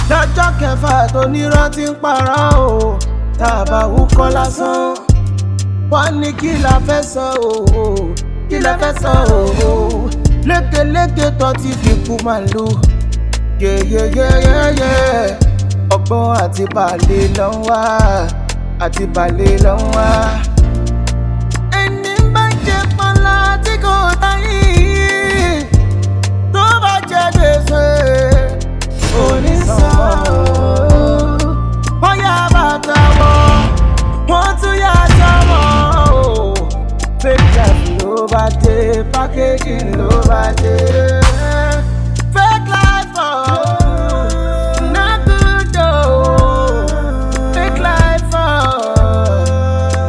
Lọ́jọ́ kẹfà tó nírọ́ ti ń parọ́ o, tàbá wúkọ́ lásán. Wọ́n ní kí la fẹ́ sọ o, kí la fẹ́ sọ o. Lékeleke tó ti fi kú màlúù. Yeyeyeyeye. Ọgbọ́n àti balẹ̀ ló ń wá, àti balẹ̀ ló ń wá. Ẹni bá jẹ pọ́nlá tí kò táyé, tó bá jẹ gbèsè onísàn. Wọ́n yá bàtà wọ̀, wọ́n tún yá sọ́mọ́ o. Fake life ló bá dé, packaging ló bá dé. Fake life oh, not good oh. Fake life oh,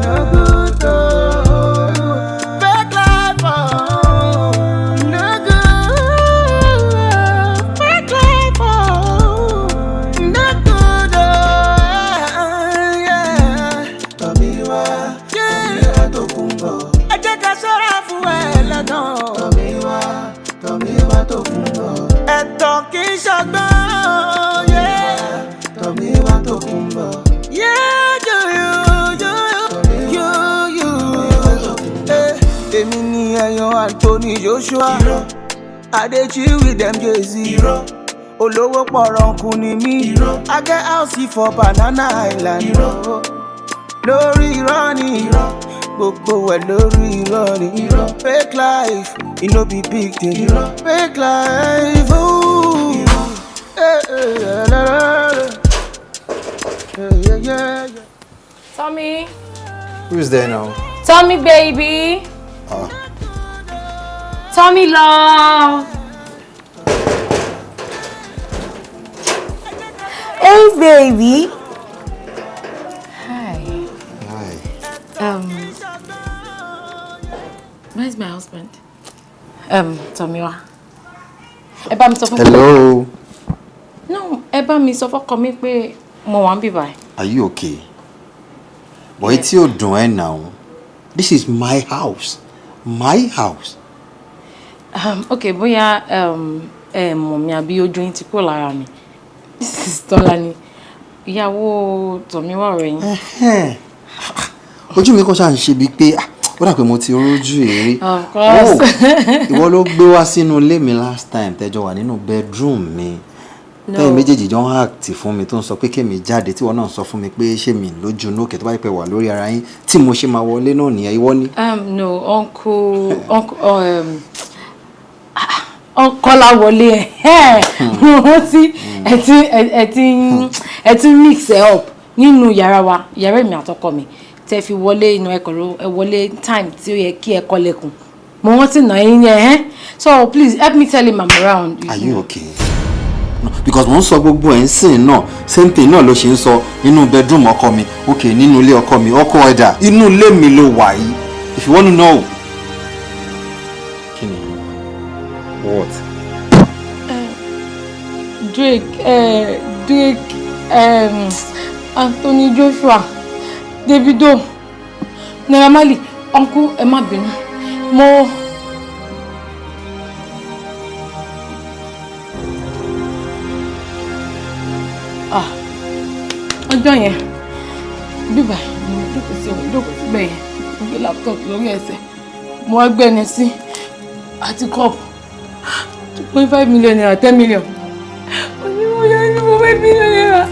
not good oh. Fake life oh, not good. Fake life oh, not good oh. Yeah. Tomiwa, Tomiwa tó kún bọ̀. Ẹ jẹ́ ká ṣọ́ra fún ẹlẹ́gàn. Tomiwa tó kún bọ̀. Ẹ̀tàn kì í ṣọgbọ́n, yeah. Tomiwa tó kún bọ̀. Yeah, you. Èmi ni ẹ̀yàn Anthony Joshua. I dey chill with them Jay-Z. Olówó pọ̀rọ̀ǹkù ni mí. I get house for Banana Island. Lórí irọ́ ni. Gbogbo ẹ̀ lórí irọ́ ni. Fake life, it no be big thing. Fake life, ooh. Yeah. Tommy. Who is there now? Tommy, baby. Tommy, love. Hey, baby. Hi. Where's my husband? Tomiwa. Hello. No, eba mi sọ fọ́kọ mi pé mo wà níbí báyìí. Are you okay? Boy, it's your doing now. This is my house. My house. Okay, bóyá mọ̀ mi àbí ojú yín ti kúrò lára mi. This is Tọ́lání. Ìyàwó Tomiwa ọ̀rẹ́ yín. Ojú mi kò ṣá ń ṣe bí pé ó dà pé mo ti rójú èrè. Of course. Ìwọ ló gbé wá sínú ilé mi last time tẹ́jọ wà nínú bedroom mi. Tẹ́yìn méjèèjì jọ ń act fún mi tó ń sọ pé kémi jáde tí wọ́n náà sọ fún mi pé ṣé mi lójú nókè tó bá pẹ́ wà lórí ara yín tí mo ṣe máa wọlé náà nìyẹn ìwọ ni. No, uncle Kọ́lá wọlé wọ́n ti mix ẹ̀ up nínú yàrá wa, yàrá èmi àtọkọ mi. Tẹ́ fi wọlé inú ẹ̀kọ́ wọlé time tí ó yẹ kí ẹ kọ́lẹ̀kùn. Mo wọ́n ti nà yín yẹn. So please help me tell him I'm around. Are you okay? No, because mo ń sọ gbogbo ẹ̀ ń sìn náà same thing náà ló ṣe ń sọ inú bedroom ọkọ mi okay nínú ilé ọkọ mi ọkọ ẹ̀dà inú ilé mi ló wà yìí if you want to know. Kini? What? Drake, Anthony Joshua, Davido, Naira Marley, uncle ẹ má bínú. Mo ọjọ́ yẹn bíbá mo jókòó sí bẹ́ẹ̀ yẹn mo gbé laptop lórí ẹsẹ̀ mo wá gbẹ́ni sí àti cup 2.5 million naira 10 million mo yá ní mo 5 million naira.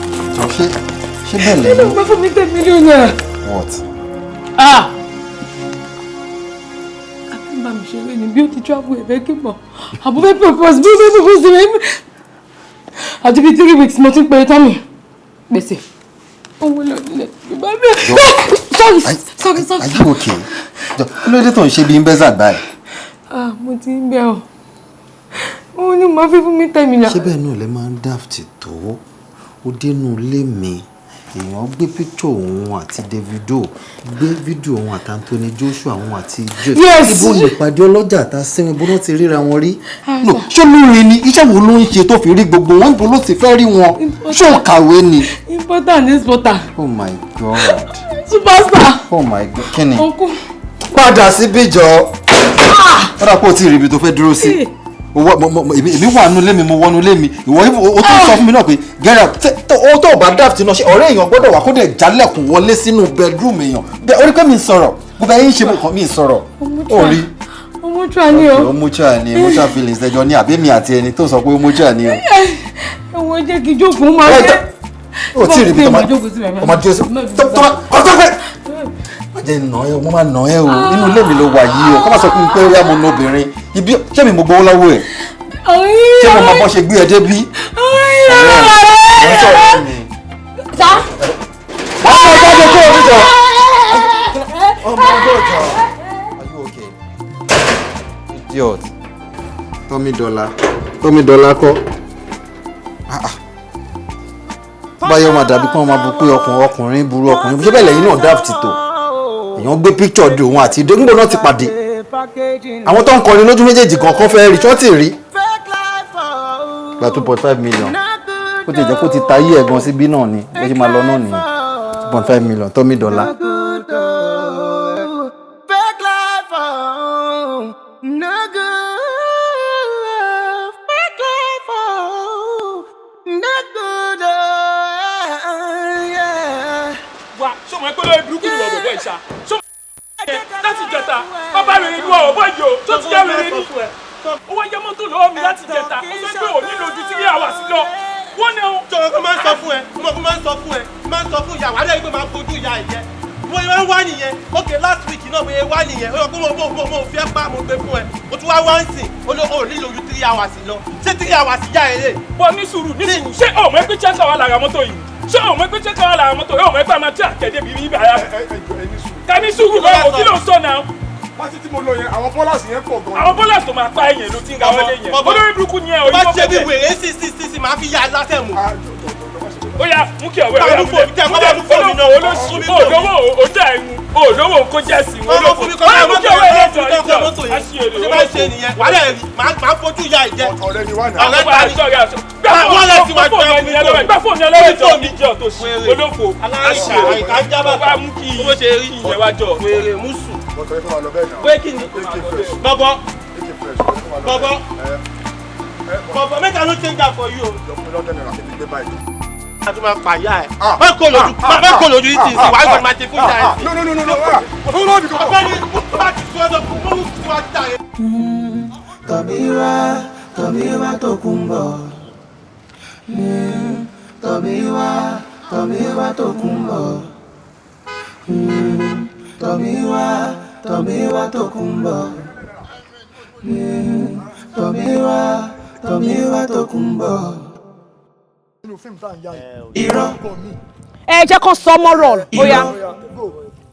Ṣé bẹ́ẹ̀ lẹ́yìn? Ṣé ló gbọ́ fún mi 10 million naira? What? Àbí bá mi ṣeré ni bí ó ti travel ẹ̀fẹ́ kí mọ̀ àbúfẹ́ propose bí ó fẹ́ propose rẹ̀ àti bí 3 weeks mo ti ń pè é tán mi gbèsè. Owó lọ́dúnlẹ̀ ìbá mi. Sorry. Are you okay? Kí ló dé tó ń ṣe bí ń bẹ́sà báyìí? Mo ti ń bẹ̀ ọ́. Òun ni màá fi fún mi 10 million. Ṣé bẹ́ẹ̀ náà lẹ máa ń daft tó? Ó dénú ilé mi. Èèyàn gbé picture òun àti Davido, gbé fídíò òun àti Anthony Joshua òun àti Drake. Yes. Bó lè pàdé ọlọ́jà tá sinmi bó ló ti ríra wọn rí. No, ṣé lóore ni iṣẹ́ wo ló ń ṣe tó fi rí gbogbo wọn bó ló ti fẹ́ rí wọn? Ṣé ò kàwé ni? Important is important. Oh my God. Superstar. Oh my God. Kí ni? Uncle. Padà síbí jọ. Ọ̀dà pọ̀ tí ìrìbí tó fẹ́ dúró sí. Èmi wà nínú ilé mi, mo wọnú ilé mi. Ìwọ o tó sọ fún mi náà pé gẹ́rẹ́ o tó bá draft náà ṣe ọ̀rẹ́ èèyàn gbọ́dọ̀ wà kó dẹ̀ jálẹ̀kùn wọlé sínú bedroom èèyàn. Orí pé mi sọ̀rọ̀, gbogbo ẹ̀yin ṣe mi sọ̀rọ̀. Orí. Omucha ni o. Omucha ni, Omucha feelings lẹ́jọ́ ní àbí mi àti ẹni tó sọ pé Omucha ni o. Ẹ̀wọ̀n jẹ́ kí jókòó máa jẹ́. O tí ìrìbí tó máa jókòó sí. Ọjọ́ pẹ́. Ajẹ́ nà ẹ́, mo máa nà ẹ́ o. Inú ilé mi ló wà yìí o. Kọ́ máa sọ fún mi pé ó yá mo ná obìnrin. Ibi ṣé mi mo gbowó lọ́wọ́ ẹ̀? Ṣé mo máa bọ́ ṣe gbé ẹ débí? Sá. Ọmọ jáde kó o níjọ. Ọmọ ọjọ́ ìjọ. Are you okay? Idiot. Tọ́mí dọ́là kọ́. Báyọ̀ máa dàbí kí wọ́n máa bu pé ọkùnrin burú ọkùnrin. Ṣé bẹ́ẹ̀ lẹ́yìn náà daft tó? Èèyàn gbé picture dùn òun àti ìdógbò náà ti pàdé. Àwọn tó ń kọrin lójú méjèèjì kankan fẹ́ rí ṣọ́ọ̀tì rí. Gba 2.5 million. Ó ti jẹ́ kó ti ta yí ẹ̀gan síbí náà ni. Ó ṣe máa lọ náà nìyẹn. 2.5 million Tọ́mí dọ́là. Láti jẹta ọba rere ni wọn ò bọ yìí o tó ti yá rere ni owó yẹ mọ́tò lọ́wọ́ mi láti jẹta ó sọ pé òní lójú tí yà wá sí lọ wọ́n ní ohun. jọ̀wọ́ kó máa ń sọ fún ẹ kó máa ń sọ fún ẹ máa ń sọ fún ìyàwó alẹ́ yìí pé máa ń fojú ìyá ẹ̀ jẹ wọ́n yẹ wá nìyẹn ok last week náà mo yẹ wá nìyẹn ó yọ kó mo fi ẹ́ pa mo gbé fún ẹ o tún wá wá ń sìn olóko ò ní lójú 3 hours lọ ṣé 3 hours yá ẹ lè. bọ ní sùúrù ṣé ọmọ ẹgbẹ́ chẹ́ńkà wà lára mọ́tò yìí ṣé ọmọ ẹgbẹ́ chẹ́ńkà wà lára mọ́tò yìí ọmọ ẹgbẹ́ máa tí àtẹ̀dé bíi ibà yá. ká ní sùúrù báwo kí ló ń sọ náà. pátí tí mo lọ yẹn àwọn bọ́làsì yẹn pọ̀ gan-an. àwọn bọ́làsì tó máa pa ẹ̀yìn ló ti ń ga wọlé yẹn olórí burúkú ni ẹ orí bá ṣe bí wèrè sí máa fi yá lásẹ̀ mú. ó yá mú kí ọ̀wé ọ̀yà múlẹ̀ olóṣù òdòwò òjà ẹ̀mú òdòwò kó jẹ́ sí wọn olófò ó yá mú kí ọ̀wé ẹ̀jọ̀ àṣìyèrè ó máa ṣe nìyẹn wàhálà ẹ̀rí máa fojú ìyá ìjẹ. ọ̀rẹ́ ni wà ní. ọ̀rẹ́ ta ni gbà fóònù ẹlẹ́wẹ̀ jọ ní jẹ́ ọ̀tọ̀ sí olófò àṣìyèrè àjábá mú kí ìyẹn wájọ wèrè mùsù. pé kí ni bọ́bọ́ mẹ́ta ló change am for you o. a tún máa pa ìyá ẹ̀ má kó lójú yìí tì í sí wàá gbọ́dọ̀ máa ṣe fún ìyá ẹ̀ sí. ọ̀gbẹ́ni bá ti sọ ọ́ fún mọ́rù tí wàá jà yẹn. Tọ́mí wá tó kún bọ̀. Tọ́mí wá tó kún bọ̀. Tọ́mí wá tó kún bọ̀. Tọ́mí wá tó kún bọ̀. Irọ́. Ẹ jẹ́ kó sọ mọ́rọ̀ bóyá.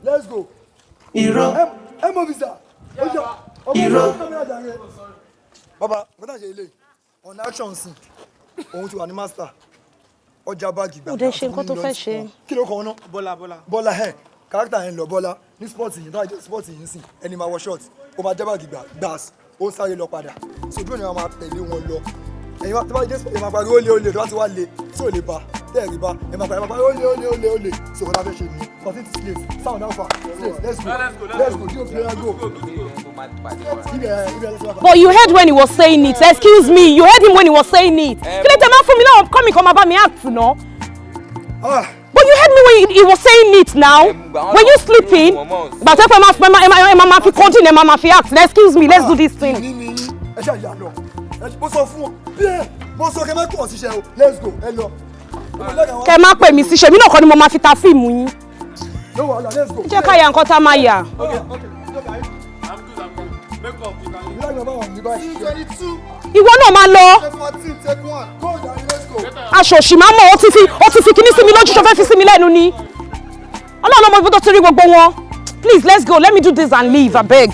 let's go. Irọ́. ẹ mọ visa. Irọ́. bàbá bàtà ṣe ilé on action sí òun ti wà ní master ọjà báàgì gbà. ó dé ṣe nǹkan tó fẹ́ ṣe. kí ló kọ ọ náà. bọ́lá ẹ̀ kárátà yẹn lọ bọ́lá ní spọ́ọ̀tì yìí tó àjẹ́ spọ́ọ̀tì yìí sìn ẹni máa wọ short ó máa jẹ́ báàgì gbàs ó ń sáré lọ padà sojú ni wọn máa tẹ̀lé wọn lọ ẹ̀yin tó bá jẹ́ ẹ̀ máa parí ó lé tó bá ti wá lé tí ò lè ba tẹ́ẹ̀rí ba ẹ̀ máa parí ó lé sọ̀rọ̀ láfẹ́ ṣe ni continue to slave sound alpha slave let's go do player go. But you heard when he was saying it excuse me you heard him when he was saying it kí ló tẹ máa fún mi náà kọ́ mi kọ́ máa bá mi act náà. But you heard me when he was saying it now. When you sleeping, but if I'm fi continue, I'm fi act. Excuse me, let's do this thing. Ẹ ṣe àyà lọ. Mo sọ fún ọ bí mo sọ kẹ má kọ síṣẹ́ o. Let's go. Ẹ lọ. Kẹ má pè mí síṣẹ́ mi náà kọ́ ni mo máa fi ta fíìmù yín. No wahala, let's go. Jẹ́ ká ya nǹkan tá a máa yà. Ìwọ náà máa lọ. Aṣòṣì máa mọ̀ ó ti fi kíní sí mi lójú ṣó fẹ́ fi sí mi lẹ́nu ni. Ọlọ́run ọmọ ibi tó ti rí gbogbo wọn. Please let's go let me do this and leave abeg.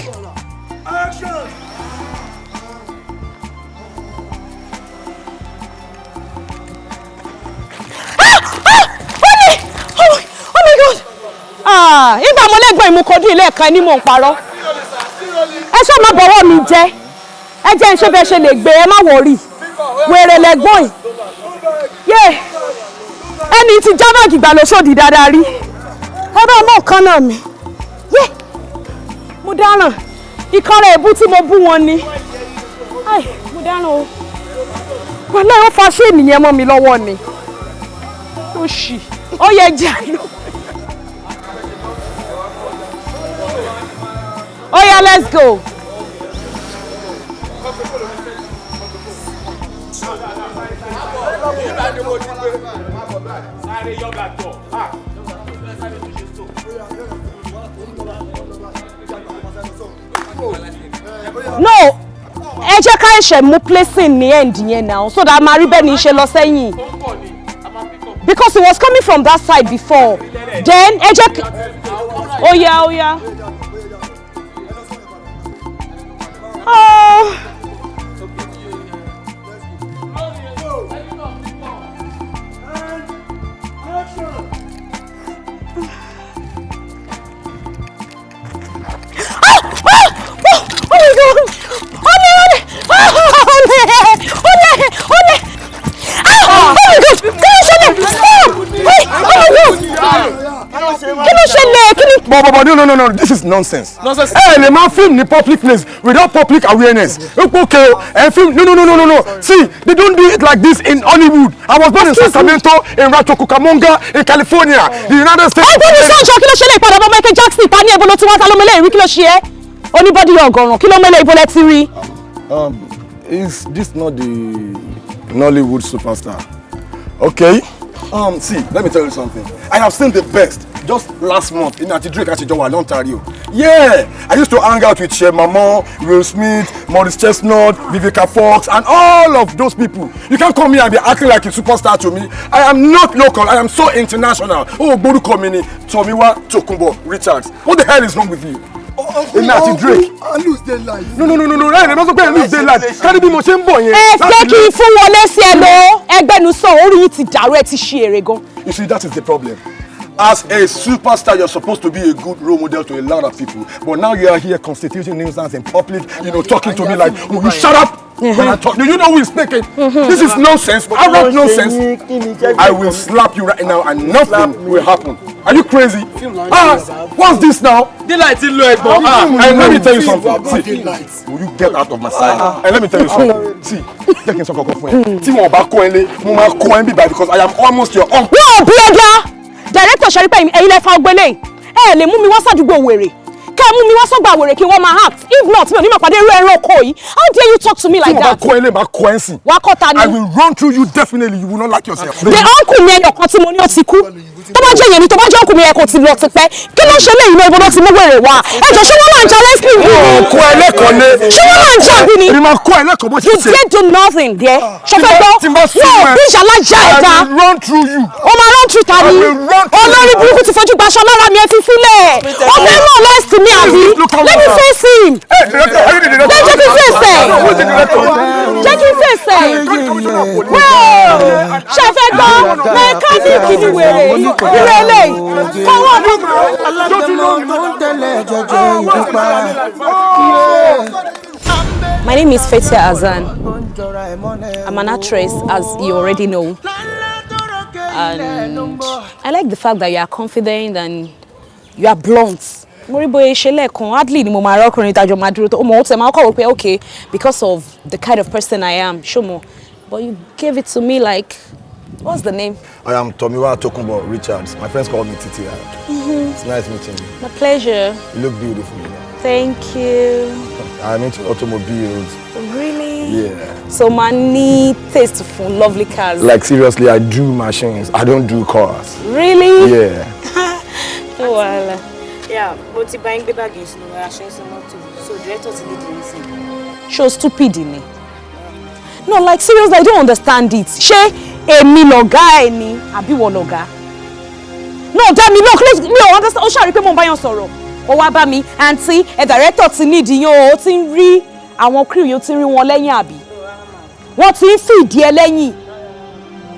Funny! Oh my God! Ìgbà mo lẹ́gbọ̀n ìmúkọ́dún ilé ẹ̀ka ẹni mò ń parọ́. Ẹ ṣọ́ máa bọ̀wọ́ mi jẹ́. Ẹ jẹ́ ń ṣe bẹ́ẹ̀ ṣe lè gbé ẹ má wọ̀rí. Wèrè lẹ́gbọ̀n yìí. Ẹni tí jábàgì gbà ló ṣòdì dáadáa rí. Ẹ bá mọ̀ kan náà mi. Mo dáràn. ìkọrẹ èbú tí mo bú wọn ni. Ai, mo dáná o. Wọ́n náà fa ṣé ènìyàn mọ́ mi lọ́wọ́ ni. Ó ṣì. Ó yẹ jà lọ. Oh yeah, let's go. No, ẹ jẹ́ ká ṣe mú placing ní end yẹn now so that máa rí bẹ́ẹ̀ ni ṣe lọ sẹ́yìn. Because it was coming from that side before. Then ẹ jẹ́ oh yeah. Oh. No, this is nonsense. Hey, the man film in public place without public awareness. Okay, and film. No. See, they don't do it like this in Hollywood. I was born in Sacramento, in Rancho Cucamonga, in California, the United States. Hey, what is that? Kí ló ṣẹlẹ̀ ìpadà bá Michael Jackson pa ní ebolo tí wọ́n ta ló mele rí kí ló ṣe é? Anybody ọ̀gọ̀ràn kí ló mele ibole ti rí? Is this not the Nollywood superstar? Okay. See, let me tell you something. I have seen the best just last month in Drake Achijowa, Ontario. Yeah, I used to hang out with Cher Mama, Will Smith, Maurice Chestnut, Vivica Fox, and all of those people. You can't come here and be acting like a superstar to me. I am not local. I am so international. Oh, OGBOLUKE Mini, Tomiwa, Tokumbo, Richards. What the hell is wrong with you? Drake. I lose their life. No. Hey, don't go lose their life. Carry me motion boy. Jẹ́ kí fún wọn lẹ́sẹ̀ lọ. Ẹgbẹ́nu sọ orí yìí ti dàrú ẹ ti ṣe èrè gan. You see, that is the problem. As a superstar, you're supposed to be a good role model to a lot of people. But now you are here constituting nuisance in public, talking to me like, oh, you shut up when I talk. Do you know who is speaking? This is nonsense. I wrote nonsense. I will slap you right now and nothing will happen. Are you crazy? What's this now? Daylight in low egg. And let me tell you something. See, will you get out of my sight? And let me tell you something. See, take in some cocoa. Because I am almost your uncle. No, brother! Director ṣe rí pé ẹ̀yin lẹ fa ọgbẹ́lẹ̀ ẹ lè mú mi wá sádùúgbò wèrè kẹ́ mú mi wá sọ́gbà wèrè kí wọ́n máa act if not mi ò ní máa pàdé irú ẹranko yìí how dare you talk to me like that. Wà á kọ́ ta ni. I will run through you definitely. You will not like yourself. The uncle mi ẹnìkan tí mo ní ó ti kú tó bá jẹ́ yẹn ni tó bá jẹ́ uncle mi ẹ̀ kò ti lọ ti pẹ́ kí ló ń ṣe léyìn náà ìbọn ti mú wèrè wá ẹ̀jọ̀ ṣé wọ́n máa ń jà lẹ́sìn mi. Kọ́ ẹlẹ́kọ̀ọ́ lé. Ṣé wọ́n máa ń jà bí ni. Èmi máa kọ́ ẹlẹ́kọ̀ọ́ bó ṣe ṣe. You did do nothing there. ṣọfẹ́ gbọ́ wọ́n bí ìṣàlá já ẹ̀dá. I will run through you. O máa run through ta ni. Olórí burúkú ti fojú gbaṣọ lára mi ẹ fi sílẹ̀. O fẹ́ mọ̀ lẹ́sìn mi àbí. Let me face him. Jẹ́ kí n fèsì. Jẹ́ kí n fèsì. Ṣé fẹ́ gbọ́ mẹkáníìkì ni wèrè ìrẹ́ lè kọ́wọ́ mi. My name is Fetia Azan. I'm an actress, as you already know. And I like the fact that you are confident and you are blunt. Hardly okay, because of the kind of person I am. But you gave it to me like, what's the name? I am Tomiwa Tokumbo Richards. My friends call me Titi. It's nice meeting you. My pleasure. You look beautiful. Thank you. I'm into automobiles. Really? Yeah. So money, tasteful, lovely cars. Like seriously, I do machines. I don't do cars. Really? Yeah. Well. Yeah, but if buying the baggage, no, I share some more too. So director to lead the reason. Show stupid in it. No, like seriously, I don't understand it. She èmi lọ̀gá ni àbí wọ lọ̀gá. No, damn me, look, me understand. O ṣá rí pé mo bá yàn sọ̀rọ̀. Ó wá bá mi, aunty, director ti need yín o, ti ń rí àwọn crew yóò ti rí wọn lẹ́yìn àbí. Wọ́n ti ń fìdí ẹ lẹ́yìn.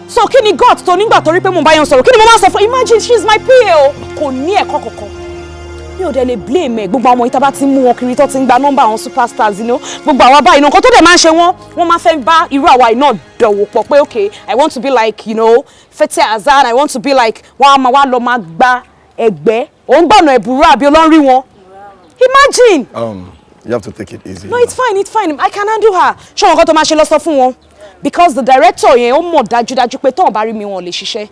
So kí ni God tó nígbà tó rí pé mo bá yàn sọ̀rọ̀? Kí ni mo máa sọ fún? Imagine she's my PA o. Kò ní ẹ̀kọ́ kankan. Mi ò dẹ̀ lè blame ẹ̀ gbogbo àwọn ìta bá ti mú wọn kiri tó ti ń gba nọ́mbà àwọn superstars, gbogbo àwa báyìí nǹkan tó dẹ̀ máa ń ṣe wọ́n máa fẹ́ bá irú àwa iná dọ̀wọ́ pọ̀ pé okay, I want to be like, Fetia Azan, I want to be like, wọ́n á máa wá lọ máa gba ẹ̀gbẹ́, òun gbọ̀nà ẹ̀bùrú àbí olórí wọn. Imagine! You have to take it easy. No, it's fine, it's fine. I can handle her. Show wọn kó tó máa ṣe lọ sọ fún wọn. Because the director yẹn ó mọ̀ dájúdájú pé tóun bá rí mi wọn lè ṣiṣẹ́.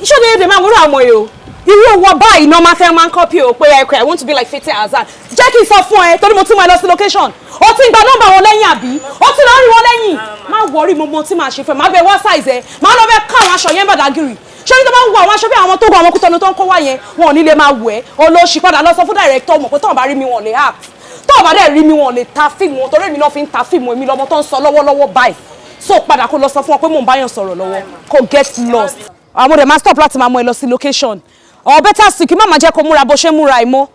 Iṣẹ́ ni èdè máa wúrọ̀ àwọn yìí o. Irú owó báyìí náà máa fẹ́ máa ń copy o pé I want to be like Fete Azan. Jẹ́ kí n sọ fún ẹ torí mo ti mọ ẹ lọ sí location. O ti ń gba nọ́mbà wọn lẹ́yìn àbí? O ti lọ rí wọn lẹ́yìn. Má worry mo mọ tí màá ṣe fẹ́. Má bẹ wá size ẹ. Má lọ bẹ ká àwọn aṣọ yẹn Badagry. Ṣé ní tó bá ń wo àwọn aṣọ bí àwọn tó gbọ́ àwọn Kútọ́nù tó ń kó wá yẹn wọn ò ní lè máa wọ̀ ẹ́. Olóṣì padà lọ sọ fún director mọ̀ pé tóun bá rí mi wọn lè act. Tóun bá dẹ̀ rí mi wọn lè ta fíìmù wọn torí èmi náà fi ń ta fíìmù èmi lọ́mọ tó ń sọ lọ́wọ́lọ́wọ́ báyìí. So padà kó lọ sọ fún wọn pé mò ń báyàn sọ̀rọ̀ lọ́wọ́ kó get lost. Àwọn ọmọdé máa stop láti máa mú ẹ lọ sí location. Or better still kí má máa jẹ́ kó múra bó ṣe múra ìmọ̀.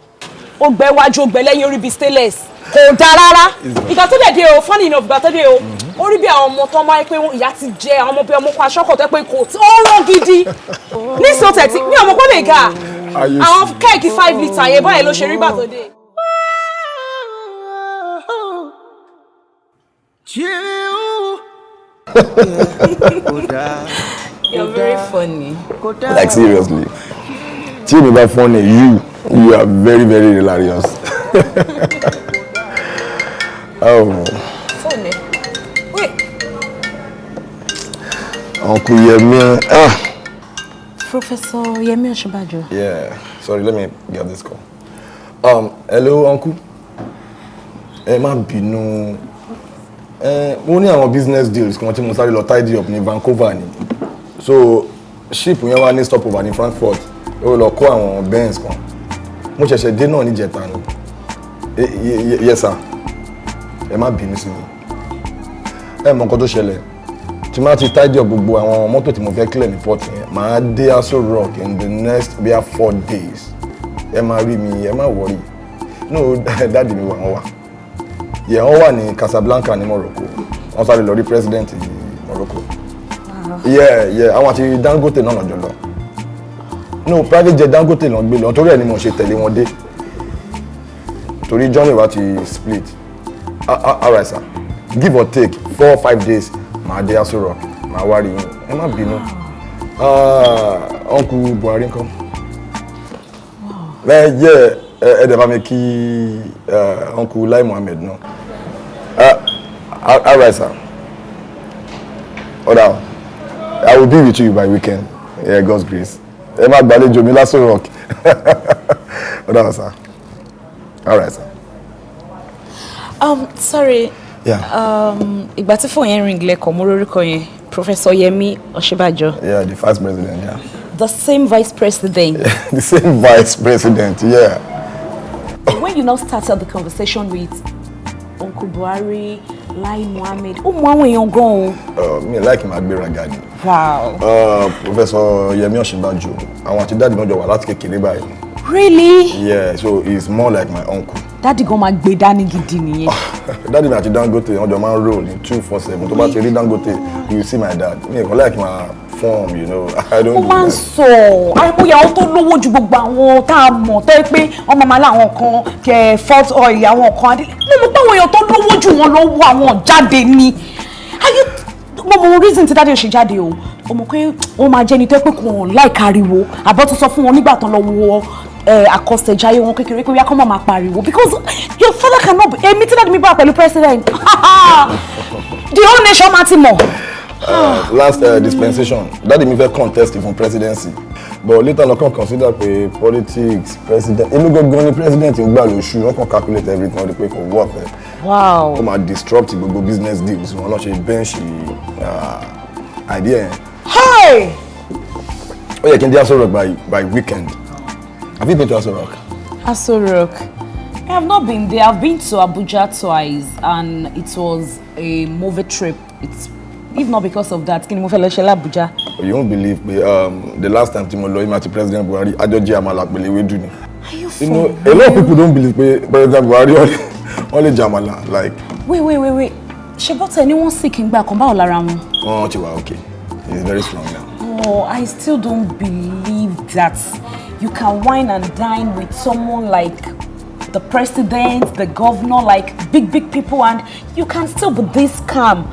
Ó gbẹ wájú ó gbẹ lẹ́yìn orí bíi stainless. Kò dáa rárá. Ìgbà tó dẹ̀ dé o funny enough ìgbà tó dé o. Ó rí bí àwọn ọmọ tó máa ń pé ìyá ti jẹ àwọn ọmọ bí ọmọ kó aṣọ́kọ̀ tó pé kò tí ó rán gidi. Ní ìsọtẹ̀ tí mi ò mọ̀ kó lè ga. Àwọn kẹ́ẹ̀kì 5 litre yẹn báyìí ló ṣe rí gbà tó dé. You're very funny. Like seriously. Tí mi bá funny, you are very, very hilarious. Oh. Funny. Wait. Uncle Yemi. Professor Yemi Osinbajo. Yeah. Sorry, let me get this call. Hello, Uncle. Má bínú. Mo ní àwọn business deals kan tí mo sáré lọ tidy up ní Vancouver ni. So ship yẹn wá ní stopover ní Frankfurt. Ó lọ kó àwọn Benz kan. Mo ṣẹ̀ṣẹ̀ dé náà ní jẹta ni. Yes sir. Ẹ má bínú sí mi. Mọ nǹkan tó ṣẹlẹ̀. Tí máa ti tidy up gbogbo àwọn mọ́tò tí mo fẹ́ clear ní port yẹn. Màá dé ASEWO Rock in the next 4 days. Ẹ má rí mi, ẹ má worry. No, daddy mi wà. Yeah, wọ́n wà ní Casablanca ní Morocco. Wọ́n sáré lọ rí president ní Morocco. Yeah, àwọn àti Dangote náà lọ́jọ́ lọ. No, private jet Dangote náà gbé lọ. Torí ẹ̀ ni mo ṣe tẹ̀lé wọn dé. Torí journey wa ti split. All right, sir. Give or take 4 or 5 days, màá dé ASEWO Rock. Màá wá rí yín. Ẹ má bínú. Uncle Buhari ńkọ́. Yeah. Ẹ̀dẹ̀ bá mi kí Uncle Lai Mohammed náà. All right, sir. Oda, I will be with you by weekend. Yeah, God's grace. Ẹ má gbàlejò mi l'ASEWO Rock. Oda, sir. All right, sir. Sorry. Yeah. Ìgbà tí phone yẹn ring lẹ́kọ̀ọ́ mo rórúkọ yẹn Professor Yemi Osinbajo. Yeah, the vice president, yeah. The same vice president. The same vice president, yeah. When you now started the conversation with Uncle Buhari, Lai Mohammed, ó mọ àwọn èèyàn gan-an. Me like my gbéraga ni. Wow. Professor Yemi Osinbajo, àwọn àti daddy mi jọ wà láti kékeré báyìí. Really? Yeah, so he's more like my uncle. Daddy gan máa gbé dání gidi nìyẹn. Daddy mi àti Dangote wọ́n jọ máa ń roll ní 247. Tó bá ti rí Dangote, you see my dad. Me kò like my form, you know. I don't do that. Ó máa ń sọ àìmọye àwọn tó lówó ju gbogbo àwọn tá a mọ̀ tó yẹ pé wọ́n máa láwọn kan kẹ Fort Oil àwọn kan adé. Mo mọ̀ pé àwọn èèyàn tó lówó jù wọn lọ́wọ́ àwọn jáde ni. Mo mọ reason tí Daddy ò ṣe jáde o. Ó mọ̀ pé wọ́n máa jẹ́ ni tó yẹ pé kò like ariwo. Àbọ̀ tó sọ fún wọn nígbà tán lọ wo àkọsẹ̀jáyé wọn kékeré pé kọ́ máa pariwo because your father cannot be èmi tí Daddy mi bá pẹ̀lú president the whole nation máa ti mọ̀. Last dispensation Daddy mi fẹ́ contest fún presidency but later lọ kàn consider pé politics president inú gangan ni president ń gbà lóṣù wọn kàn calculate everything wọn di pé kò worth it. Wow. Ó máa disrupt gbogbo business deals wọn náà ṣe bench idea yẹn. Hey! Ó yẹ kí n dé ASEWO Rock by weekend. Have you been to ASEWO Rock? ASEWO Rock. I have not been there. I've been to Abuja twice and it was a movie trip. It's if not because of that, kí ni mo fẹ́ lọ ṣe l'Abuja. You won't believe me. The last time Timo Loyi met President Buhari, Ajoji Amala pẹ̀lú ewédú ni. Are you You know, a lot of people don't believe President Buhari only jamala like. Wait. Ṣé bọ́tẹ̀ ni wọ́n sick ńgbà kan báwo lára wọn? Oh, Chiwa, okay. He's very strong now. Oh, I still don't believe that you can wine and dine with someone like the president, the governor, like big people, and you can still be this calm.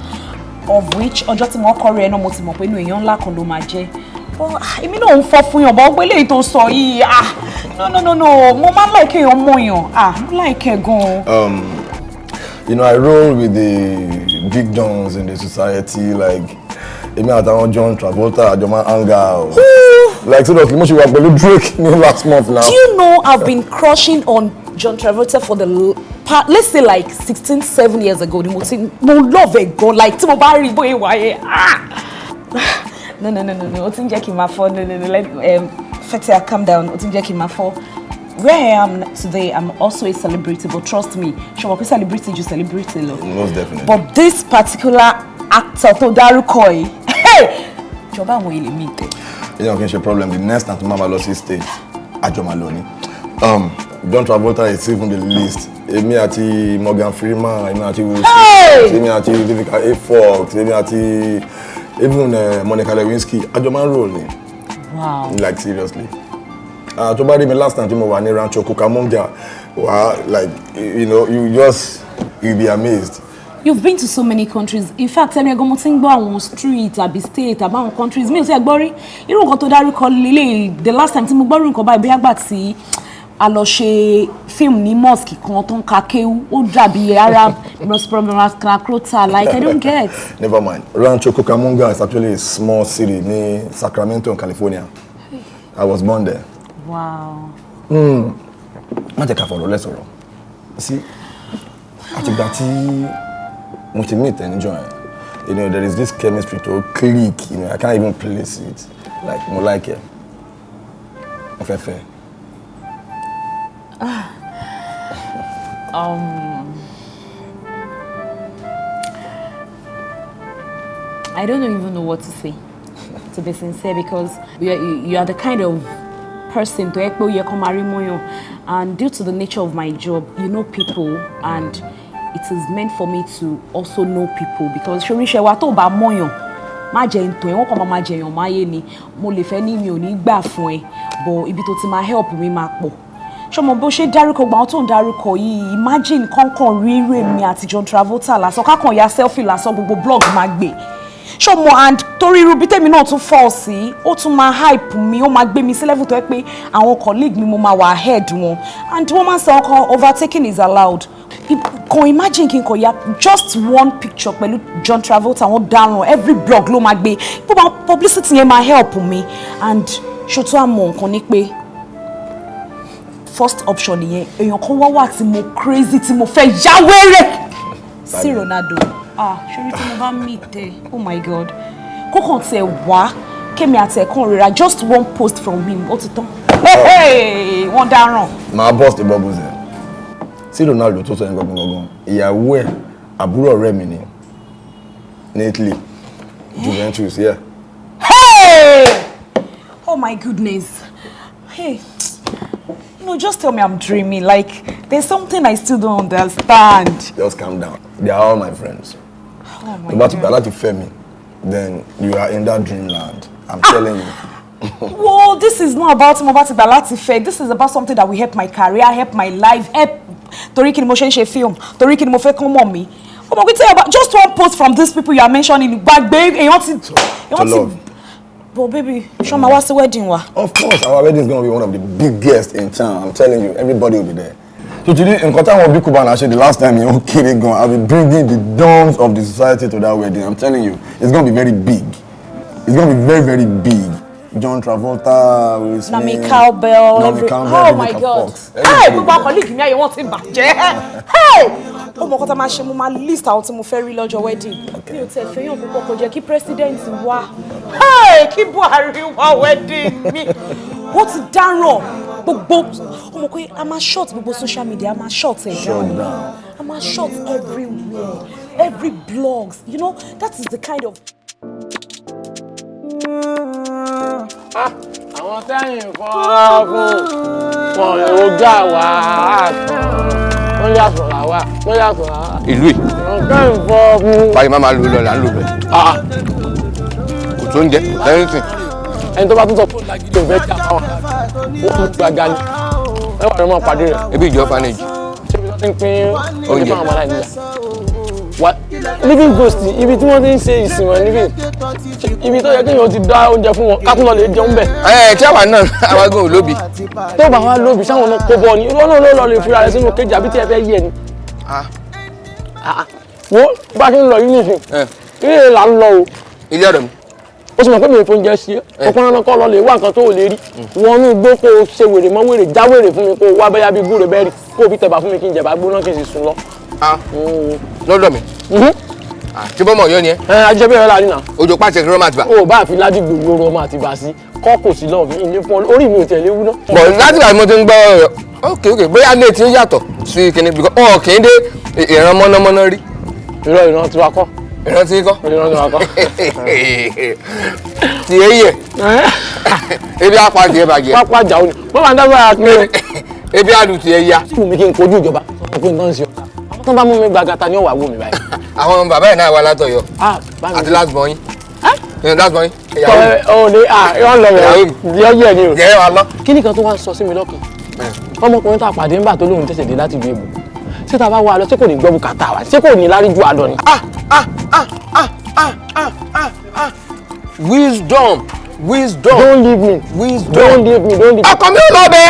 Of which, ọjọ́ tí mo kọ́ rẹ̀ náà mo ti mọ̀ pé inú èèyàn ńlá kan ló máa jẹ́. Èmi náà ń fọ́ fún yàn, bọ́ gbélé tó sọ yìí. No. Mo máa ń like èèyàn mọ̀ yàn. Mo like ẹ̀ gan-an. You know, I roll with the big dons in the society, like Emi àtàwọn John Travolta, Joma Anga. Like seriously, much you were Drake last month now. Do you know I've been crushing on John Travolta for the let's say like 16-7 years ago. The most love it go like tí mo bá rí bóyá wáyé. No. O ti ń jẹ́ kí n máa fọ́. No. Let Fetia, calm down. O ti ń jẹ́ kí n máa fọ́. Where I am today, I'm also a celebrity, but trust me, ṣé wọ́n pé celebrity ju celebrity lọ. Most definitely. But this particular actor tó dárúkọ yìí, ìjọba àwọn ilé mi tẹ. You know, okay, problem. The next time Mama lost his stage, Ajomaloni. John Travolta is even the least. Emi àti Morgan Freeman, Emi àti Will Smith, Emi àti Vivica A. Fox, Emi àti even Monica Lewinsky. Ajoman rolling. Wow. Like seriously. To buy me last time, I was Rancho Cucamonga. Wow, like you know, you'll be amazed. You've been to so many countries. In fact, tell me, go moting go on street, abi state, about countries. Me say gbori. Irú nǹkan tó dárúkọ lele. The last time tí mo gbọ́ nǹkan báyìí bí àgbà tí a lọ ṣe film ní mosque kan tó ń ka kéwú, ó dàbí Arab most problematic like I don't get. Never mind. Rancho Cucamonga is actually a small city near Sacramento, California. I was born there. Wow. Má jẹ́ ká fọ̀rọ̀ lẹ́sọ̀rọ̀. See, àtìgbà tí mo ti meet and join, you know, there is this chemistry to click, you know, I can't even place it. Like, more like it. Fair. I don't even know what to say, to be sincere, because you are the kind of person to ekpo ye komari moyo, and due to the nature of my job, you know people, and it is meant for me to also know people, because shorishe wa to ba moyo ma je nto won ko ma je yan maye ni mo le fe ni mi ò ní gbà fún ẹ, but ibi tó ti ma help mi ma pọ̀. Ṣó mo bó ṣe dárúkọ gba wọ́n tó ń dárúkọ yìí, imagine kankan ríre mi àti John Travolta lásán kákan ya selfie lásán gbogbo blog ma gbé. Ṣó mo and torí irú bí tèmi náà tún fall sí, ó tún máa hype mi, ó máa gbé mi sí level tó pé àwọn colleague mi mo máa wà ahead wọn, and wọ́n máa sọ ọkàn overtaking is allowed. Can imagine kí n kò ya just one picture pẹ̀lú John Travolta wọ́n dáràn every blog ló máa gbé, publicity yẹn máa help me, and ṣó tó àmọ́ nǹkan ní pé first option yẹn èèyàn kan wá tí mo crazy tí mo fẹ́ yáwèrè sí Ronaldo. Ṣorí tí mo bá meet ẹ, oh my god, kókàn tiẹ̀ wá kémi àti ẹ̀kan rira just one post from him ó ti tán. Wọ́n dáràn. Màá burst the bubbles there. Sí Ronaldo tó sọ yẹn gangan ìyàwó ẹ̀ àbúrò ọ̀rẹ́ mi ni Italy, Juventus, yeah. Hey! Oh my goodness. Hey. No, just tell me I'm dreaming. Like, there's something I still don't understand. Just calm down. They are all my friends. Oh my God. About to Femi, then you are in that dreamland. I'm telling you. Well, this is not about Balati. This is about something that will help my career, help my life, help Torí kí ni mo ṣe ń ṣe film, torí kí ni mo fẹ́ kán mọ̀ mí. Oh, we tell you about just one post from these people you are mentioning. But babe, you want to but baby, show me what's the wedding wa? Of course, our wedding is going to be one of the biggest in town. I'm telling you, everybody will be there. So today, in Qatar, will be Kuban. Actually, the last time you okay, I'll be bringing the dons of the society to that wedding. I'm telling you, it's going to be very big. It's going to be very, very big. John Travolta, Will Smith, Nami Cowbell, oh my God! Hey, gbogbo colleague mi aye wọ́n ti bàjẹ́. Hey, ó mọ kọ́ta máa ṣe mo máa list àwọn tí mo fẹ́ rí lọ́jọ́ wedding. Mi ò tẹ̀ fẹ́yàn púpọ̀ kò jẹ́ kí president wá. Hey, kí Buhari wá wedding mi. Wọ́n ti dáràn gbogbo. Ó mọ̀ pé a máa short gbogbo social media, a máa short ẹ̀ down. A máa short everywhere, every blogs. You know, that is the kind of. Àwọn tẹ́yìn fọ́nrán fún wọn èròjà wà á tán wọ́n yàtọ̀ làwà wọ́n yàtọ̀ làwà. Ìlú yìí. Àwọn tẹ́yìn fọ́ fún. Báyìí máa lò lọ là ń lò bẹ̀. Kò tó ń jẹ everything. Ẹni tó bá tún sọ fún lágídí òun fẹ́ jà fáwọn wọ́n mú gbàgà ni wọ́n wà ní ọmọ pàdé rẹ̀. Ebi ìjọ fanage. Ṣé ibi tó ti ń pín oúnjẹ fáwọn ọmọ aláìníyà? Living ghost ibi tí wọ́n ti ń ṣe ìsìn wọn níbí ibi tó yẹ kí èèyàn ti dá oúnjẹ fún wọn kákún lọ lè jẹun bẹ̀. Tí àwa náà àwa gan ò lóbi. Tó bá wá lóbi sáwọn náà kó bọ́ ni ìwọ náà ló lọ lè fura rẹ sínú kéjì àbí tí ẹ fẹ́ yẹ ni. wo bá ti ń lọ yìí nìsín ilé là ń lọ o. ilé ọ̀dọ̀ mi. ó sì mọ̀ pé mi ò fún jẹ́ sí ẹ́ ọkùnrin náà kọ́ lọ lè wá nǹkan tó lè rí wọn ní igbó kó o ṣe wèrè mọ́ wèrè já wèrè fún mi kó o wá bẹ́yà bí gúre bẹ́ẹ̀rì kó o fi tẹ̀bà fún mi kí n jẹ̀bà gbóná kí n sì sùn lọ. lọ́dọ̀ mi. tí bọ́mọ̀ yọ ni ẹ. ajẹ́ bí ẹ̀rọ láàrin náà. òjò pàṣẹ kí ló máa ti bà. o bá àfi ládìgbò yòrò ọmọ àti bà sí kọ́ kò sí lọ́ọ̀ mi ìní fún ọ orí mi ò tẹ̀lé wú náà. bọ̀ láti ìgbà tí mo ti ń gbọ́ ok bóyá ilé tí ń yàtọ̀ sí kinní bí ọ̀ kì í dé ìran mọ́nàmọ́ná rí. ìran tiwa kọ́. ìran tí kọ́. ìran tiwa kọ́. ti eyẹ ebi apá tiẹ̀ bàjẹ́. pápá jà ó ní wọ́n máa ń dábàá pé ebi àlù tiẹ̀ ya. wù mí kí n kojú ìjọba ọkùnrin náà ń ṣe ọ̀tá àwọn tó bá mú mi gbàgàtà ni ó wà wò mí báyìí. àwọn bàbá ẹ̀ náà wà látọ̀yọ́ àti last born yín last born yín. ọ̀ ní yọ̀ ń lọ rẹ̀ yọ̀ yẹ̀ ni o. yẹ̀ wà lọ. kí nìkan tó wá ń sọ sí mi lọ́kàn ọmọkùnrin tá a pàdé ńgbà tó lóun tẹ̀sẹ̀ dé láti ìlú èbò ṣé tá a bá wà lọ ṣé kò ní gbọ́ bùkátà wa ṣé kò ní lárí ju àlọ́ ni. wisdom. don't leave me. don't leave me. ọkọ mi ò lọ bẹ.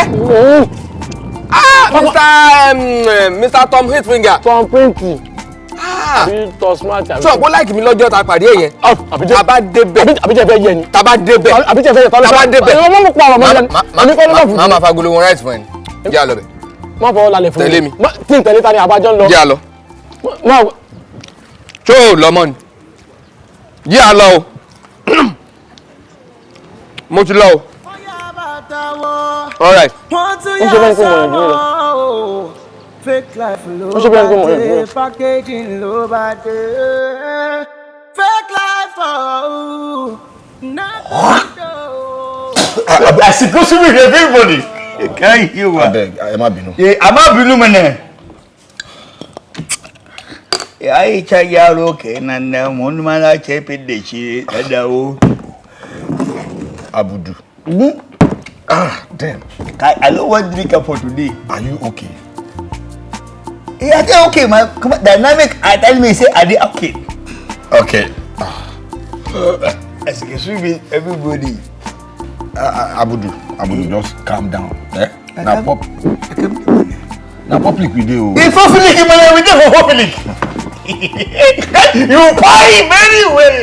Mr. Tom Hitfinger. Tom Printy. Tom Smart. sọ pé láìkì mi lọ́jọ́ ta pàdé yẹn. tàbá débẹ̀. àbíjẹ́ fẹ́ yẹ ni. tàbá débẹ̀. àbíjẹ́ fẹ́ yẹ tọ́lá. tàbá débẹ̀. ọmọ mi pa ọmọ mi. máa ma fagolo wọn right fún ẹ ní. jẹ́ àlọ́ bẹ̀. má fọwọ́ lálẹ́ fún mi. tẹ̀lé mi. tí n tẹ̀lé ta ni àbájọ́ ń lọ. jẹ́ àlọ́. tó o lọ́mọ ni. jẹ́ àlọ́ o. mo ti lọ o. all right. ó ṣe bẹ́ẹ̀ kó mọ̀ ẹ́ dúró lọ. Fake life ló ó ṣe bẹ́ẹ̀ kó mọ̀ ẹ́ bá dúró dé, packaging ló bá dé. Fake life oh, àsìkò sí mi rẹ everybody. Can't hear what. Abeg, ẹ má bínú. A má bínú mene. Ai cha yaro kenan na mun ma na ce da shi da dawo. Abudu. Damn. I don't want drink for today. Are you okay? I think okay, man. Come on, dynamic. I tell me say I dey okay. Okay. Excuse me, everybody. Abudu, just calm down. Now public we do. If public, man, we do for public. You pay very well.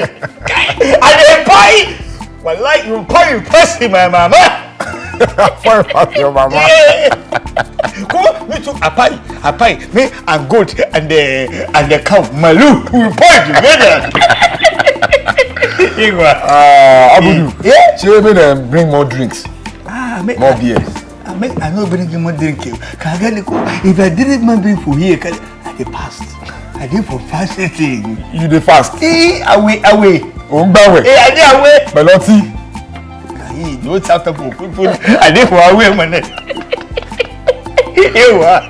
And they pay. Well, like you pay, you person, my mama. Your mama. Come on, me too. I pay. Me and goat and the cow, Malu, we pay together. Abudu. Yeah. So we may bring more drinks. More beer. I know bring more drink. If I didn't bring for here, I dey fast. I did for fasting. You dey fast? Away. Ongbawe. I dey away. Peloti. No chapter for people. I dey for away man. Ewa.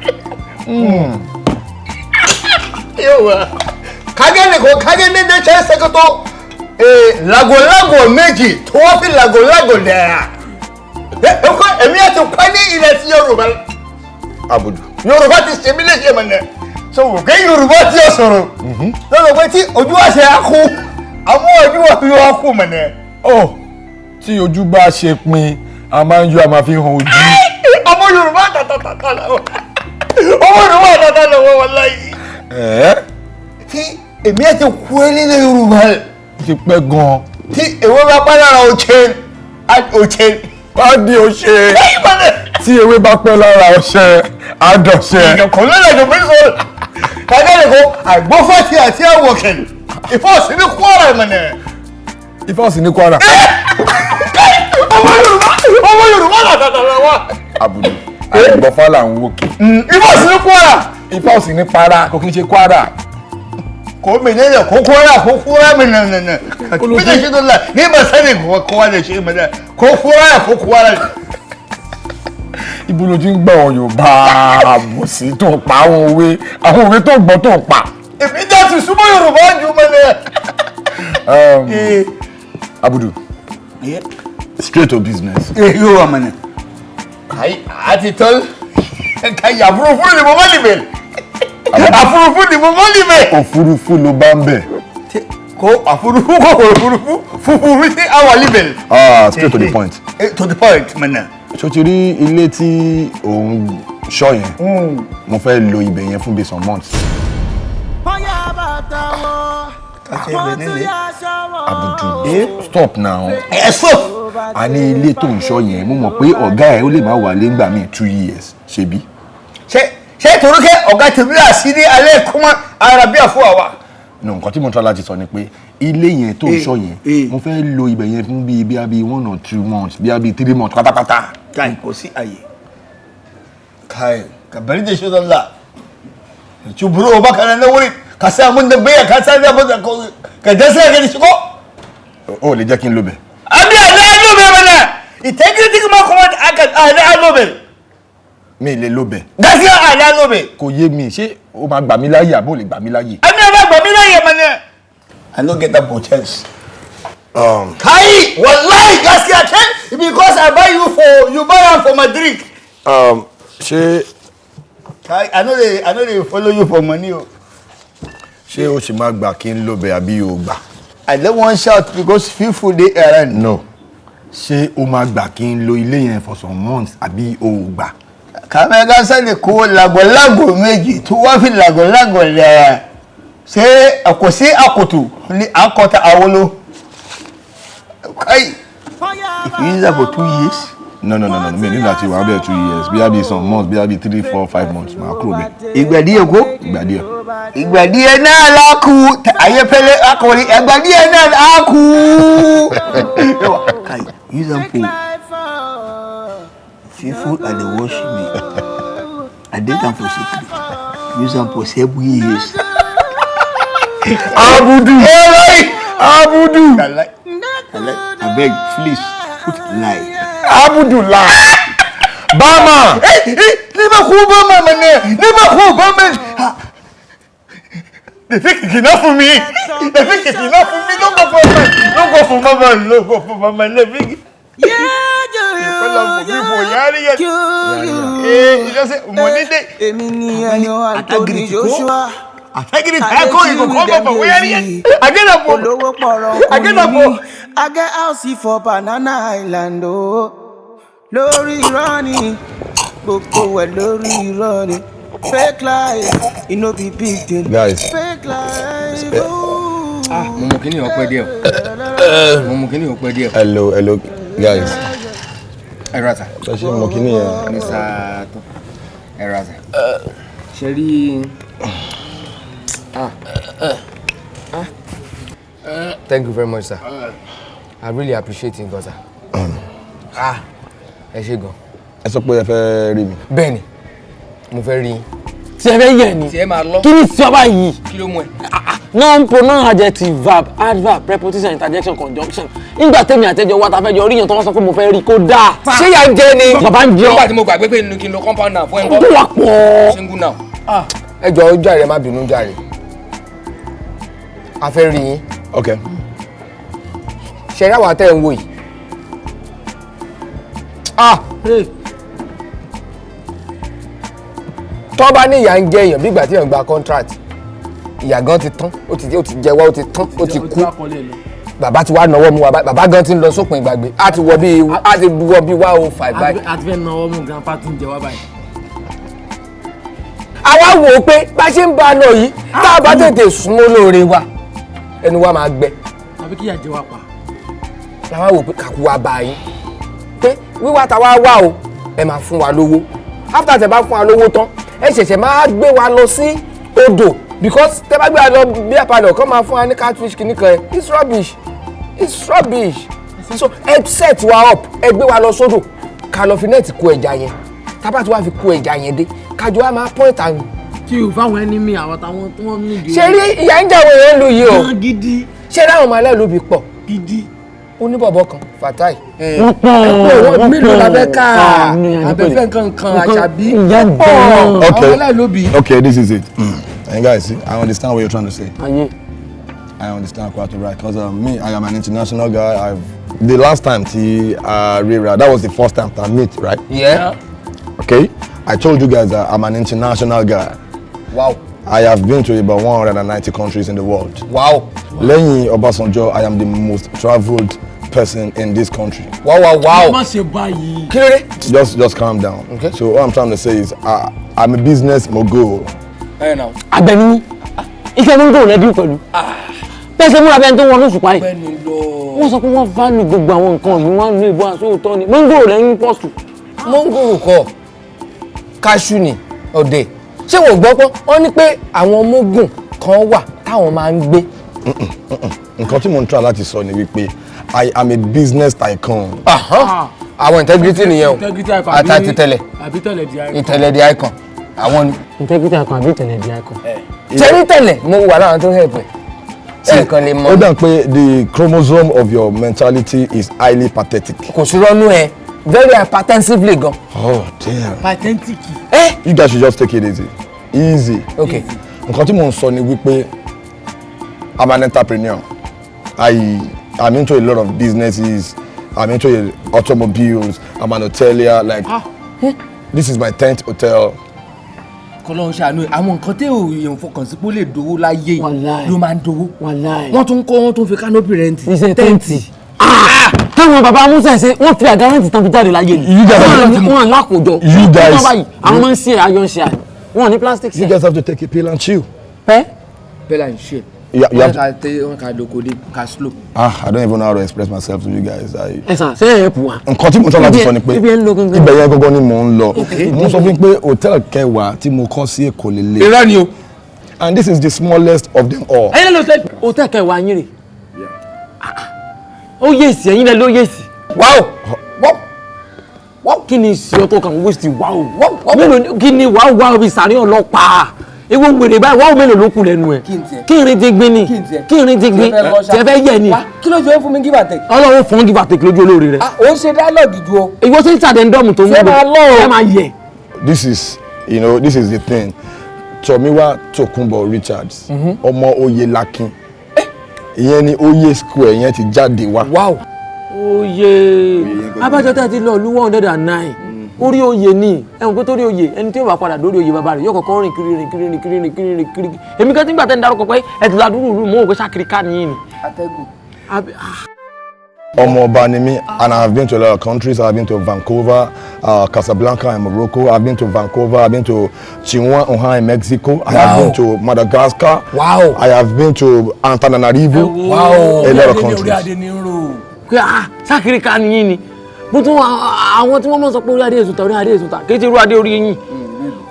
Kagene de chance ko lago méjì tó wá fi lago there. Èmi àti kwani ilẹ̀ sí Yorùbá. Abudu. Yorùbá ti ṣe mí léṣe mọ̀ nẹ́. So ke Yorùbá tí ó sọ̀rọ̀. Lọ́dọ̀ pé tí ojú wa ṣe á kú. Àwọn ojú wa fi wá kú mọ̀ nẹ́. Oh, tí ojú bá ṣe pin, a máa ń yọ a máa fi hàn ojú. Ọmọ Yorùbá tàtàtàtà lọ́wọ́. Ọmọ Yorùbá tàtàtà lọ́wọ́ wallahi. Tí èmi àti kú nílẹ̀ Yorùbá. Ti pẹ́ gan. Tí èwe bá pẹ́ lára ọ̀chẹ́. Bá di ọṣẹ. Tí ewé bá pẹ́ lára ọṣẹ, á dọ̀ṣẹ. Ìjọkọ̀ lọ́lọ́dọ̀ mi sọ. Kagẹ́lẹ̀ kó àgbọ́fọ́tì àti àwọ̀kẹ̀lẹ̀. Ìfọ́sí ní Kwara mọ̀nẹ̀. Ìfọ́sí ní Kwara. Ọmọ Yorùbá làtàtà lọ́wọ́. Abudu. Àgbọ̀fá là ń wókè. Ìfọ́sí ní Kwara. Ìfọ́sí ní Para, kò kí n ṣe Kwara. Ko menene ko kora menene bi da shi dole ni ba sani ko kowa da shi mana ko kora Ibo ló ti ń gbọ́ àwọn Yorùbá àbòsí tó ń pa àwọn òwe tó ń gbọ́ tó ń pa. èmi dá ti súnmọ́ Yorùbá jù mọ́lẹ̀. Abudu, straight to business. Yóò wà mọ́nà. Àti tọ́l ka yà fúrufú ni mo mọ́ libẹ̀. Àfúrufú ni mo mọ́ libẹ̀. Òfurufú ló bá ń bẹ̀. Ko àfúrufú kò òfurufú fúfurú sí àwà libẹ̀. Straight to the point. To the point mọ́nà. Ṣó ti rí ilé tí òun ṣọ́ yẹn? Mo fẹ́ lo ibẹ̀ yẹn fún bí some months. Abudu, stop now. Stop. A ní ilé tó ń ṣọ́ yẹn, mo mọ̀ pé ọ̀gá ẹ̀ ó lè máa wà lé ńgbà míì 2 years, ṣebí? Ṣé torí kẹ́ ọ̀gá tèmi àṣírí alẹ́ kọ́mọ́ Arabia fún àwa? No, nǹkan tí mo try láti sọ ni pé ilé yẹn tó ń ṣọ́ yẹn, mo fẹ́ lo ibẹ̀ yẹn fún bíi 1 or 2 months, bíi 3 months pátápátá. Kai kò sí àyè. Kai, ka bari da shi zalla. Ci buro ba kana na wuri, ka sa mun da baya ka sa da ba ka dasa ka ni shigo. O lè jẹ́ kí n lo bẹ̀. Abi ana lo be mana. Integrity kuma aka ana lo be. Mi lè lo bẹ̀. Gaskiya ana lo be. Kò yé mi, ṣé o máa gbà mí láyè àbó lè gbà mí láyè? Ami ba gba mi láyè mana. I no get that chance. Kai, wallahi gaskiya kai because I buy you buy am for my drink. Ṣé Kai, I know they follow you for money. ṣé o ṣì máa gbà kí n lo bẹ̀ àbí o gbà? I don't want shout because people they around. No. Ṣé o máa gbà kí n lo ilé yẹn for some months àbí o gbà? Kàmẹ́ gánṣẹ́ lè kó làgọ̀lágọ̀ méjì tó wá fi làgọ̀lágọ̀ lẹ̀ ṣé kò sí àkótó ní àkọ́tà àwọlò. Kai, if you use that for 2 years. No. Mi ní láti wà bẹ́ẹ̀ 2 years. Bí some months, bí 3, 4, 5 months máa kúrò bẹ́ẹ̀. Ìgbà díẹ̀ kó. Ìgbà díẹ̀. Ìgbà díẹ̀ náà lákù ayépẹ́lẹ́ akọrin ìgbà díẹ̀ náà lákù. Kai, use them for people and they wash me. I did them for secret. Use them for 7 years. Abudu. Abudu. I beg, please put lie. Abudu lie. Bama. Never who Bama man. Never who Bama. They think it's enough for me. They think it's enough for me. Don't go for Mama. Don't go for Mama. Don't go for Mama. They think. I get house for Banana Island, oh. Lórí running, gbogbo ẹ̀ lórí running. Fake life, it no be big deal. Guys. Fake life, oh. Mo mú kíní ọpẹ́ díẹ̀. Hello, guys. Erasa. Ṣé mo kíní yẹn? Mr. Tó. Erasa. Ṣé rí Thank you very much, sir. I really appreciate it, sir. Ẹ ṣé gan. Ẹ sọ pé ẹ fẹ́ rí mi. Bẹ́ẹ̀ni. Mo fẹ́ rí yín. Tí ẹ fẹ́ yẹ̀ ni. Tí ẹ máa lọ. Kí ni sọ báyìí? Kí ló mú ẹ? Noun, pronoun, adjective, verb, adverb, preposition, interjection, conjunction. Nígbà tẹ́mi àtẹ́jọ́ wa ta fẹ́ jọ ríyàn tó wọ́n sọ pé mo fẹ́ rí kó dáa. Ṣé yà ń jẹ ni? Bàbá ń jẹun. Nígbà tí mo gbàgbé pé kí n lo compound noun fún ẹ ńkọ́. Ó wà pọ̀. Single noun. Ẹ jọ̀ọ́ jàre má bínú jàre. A fẹ́ rí yín. Okay. Ṣé ra wa tẹ́ ń wò yìí? Tó bá ní ìyà ń jẹ èèyàn bí ìgbà tí èèyàn gba contract. Ìyà gan ti tán, ó ti jẹ wá, ó ti tán, ó ti kú. Bàbá ti wá náwó mu wa, bàbá gan ti ń lọ sópin ìgbàgbé. A ti wọ bí 105 báyìí. A ti fẹ́ náwó mu grandpa tún jẹ wá báyìí. Àwa wò ó pé bá ṣe ń bá a lọ yìí, tá a bá tètè súnmọ́ lóore wa, ẹnu wa máa gbẹ. Àbí kí ìyà jẹ wá pa. Làwa wò pé kàkú wa bá yín. Pé wíwá ta wá wá o, ẹ máa fún wa lówó. After tẹ bá fún wa lówó tán, ẹ ṣẹ̀ṣẹ̀ máa gbé wa lọ sí odò because tẹ bá gbé wa lọ bí àpàlọ̀ kọ́ máa fún wa ní catfish kìnnìkan ẹ̀. It's rubbish. So ẹ set wa up, ẹ gbé wa lọ sódò, ká lọ fi nẹ́ẹ̀tì kó ẹja yẹn. Tábà tí wàá fi kó ẹja yẹn dé, kájọ wa máa point and. Kí o fáwọn enemy àwọn táwọn tó wọ́n nídìí. Ṣé rí ìyá ń jàwé yẹn lu yìí o? Gan gidi. Ṣé ráwọn ọmọ alẹ́lóbi pọ̀? Gidi. Oníbọ̀bọ̀ kan Fatai. Wọ́n pọ̀. Mélòó la fẹ́ ká? Abẹ́fẹ́ kankan Àṣàbí. Okay, this is it. And guys, see, I understand what you're trying to say. I understand quite right because me, I am an international guy. The last time that was the first time I meet, right? Yeah. Okay, I told you guys that I'm an international guy. Wow. I have been to about 190 countries in the world. Wow. Lẹ́yìn Ọbásanjọ́, I am the most traveled person in this country. Wow. Má ṣe báyìí. Kí ló dé? Just calm down. Okay. So what I'm trying to say is I'm a business mogul. Now. Abẹ́ni. iṣẹ́ mọ́ngòrò rẹ bí pẹ̀lú bẹ́ẹ̀ ṣe múra bẹ́ẹ̀ tó wọn lóṣù parí wọ́n sọ pé wọ́n value gbogbo àwọn nǹkan yìí wọ́n ní ìbò àsóòótọ́ ni mọ́ngòrò rẹ ń pọ̀sù. mọ́ngòrò kọ́ káṣú ni ọ̀dẹ̀ ṣé wọ́n gbọ́ pé wọ́n ní pé àwọn ọmọogun kan wà táwọn máa ń gbé. nǹkan tí mo ń try láti sọ ni wípé I am a business tycoon. àwọn integrity nìyẹn o àti tẹ́lẹ̀ ìtẹ̀lẹ̀ di icon àwọn ni. integrity icon àbí ìtẹ̀lẹ̀ di icon. tẹ́lẹ̀ tẹ́lẹ̀ mo wà láwọn tó help ẹ̀ kan lè mọ. ó dà pé the chromosome of your mentality is highly pathetic. kò sí rọ́nú ẹ very hypertensively gan. Oh damn. Pathetic. You guys should just take it easy. Easy. Okay. Nǹkan tí mo ń sọ ni wípé I'm an entrepreneur. I'm into a lot of businesses. I'm into automobiles. I'm an hotelier. Like, this is my 10th hotel. Kọ́lọ́run ṣàánú àwọn nǹkan tẹ́ ò yẹn fọkàn sí pé ó lè dowó láyé ló máa ń dowó. Wọ́n tún kọ́ wọ́n tún fi canopy rent. Iṣẹ́ tẹ́ǹtì. Táwọn bàbá Musa ṣe wọ́n fi àga rẹ́ǹtì tán fi jáde láyé ni. Wọ́n lákòjọ. You guys. Àwọn máa ń ṣe ayọ̀ ń ṣe àná. Wọ́n ní plastic. You guys have to take a pill and chill. Bẹ́ẹ̀ la ń ṣe. You have to. Wọ́n ká lóko dé ká slow. I don't even know how to express myself to you guys. Ẹ̀sán ṣé ẹ̀ pù wá. Nǹkan tí mo tọ́ láti sọ ni pé ibẹ̀ yẹn gangan ni mò ń lọ. Mo sọ fún pé hòtẹ́ẹ̀lì kẹwàá tí mo kọ́ sí Èkó lélẹ̀. Irọ́ ni o. And this is the smallest of them all. Ẹ̀yin ló tẹ́ hòtẹ́ẹ̀lì kẹwàá yín rè. Ó yèsì ẹ̀yin lẹ́ ló yèsì. Wáò. Kí ni ìṣe ọtọ kan waste wáò. Kí ni wáò bí sàárẹ̀ ọlọ́pàá. Ewo ngwere báyìí wáwo mélòó ló kù lẹ́nu ẹ̀ kí n rin ti gbin ni kí n rin ti gbin tẹ fẹ́ yẹ ni. Kí ló ṣe fún mi give and take. Ọlọ́run fún give and take lójú olóore rẹ. Ó ń ṣe dialogue ju o. Ìwọ sí ìtàdéndọ́mù tó ń gbé ẹ máa yẹ. This is the thing. Tomiwa Tokunbo Richards ọmọ Oyelakin ìyẹn ni Oye square yẹn ti jáde wá. Wow. Oye abájọ tẹ́ ti lọ lu 109 orí oyè ni ẹ̀wọ̀n pé torí oyè ẹni tí ó bá padà lórí oyè bàbá rẹ̀ yóò kọ́kọ́ rìn kiri èmi kan tí ń gbà tẹ́ ń darúkọ pé ẹ̀ ti ládùúrú rú mọ́ òkè ṣàkiri ká nìyí ni. ọmọ ọba ni mí and I have been to a lot of countries. I have been to Vancouver, Casablanca in Morocco. I have been to Vancouver. I have been to Chihuahua in Mexico. I have been to Madagascar. Wow. I have been to Antananarivo. Wow. A lot of countries. Pé ṣàkiri ká nìyí ni mo tún àwọn tí wọ́n mọ̀ sọ pé orí adé èsùtà kì í ti rú adé orí yín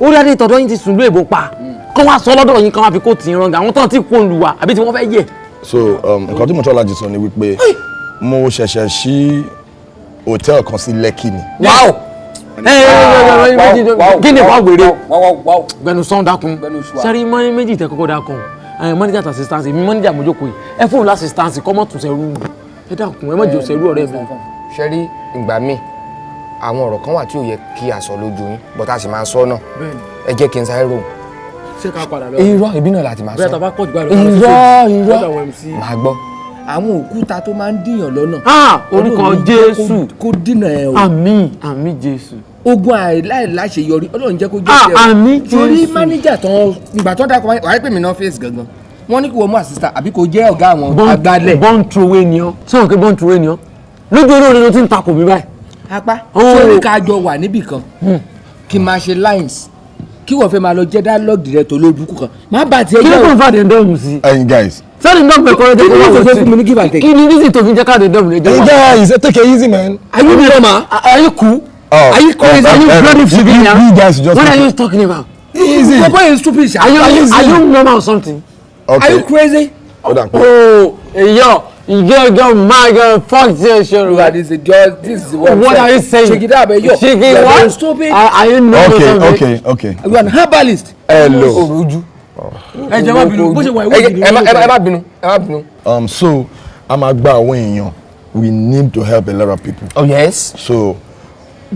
orí adé tọ̀dọ̀ yín ti sùn lóòbò pa kọ́ wá sọ lọ́dọ̀ yín kan wá fi kó tì í rọngà àwọn tán tí kò lù wá àbí tí wọ́n fẹ́ yẹ. So nǹkan tí mo tọ́ láti sọ ni wípé mo ṣẹ̀ṣẹ̀ ṣí hòtẹ́ẹ̀lì kan sí Lẹ́kì ni. Wow. Kí ni wàá wèrè gbẹnu sọ́n dákun sẹ́rí mọ́ní méjì tẹ kọ́kọ́ dákun manager àti assistance èmi manager àmójókòó yìí ẹ fóònù assistance kọ́ mọ́ tún sẹ́rú ẹ dákun ẹ má jẹ́ òṣèrú ọ̀rẹ́ mi. ṣe rí ìgbà míì àwọn ọ̀rọ̀ kan wà tí ò yẹ kí a sọ lójú yín but a sì máa sọ náà ẹ jẹ́ kí n sáré rò. Ṣé ká padà lọ. irọ́ ìbí náà láti máa sọ. Bẹ́ẹ̀ tá bá pọ̀ jù báyìí irọ́ máa gbọ́. Àwọn òkúta tó máa ń dìyàn lọ́nà. Orúkọ Jésù kó dínà ẹ o. Àmín Jésù. Ogun àìláṣeyọrí Ọlọ́run jẹ́ kó jẹ́ ṣe o. Àmín Jésù. Torí mánéjà tán ìgbà tó dákọ̀ wáyé pè mí náà fèsì gangan wọ́n ní kí wọ́n mú assistant àbí kò jẹ́ ọ̀gá àwọn agbálẹ̀. Born through way ni ọ́ sọ̀rọ̀ pé born through way ni ọ́ lójú olóore ló ti ń takò mí báyìí. Apá sórí ká jọ wà níbì kan kí n máa ṣe lines kí wọ́n fẹ́ máa lọ jẹ́ dialogue director lójúkú kan má bà tiẹ̀ jẹ́ o. kí ló kàn fàdé dọ́ọ̀mù sí. Hey guys. Sẹ́ni dọ́ọ̀mù ẹ̀kọ́ rẹ̀ kí ló fẹ́ fún mi ní give and take. kí ni reason tó fi jẹ́ káàdé dọ́ọ̀mù rẹ̀ jẹ́ Hey guys, take it easy man. Are you normal? Are you cool? Are you crazy? Are you bloody civilian? You guys just. What are you talking about? Easy. Your boy is stupid. Are you normal or something? Okay. Are you crazy? Hold on. Oh, yo, you get my girl, fuck this shit. This is what are you saying? Shake it up, yo. Shake it what? What? Stupid. Are you normal? Okay. You are an herbalist. Hello. Oruju. Ẹ jẹ́ má bínú. Bó ṣe wà ìwé ìdìbò. Ẹ má bínú. So I'm agba àwọn èèyàn. We need to help a lot of people. Oh yes. So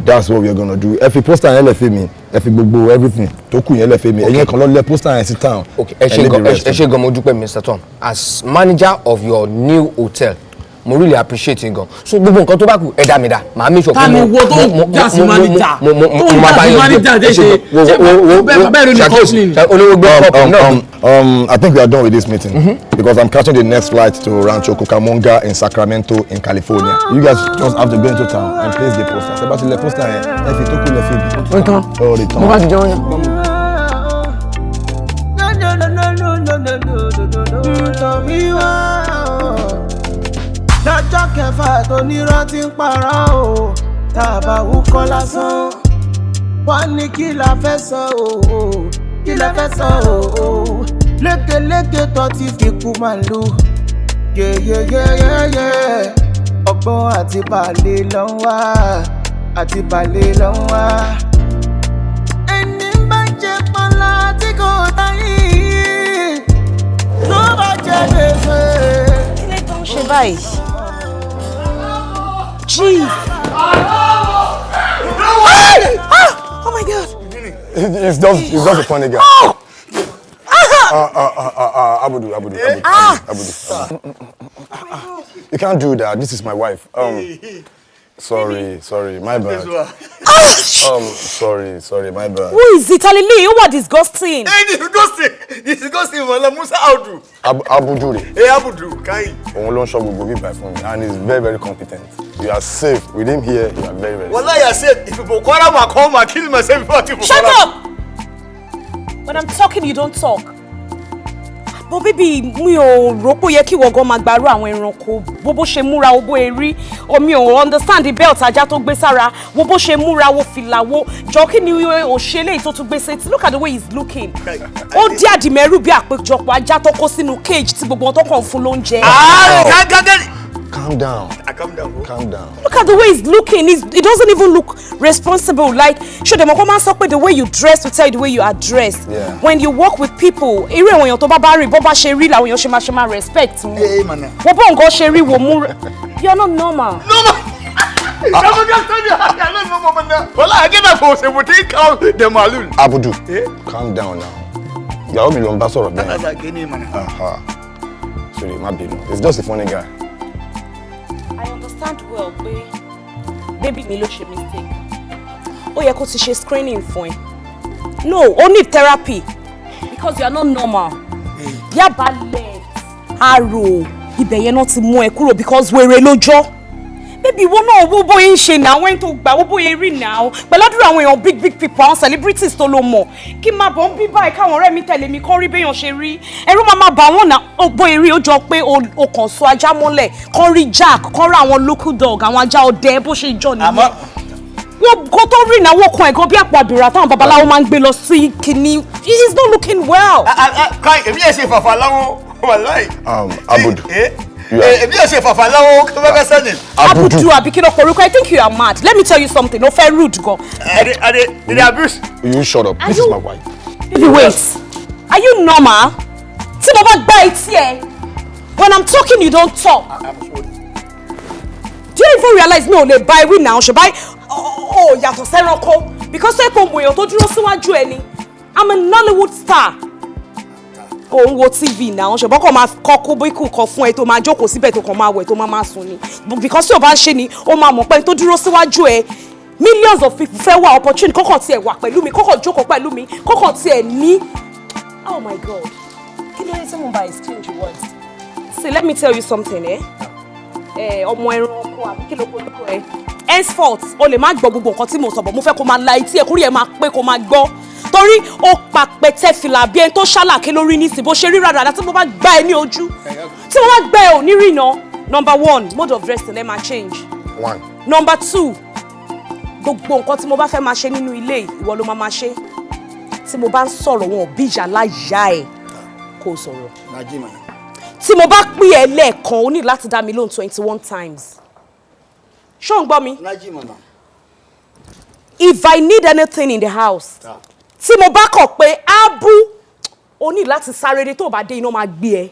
that's what we are gonna do. Ẹ fi poster yẹn lẹ fẹ́ mi, ẹ fi gbogbo everything tó kù yẹn lẹ fẹ́ mi. Ẹ̀yin kan lọ lẹ poster yẹn sí town. Okay. Ẹ ṣé gan mo dúpẹ́ Mr. Tom. As manager of your new hotel, mo really appreciate you gan. So gbogbo nǹkan tó bá kù ẹ dá mi dá. Màá make sure pé mo wo tó jásí manager. Tó jásí manager dé ṣe. Bàbá ìlú ní company. Olówó gbé cup náà. I think we are done with this meeting because I'm catching the next flight to Rancho Cucamonga in Sacramento in California. You guys just have to go into town and place the poster. Ṣé bá ti lẹ poster yẹn, ẹ fi tó kù lẹ fi bí. Nǹkan. Ó rí tán. Mo bá ti jẹun yẹn. No. kẹfà tó nírọ́ tí ń parọ́ o tá a bá wúkọ́ lásán wọ́n ní kí la fẹ́ sọ o kí la fẹ́ sọ o lékeleke tó ti fi kú màlúù yeyeyeyeye ọgbọ́n àti balẹ̀ ló ń wá àti balẹ̀ ló ń wá. ẹni bá jẹ pọnlá tí kò táyé ló bá jẹ gbèsè. kí lè tó ń ṣe báyìí. Jeez. Oh my God. It's just a funny guy. Abudu. You can't do that. This is my wife. Sorry, my bad. Sorry, my bad. Who is it? Telling me you are disgusting. Hey, disgusting, Mala Musa Audu. Abudu. Hey, Abudu, Kai. Only shop will be by phone, and he's very, very competent. You are safe. With him here, you are very, very safe. Wallah, you are safe. If you Bokora ma come and kill myself before you Shut up! When I'm talking, you don't talk. But baby, mi ò rò pé yẹ kí wọ́n gan máa gbàrú àwọn ẹranko bó bó ṣe múra wo bó erí o mi ò understand the belt ajá tó gbé sára wo bó ṣe múra wo fìlà wo jọ kí ni òṣèlè tó tún gbé sétí look at the way he's looking ó dí àdìmẹ́rù bí àpéjọpọ̀ ajá tó kó sínú cage tí gbogbo wọn tó kàn fún lóúnjẹ. Calm down. Calm down. Calm down. Look at the way he's looking. He doesn't even look responsible. Like, show them the way you dress will tell you the way you are dressed. Yeah. When you walk with people, even when you're respect. Hey, man. You're not normal. Abudu, calm down now. You're all ambassador of them. Sorry, my baby. It's just a funny guy. I understand well, baby me ló ṣe mistake. Ó yẹ kó ti ṣe screening fún ẹ. No, only therapy because you are not normal. Yaba left. Arrow. Ibẹ̀ yẹn náà ti mú ẹ kúrò because wèrè lójọ́. Baby, wọ́n náà wo bóyá ń ṣe náà, wọ́n tó gbà wo bóyá rí náà. Pẹ̀lọ́dúró àwọn èèyàn big people, àwọn celebrities tó ló mọ̀. Kí máa bọ̀ ń bí báyìí káwọn ọ̀rẹ́ mi tẹ̀lé mi kọ́ rí béèyàn ṣe rí. Ẹ̀rù máa bà wọ́n náà, bóyá rí ó jọ pé o kàn so ajá mọ́lẹ̀, kọ́ rí jack, kọ́ rí àwọn local dog, àwọn ajá ọdẹ bó ṣe jọ nìyẹn. Wọ́n kó tó rí ìnáwó kan ẹ̀gán bí àpò àbìrà táwọn babaláwo máa ń gbé lọ sí kìíní. He is not looking well. Kai, èmi ẹ̀ ṣe fàfà láwọn wàláì. Abudu. Èmi ẹ̀ ṣe fàfà láwọn kí wọ́n fẹ́ sẹ́ni. Abudu àbí kí ló korúkọ? I think you are mad. Let me tell you something. No fair rude gan. They abuse. You shut up. This is my wife. Baby, wait. Are you normal? Tí mo bá gbá etí ẹ. When I'm talking, you don't talk. Do you even realize me ò lè bá ewì náà ṣe báyìí? Oh, yàtọ̀ sẹ́ranko. Because ṣé kò mọ̀ èèyàn tó dúró síwájú ẹ ni? I'm a Nollywood star. Òun wo TV náà ṣe bọ́kọ̀ máa kọ́kọ́ bíkù kan fún ẹ tó máa jókòó síbẹ̀ tó kàn máa wẹ̀ tó máa sùn ni. Because tí o bá ń ṣe ni, ó máa mọ̀ pé tó dúró síwájú ẹ. Millions of people fẹ́ wá opportunity kọ́kàn tiẹ̀ wà pẹ̀lú mi, kọ́kàn jókòó pẹ̀lú mi, kọ́kàn tiẹ̀ ní. Oh my God. Kí ló dé tí mo bá exchange words? See, let me tell you something, ọmọ ẹranko àbí kí ló polúkọ ẹ. Henceforth, o lè má gbọ́ gbogbo nǹkan tí mo sọ bọ̀, mo fẹ́ kó máa la etí ẹ kórìí ẹ máa pé kó máa gbọ́. Torí ó pa pẹ̀tẹ́ fìlà bí ẹni tó ṣàlàkí lórí nísìn bó ṣe rí rárá tí mo bá gbá ẹ ní ojú. Tí mo bá gbá ẹ ò ní rí iná. Number 1, mode of dressing ẹ máa change. 1. Number 2, gbogbo nǹkan tí mo bá fẹ́ máa ṣe nínú ilé ìwọ ló máa ṣe. Tí mo bá ń sọ̀rọ̀ wọn ò bí ìjà láyà ẹ̀ kó sọ̀rọ̀. Tí mo bá pè ẹ́ lẹ́ẹ̀kan o ní láti dá mi lóhùn 21 times. Ṣé o ń gbọ́ mi? If I need anything in the house, tí mo bá kọ̀ pé Abu o ní láti sáré dé tó bá dé iná máa gbé ẹ.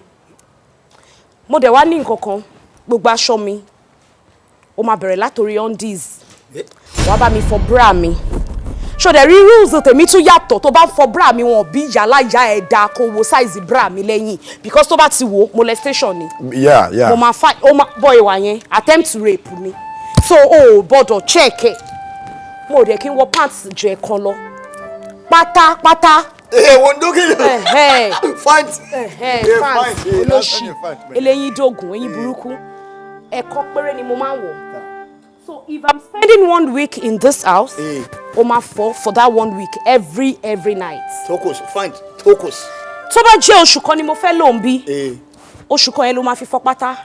Mo dẹ̀ wá ní nǹkan kan gbogbo aṣọ mi ó máa bẹ̀rẹ̀ látòrí undies wàá bá mi fọ bra mi. Ṣó dẹ̀ rí rules tèmi tún yàtọ̀ tó bá ń fọ bra mi wọn bí yàrá ìyá ẹ̀ dá kó wo size bra mi lẹ́yìn because tó bá ti wo molestation ni. Yeah. Mo máa fa boy ìwà yẹn attempt to rape ni. So o gbọ́dọ̀ check ẹ̀. Mo dẹ̀ kí n wọ pants jẹ kan lọ. Pátápátá. Wọ́n dókè. Fine. Olóṣì. Eléyín dógùn, eyín burúkú. Ẹ̀kan péré ni mo máa ń wọ̀. So if I'm spending 1 week in this house, o máa fọ for that 1 week every night. Tokos, fine. Tokos. Tó bá jẹ́ oṣù kan ni mo fẹ́ lò ń bí. Oṣù kan yẹn ló máa fi fọ pátá.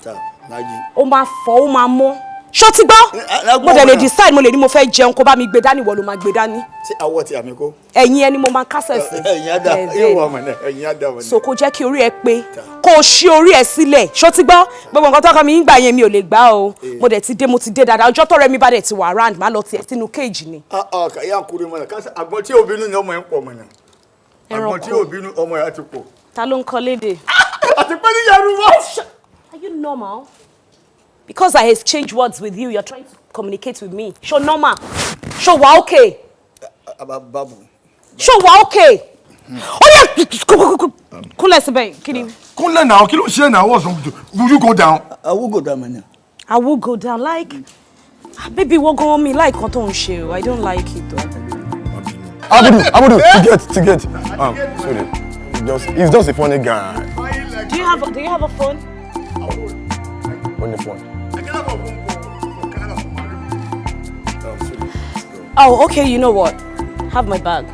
ó máa fọ́ ó máa mọ́ ṣó ti gbọ́ mo dẹ̀ lè decide mo lè ní mo fẹ́ jẹun kó bá mi gbé dání wọ́n ló máa gbé dání. ṣé àwọ̀ tí àmì kó. ẹ̀yin ẹni mo máa kásẹ̀ sí. ẹ̀yin á dá yóò wà mọ̀ náà ẹ̀yin á dá mọ̀ náà. so kó jẹ́ kí orí ẹ pé kó o ṣí orí ẹ sílẹ̀ ṣó ti gbọ́ gbogbo nǹkan tó kọ́ mi ń gbà yẹn mi ò lè gbà o mo dẹ̀ ti dé mo ti dé dáadáa ọjọ́ tọ́rẹ́ mi bá dẹ̀ ti wà round má lọ tiẹ̀ sínú cage ni. kàyà kúrò mọ̀ náà kásá àgbọn tí òbínú ni ọmọ yẹn pọ̀ mọ̀ náà àgbọn tí òbínú ọmọ yẹn ti pọ̀. ta ló ń kọ lédè. àti pé ní Yorùbá. Are you normal? Because I exchange words with you, you're trying to communicate with me. Show normal. Show wa okay. Babu. Show wa okay. Oh yeah. Kúnlẹ̀ síbẹ̀. Kini. Kúnlẹ̀ now, kí ló ṣe now? What's wrong with you? Will you go down? I will go down, man. I will go down like baby what go on me like kan tó ń ṣe o. I don't like it though. Abudu, ticket. Sorry. He's just a funny guy. Do you have a phone? On the phone. Oh, okay, you know what? Have my bag.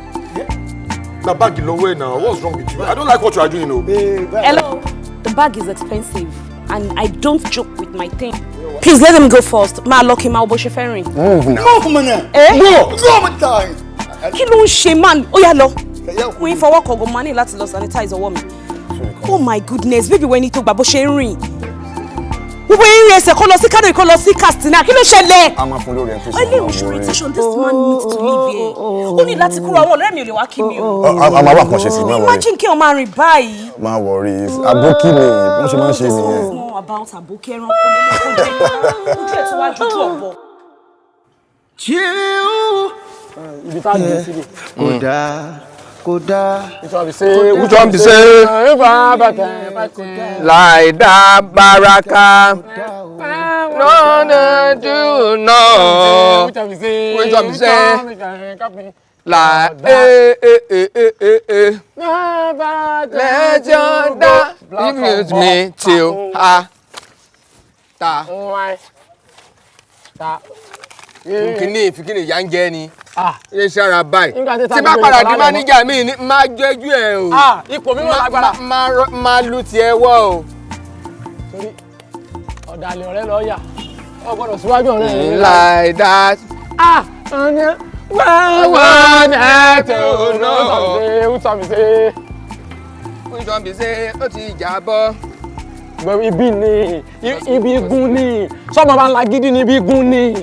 The bag is away now. What's wrong with you? I don't like what you are doing, you know. Hello. The bag is expensive and I don't joke with my thing. Please let him go first. Ma lock him out, Boshefering. Move now. Move, man. Go, my time. Kí ló ń ṣe man? Ó yá lọ. Mo ń fọwọ́ kọ̀gọ̀ máa ní láti lọ sanitize ọwọ́ mi. Oh my goodness, baby when you talk about bó ṣe ń rìn. Gbogbo eré ẹsẹ̀ kó lọ sí Kano kó lọ sí Katsina. Kí ló ṣẹlẹ̀? I'm a follow orientation. Early orientation, this man needs to live here. Ó ní láti kúrò àwọn ọ̀rẹ́ mi ò lè wá kí mi o. I'm a work conscious, má worry. Imagine kí o máa rìn báyìí. Má worry. Aboki ni, bó ṣe máa ń ṣe nìyẹn. It's not about aboki ẹranko lélẹ̀ kó jẹ́ ojú ẹ̀ tó wá dúdú ọ̀bọ. Ibi tá a gbé síbi. Kódà. Which one be say? Laida baraka. No, do no. Which one be say? La Legend leave me till ta. Fikini ya ń jẹ ni. Ẹ ṣara báyìí. Tí bá padà di manager mi ni máa jẹ́jú ẹ o. Ipò mi wọ́n lágbára. Máa lu tiẹ̀ wọ́ o. Torí ọ̀dàlẹ̀ ọ̀rẹ́ lọ yà. Ó gbọ́dọ̀ síwájú ọ̀rẹ́ rẹ̀. Like that. Wọ́n tó náà. Ó sàmì sí. Which one be say ó ti jábọ́. Ibi ni, ibi igun ni. Sọ́mọ bá ń la gidi ni ibi igun ni.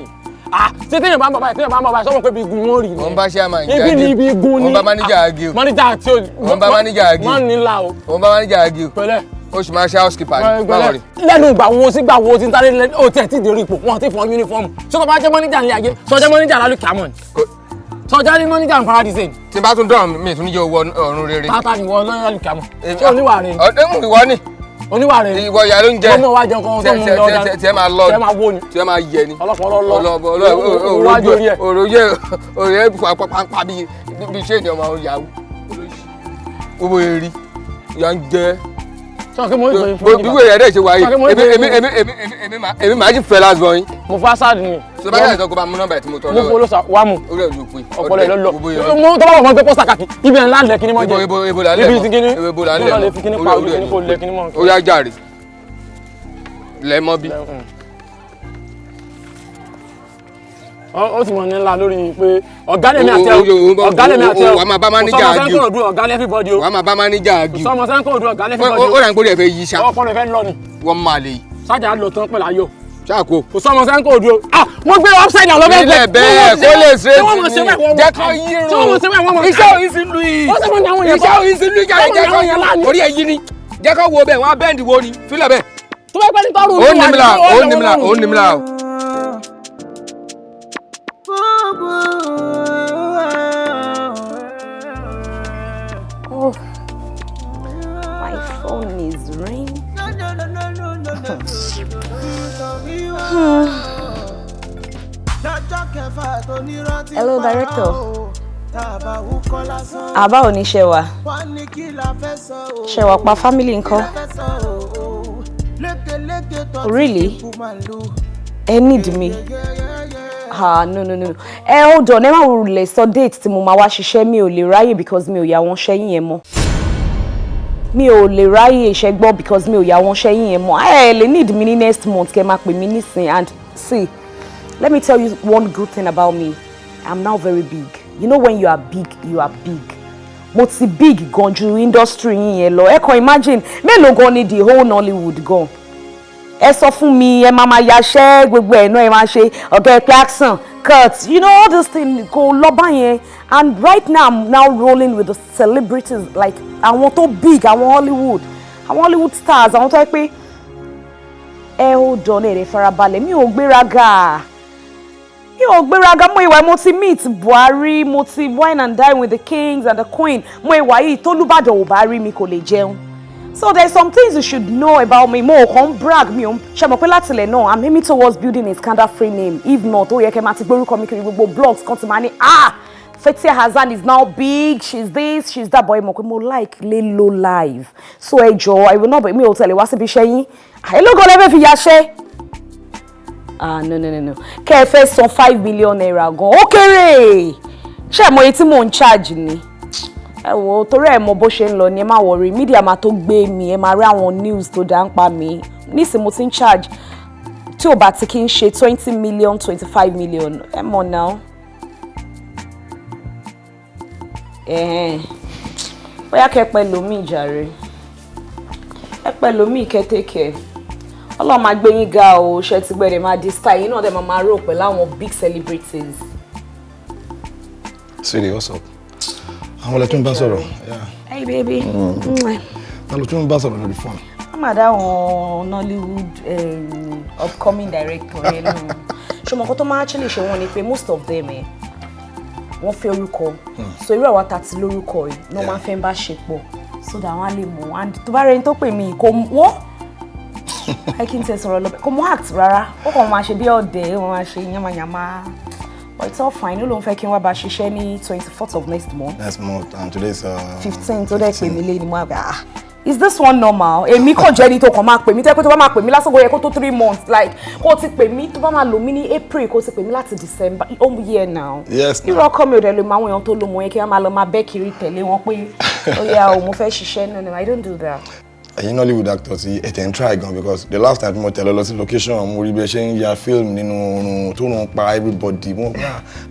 Ṣé téèyàn bá ń bọ̀ báyìí sọ́mọ pé ibi igun wọn rí ni. Wọ́n bá ṣe àmà ìjà ibi ni ibi igun ni. Wọ́n bá máníjà agi o. Máníjà tí o. Wọ́n bá máníjà agi o. Wọ́n ní la o. Wọ́n bá máníjà agi o. Pẹ̀lẹ́. Oṣù máa ṣe housekeeper ni. Báwo rí? Lẹ́nu ìgbà wo ti ń sáré ó tẹ̀ tí ìdérí ipò wọn ti fọ yúnífọ́ọ̀mù. Ṣé tó bá jẹ́ máníjà ní ayé sọjẹ́ máníjà lálùkì àmọ́ ni. Sọjá ní máníjà ní paradise. Tí bá tún dọ̀rùn mi tún ní jẹ́ owó ọ̀run rere. Tata ni wọ́n lálùkì àmọ́. Ṣé oníwà rẹ̀? Ọ̀dẹ́mù ìwọ ni. Oníwà rẹ̀. Ìwọ ìyá ló ń jẹ. Ọmọ wa jẹun kan tó mú lọ dáná. Tí ẹ máa lọ. Tí ẹ máa wó ni. Tí ẹ máa yẹ ni. Ọlọ́pọ̀ òròyé pàpàpàpà bí ṣé ni ọmọ ìyàwó. Owó eri ìyá ń jẹ. Bí wèrè ẹ̀dẹ̀ ṣe wáyé èmi máa jí fẹ́ lásán yín. Mo fa sáàdì ni. Ṣé bá yàtọ̀ kó bá mú nọ́mbà tí mo tọ́ lọ́wọ́. Mo fọ́ ló sà wá mu. Ó rẹ̀ ló pin. Ọpọlọ ẹ̀ lọ́lọ́. Mo tọ́ bá wọ̀ mọ́ pé pósítà kàkí. Ibi ẹ̀ ńlá lẹ̀ kí ni mo jẹ. Ibo là ń lẹ̀ mọ́. Ibi là ń lẹ̀ mọ́. Kí ni pa orí kí ni kò lẹ̀ kí ni mọ́. Ó yá jàre. Lẹ̀ mọ́ bí. Ó ti mọ̀ ní ńlá lórí pé ọ̀gá lèmi àti ẹ̀ wà á máa bá máníjà agi o. Ọ̀gá lẹ́fíbọ́dì o. Wà á máa bá máníjà agi o. Sọmọ sẹ́ńkò òdu ọ̀gá lẹ́fíbọ́dì o. Ó rà ń gbórí ẹ̀ fẹ́ yí ṣá. Ọpọlọ fẹ́ lọ ni. Wọ́n máa lè yí. Sájà lọ tán pẹ̀lú ayọ̀. Ṣáàkó. Kò sọmọ sẹ́ńkò òdu o. Mo gbé upside down lọ́fẹ́ gbé. Ilẹ̀ bẹ́ẹ̀ kó lè ṣe é sí ni. Jẹ́ kó yí rò. Tí wọ́n mọ̀ sí wẹ̀ wọ́n mọ̀. Iṣẹ́ òyìn sí lu yìí. Ó sì mọ̀ ní àwọn èèyàn. Iṣẹ́ òyìn sí lu yìí jáde jẹ́ kó yí. Orí ẹ̀ yí ni. Jẹ́ kó wo bẹ́ẹ̀ wọ́n á bẹ́ẹ̀ndì wo ni. Fílẹ̀ bẹ́ẹ̀. Tó bá pẹ́ ní tọ́rù. Ó ní mi la ó ní mi la o. Oh, my phone is ringing. Hello, director. Báwo ni ṣe wà? Ṣé wà pa family ńkọ́? Really? Ẹ need me? No. Hold on, ẹ má wulẹ̀ sọ date tí mo máa wá ṣiṣẹ́ mi ò lè ráyè because mi ò yà wọ́n ṣẹ́yìn yẹn mọ́. mi ò lè ráyè iṣẹ́ gbọ́ because mi ò yà wọ́n ṣẹ́yìn yẹn mọ́. I lè need me next month kẹ́ máa pè mí nísìn. And see, let me tell you one good thing about me. I'm now very big. You know when you are big, you are big. Mo ti big gan ju industry yẹn lọ. Ẹ kàn imagine mélòó gan ni the whole Nollywood gan. Ẹ sọ fún mi, ẹ máa yaṣẹ́ gbogbo ẹ̀ náà ẹ máa ṣe ọ̀gá ẹ̀pẹ́ action cut. You know all this thing kò lọ báyẹn. And right now I'm now rolling with the celebrities like àwọn tó big, àwọn Hollywood stars, àwọn tó yẹ pé hold on ẹ farabalẹ̀ mi ò gbéraga. Mo ìwà mo ti meet Buhari, mo ti wine and dine with the kings and the queen. Mo ìwà yìí t'Olúbàdàn ò bá rí mi kò lè jẹun. So there's some things you should know about me. Mo kàn brag mi o. Ṣé mo pé láti ilẹ̀ náà I'm aiming towards building a scandal-free name. If not, ó yẹ kẹ́ máa ti gbórúkọ mi kiri gbogbo blogs kan ti máa ní Fatia Hassan is now big, she's this, she's that, boy mo pé mo like Lelo live. So ẹ jọ̀ọ́, I will not be mi ò tẹ̀lé wá síbi iṣẹ́ yín. Hello go lẹ́fẹ̀ẹ́ fi yaṣẹ́. No. Kẹ́ ẹ fẹ́ san 5 million naira gan. Ó kéré. Ṣé mo yẹ tí mò ń charge ni? Ẹ wò torí ẹ mọ̀ bó ṣe ń lọ ni ẹ má worry. Media máa tó gbé mi, ẹ máa rí àwọn news tó dá ń pa mi. Nísìn mo ti ń charge tí ò bá ti kí ń ṣe 20 million, 25 million. Ẹ mọ̀ now. Bóyá kẹ́ pẹ̀lú mi jàre. Ẹ pẹ̀lú mi kẹ́ take care. Ọlọ́run máa gbé yín ga o, ṣe ti gbẹ̀rẹ̀ máa di style yín náà dẹ̀ máa rò pẹ̀lú àwọn big celebrities. Sweetie, what's up? Àwọn ọlọ́tún bá sọ̀rọ̀. Hey baby. Àwọn ọlọ́tún bá sọ̀rọ̀ lórí phone. I'm at that Nollywood upcoming director. Ṣé mo kọ́ tó máa actually ṣe wọ́n ni pé most of them wọ́n fẹ́ orúkọ. So irú àwọn àtàtì lórúkọ yìí náà máa fẹ́ bá ṣe pọ̀. So that wọ́n á lè mọ̀. And tó bá rẹ̀ ní tó pè mí kò wọ́n. I can tell sọ̀rọ̀ lọ́bẹ̀ kò mọ́ act rárá. Ó kàn máa ṣe bí ọ̀dẹ̀, ó máa ṣe yamayama. But it's all fine. Ó lóun fẹ́ kí n wá bá ṣiṣẹ́ ní 24th of next month. Next month and today's 15th. Tó dẹ̀ pè mí lé ni mo àgbà. Is this one normal? Èmi kò jẹ́ ní tó kàn máa pè mí. Tẹ́ pé tó bá máa pè mí lásán kó yẹ kó tó 3 months. Like kó ti pè mí tó bá máa lò mí ní April kó ti pè mí láti December. Year now. Yes. Irú ọkọ mi ò dẹ̀ lè mọ àwọn èèyàn tó lò mọ̀ yẹn kí wọ́n máa lọ máa bẹ́ kiri tẹ̀lé wọn pé ó yá o mo fẹ́ ṣiṣẹ́. No, I don't do that. Ẹ̀yin Nollywood actors yìí ẹ tẹ̀ ń try gan because the last time mo tẹ̀lé lọ sí location mo rí bí ẹ ṣe ń ya film nínú oorun tó ń pa everybody mo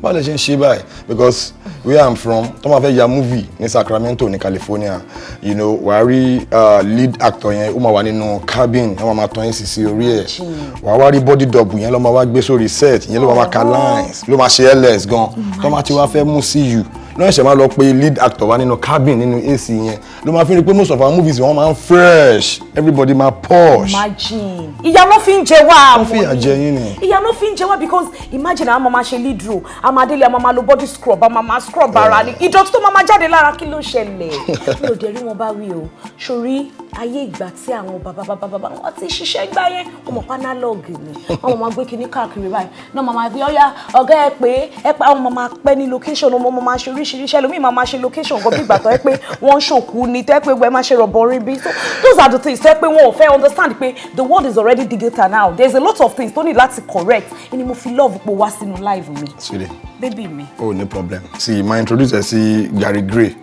báwo lẹ ṣe ń ṣe báyìí because where I'm from tó máa fẹ́ ya movie ní Sacramento ní California you know wàá rí lead actor yẹn ó máa wà nínú cabin wọ́n máa tán yín sí orí ẹ̀ wàá wá rí body double yẹn ló máa wá gbé sórí set yẹn ló máa ka lines ló máa ṣe ls gan tó máa ti wá fẹ́ mú sí you náà ṣe máa lọ pé lead actor wá nínú cabin nínú AC yẹn ló máa fi rí pé most of our movies wọ́n máa ń fresh everybody máa posh. Imagine ìyá ló fi ń jẹ wá. wọ́n fi ìyà jẹ yín ni. ìyá ló fi ń jẹ wá because imagine àwọn máa ṣe lead role àwọn adélé àwọn máa lo body scrub àwọn máa scrub ara ni ìdọ̀tí tó máa jáde lára kí ló ṣẹlẹ̀. mi ò dẹ̀ rí wọn bá wí o sórí ayé ìgbà tí àwọn bàbá wọn ti ṣiṣẹ́ gbá yẹn ọmọ panalọ́ọ̀gì ni àwọn máa gbé kinní káàkiri báyìí náà máa gbé ọ̀yà ọ̀gá ẹ pé àwọn máa pẹ́ ní location ọmọ máa ṣe oríṣiríṣi ẹlòmíì máa ṣe location gan bí ìgbà tó yẹ pé wọ́n ń ṣòkú ni tó yẹ pé wọ́n máa ṣe rọ̀bọ̀ rí bí so those are the things tó yẹ pé wọn ò fẹ́ understand pé the world is already digital now there is a lot of things tó need láti correct ẹni mo fi love pé wá sínú live mi. Sweetie. Baby mi. Oh, no problem. See, my introducer is Gary Gray,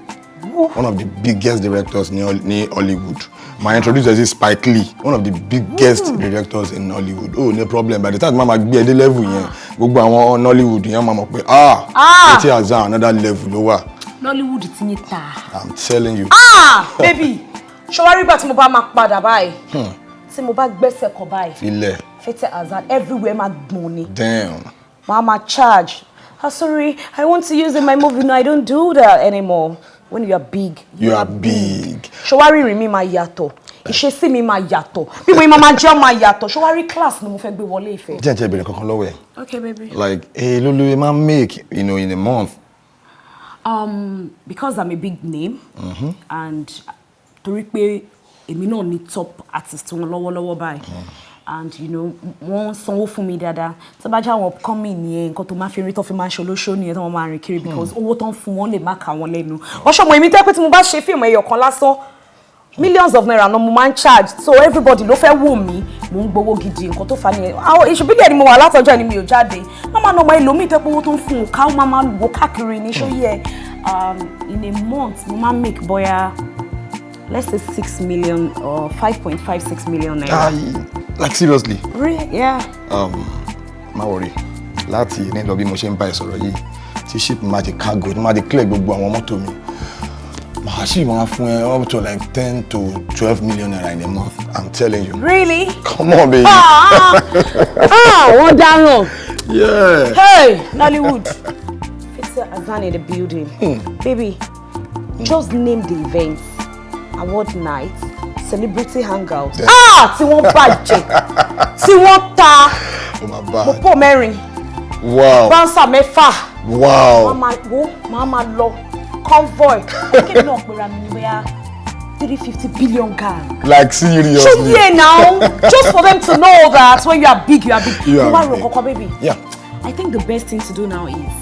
one of the biggest directors in Hollywood. My introducer is Spike Lee, one of the biggest directors in Hollywood. Oh, no problem. By the time Mama be at the level yẹn, gbogbo àwọn Hollywood yẹn Mama pé Etí Azan another level ló wà. Nollywood ti ní ta. I'm telling you. Baby, ṣọwárí gbà tí mo bá máa padà báyìí. Tí mo bá gbẹ́sẹ̀ kọ báyìí. Ilẹ̀. Etí Azan everywhere máa gbọ̀n ni. Damn. Mama charge. Sorry, I want to use in my movie. No, I don't do that anymore. When you are big, you are big. Ṣọwárí rí mi máa yàtọ̀. Ìṣesí mi máa yàtọ̀. Bí mo máa jẹ́ máa yàtọ̀. Ṣọwárí class ni mo fẹ́ gbé wọlé ìfẹ́. Jẹ́ ǹjẹ́ ìbéèrè kankan lọ́wọ́ ẹ̀. Okay, baby. Like, lulu ma make, in a month. Because I'm a big name, and torí pé èmi náà ni top artist wọn lọ́wọ́lọ́wọ́ báyìí. And you know, wọ́n sanwó fún mi dáadáa. Tó bá jẹ́ àwọn upcoming nìyẹn, nǹkan tó máa fi rí tó fi máa ṣe olóṣó nìyẹn tó wọ́n máa rìn kiri because owó tó ń fún wọn lè má ka wọn lẹ́nu. Ọ̀ṣọ́mọ èmi tẹ́ pé tí mo bá ṣe fíìmù ẹyọ kan lásán, millions of naira náà mo máa ń charge. So everybody ló fẹ́ wò mí, mo ń gbowó gidi nǹkan tó fà nìyẹn. Ìṣubílẹ̀ ni mo wà látọjọ́ ni mi ò jáde. Mama náà ọmọ ẹlòmíì tẹ́ pé owó tó ń fún un ká ó máa wò káàkiri ní ṣó yẹ. In a month, mo máa make bóyá let's say 6 million or 5.56 million naira. Like seriously? Really? Yeah. Má worry. Láti ní lọ bí mo ṣe ń bá ẹ sọ̀rọ̀ yìí, tí ship ma ti cargo, ma ti clear gbogbo àwọn mọ́tò mi. Màá sì máa fún ẹ up to like 10 to 12 million naira in a month. I'm telling you. Really? Come on, baby. One down. Yeah. Hey, Nollywood. Fitzer Azan in the building. Baby, just name the events. Award night, celebrity hangout. Tí wọ́n bàjẹ́. Tí wọ́n ta. Oh my bad. Mopo mẹ́rin. Wow. Bouncer mẹ́fà. Wow. Mama lọ. Convoy. Okay, no, but I'm 350 billion gang. Like seriously? Yeah, now. Just for them to know that when you are big, you are big. You are big. Baby. Yeah. I think the best thing to do now is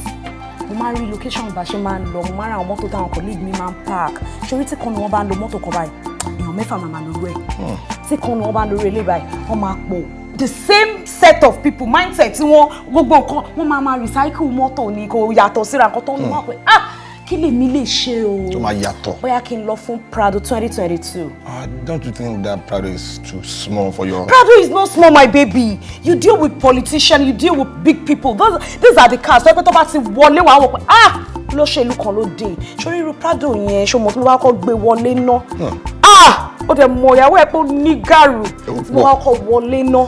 my relocation Bashiman long mara or motor town colleague me man park. Surety con one band motor combine. You may find my way. Take on one band really by the same set of people mindset. Go mama recycle motor ni ko yato sira ko ton mo kí lèmi lè ṣe o. Tó máa yàtọ̀. Bóyá kí n lọ fún Prado 2022. Don't you think that Prado is too small for your... Prado is not small, my baby. You deal with politicians, you deal with big people. These are the cars. Tó bá ti wọlé wá wọ pé lóṣèlú kan ló dé. Sórí irú Prado yẹn ṣó mọ̀ tí mo bá kọ́ gbé wọlé ná. Ó dẹ̀ mọ̀ ìyàwó ẹ̀ pé ó ní gàrú. Tí mo bá kọ́ wọlé ná.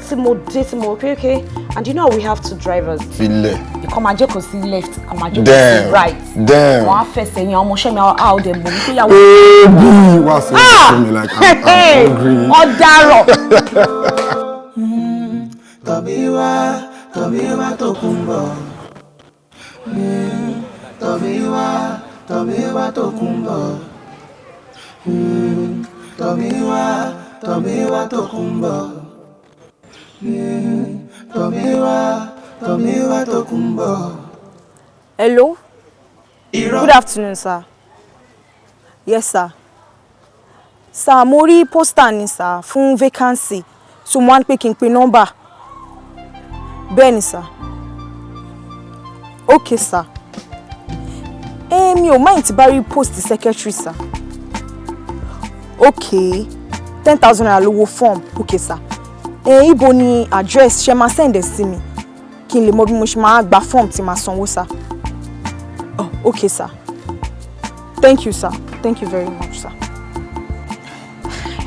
Tí mo dé tí mo pé okay. And you know we have two drivers. Filẹ̀. You come and jókòó sí left, come and jókòó sí right. Damn. Wọ́n á fẹsẹ̀ yẹn ọmọ ṣẹ́ mi out dem mọ̀ wípé yàwó. Wá sí mi like I'm hungry. Ọ̀daràn. Tọ́bíwá tó kún bọ̀. Tọ́bíwá tó kún bọ̀. Tọ́bíwá tó kún bọ̀. Tọ́bíwá tó kún bọ̀. Hello? Good afternoon, sir. Yes, sir. Sir, mo rí poster ni sir fún vacancy. So mo wá pé kí n pe number. Bẹ́ẹ̀ni, sir. Okay, sir. Mi ò mind tí bá rí post secretary, sir. Okay. 10,000 naira lówó form. Okay, sir. Ibo ni address ṣé máa send ẹ sí mi. Kí n lè mọ̀ bí mo ṣe máa gba form tí máa sanwó, sir. Oh, okay, sir. Thank you, sir. Thank you very much, sir.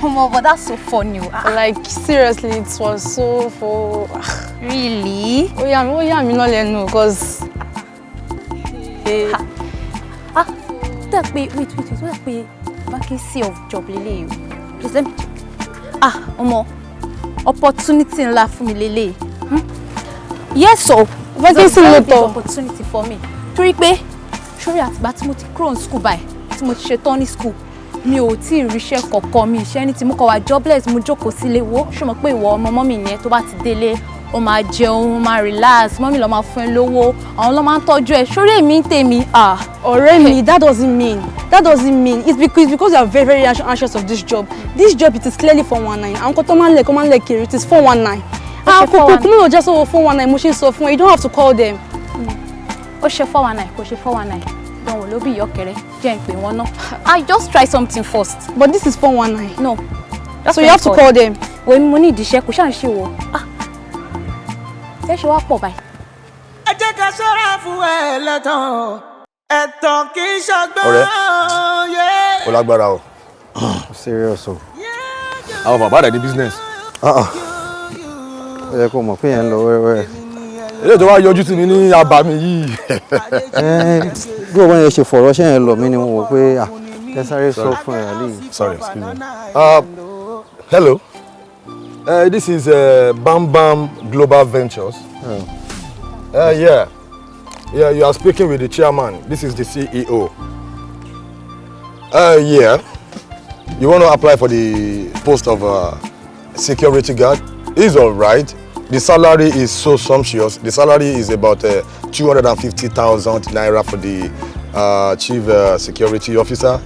Oh, but that's so funny. Like, seriously, it was so for... Really? Oh, yeah, me not let know, because... Wait. What a vacancy of job, Lele. Please let me check. Omo. Opportunity ńlá fún mi lele. Yes, so vacancy later. Opportunity for me. Torí pé sori àtìgbà tí mo ti kúrò ní school báyìí, tí mo ti ṣe tán ní school. Mi ò tí ì ríṣẹ́ kankan, mi iṣẹ́ ní tí mo kọ wá jobless, mo jókòó sílé wo. Ṣé mo pé ìwọ ọmọ mọ́mì yẹn tó bá ti délé, ó máa jẹun, ó máa relax, mọ́mì ló máa fún ẹ lówó, àwọn ló máa ń tọ́jú ẹ. Sori èmi ń tèmi. Ọ̀rẹ́ mi, that doesn't mean. It's because you are very, very anxious of this job. This job, it is clearly 419. Àwọn kan tó máa ń lẹ̀ kiri, it is 419. Kò just over 419, mo ṣe sọ fún ẹ, you don't have to call them. Ó ṣe 419, kò ṣe 419. Don't worry, ló bí ìyọkẹrẹ, jẹ́ n pè wọ́n ná. I just try something first. But this is 419. No. So you have to call them. Wait, mo ní ìdíṣẹ́, kò ṣáà ń ṣe wọ. Ṣé ṣe wá pọ̀ báyìí? Ẹ jẹ́ ká ṣọ́ra fún ẹlẹ́tàn. Ẹ̀tàn kì í ṣọgbọ́n. Ọ̀rẹ́, ó lágbára o. Serious o. Àwọn bàbá rẹ̀ ní business. Ó yẹ kó mọ̀ pé yẹn ń lọ wẹ́rẹ́wẹ́rẹ́. Ilé tó wá yọjú sí mi ní abàmì yìí. Bí ọ̀gbọ́n yẹn ṣe fọ̀rọ̀ ṣẹ́ yẹn lọ mí ni mo wò pé ẹ sáré sọ fún ẹ̀ àlè. Sorry, excuse me. Hello. This is Bam Bam Global Ventures. Yeah. Yeah, you are speaking with the chairman. This is the CEO. Yeah. You want to apply for the post of security guard? It's all right. The salary is so sumptuous. The salary is about 250,000 naira for the chief security officer.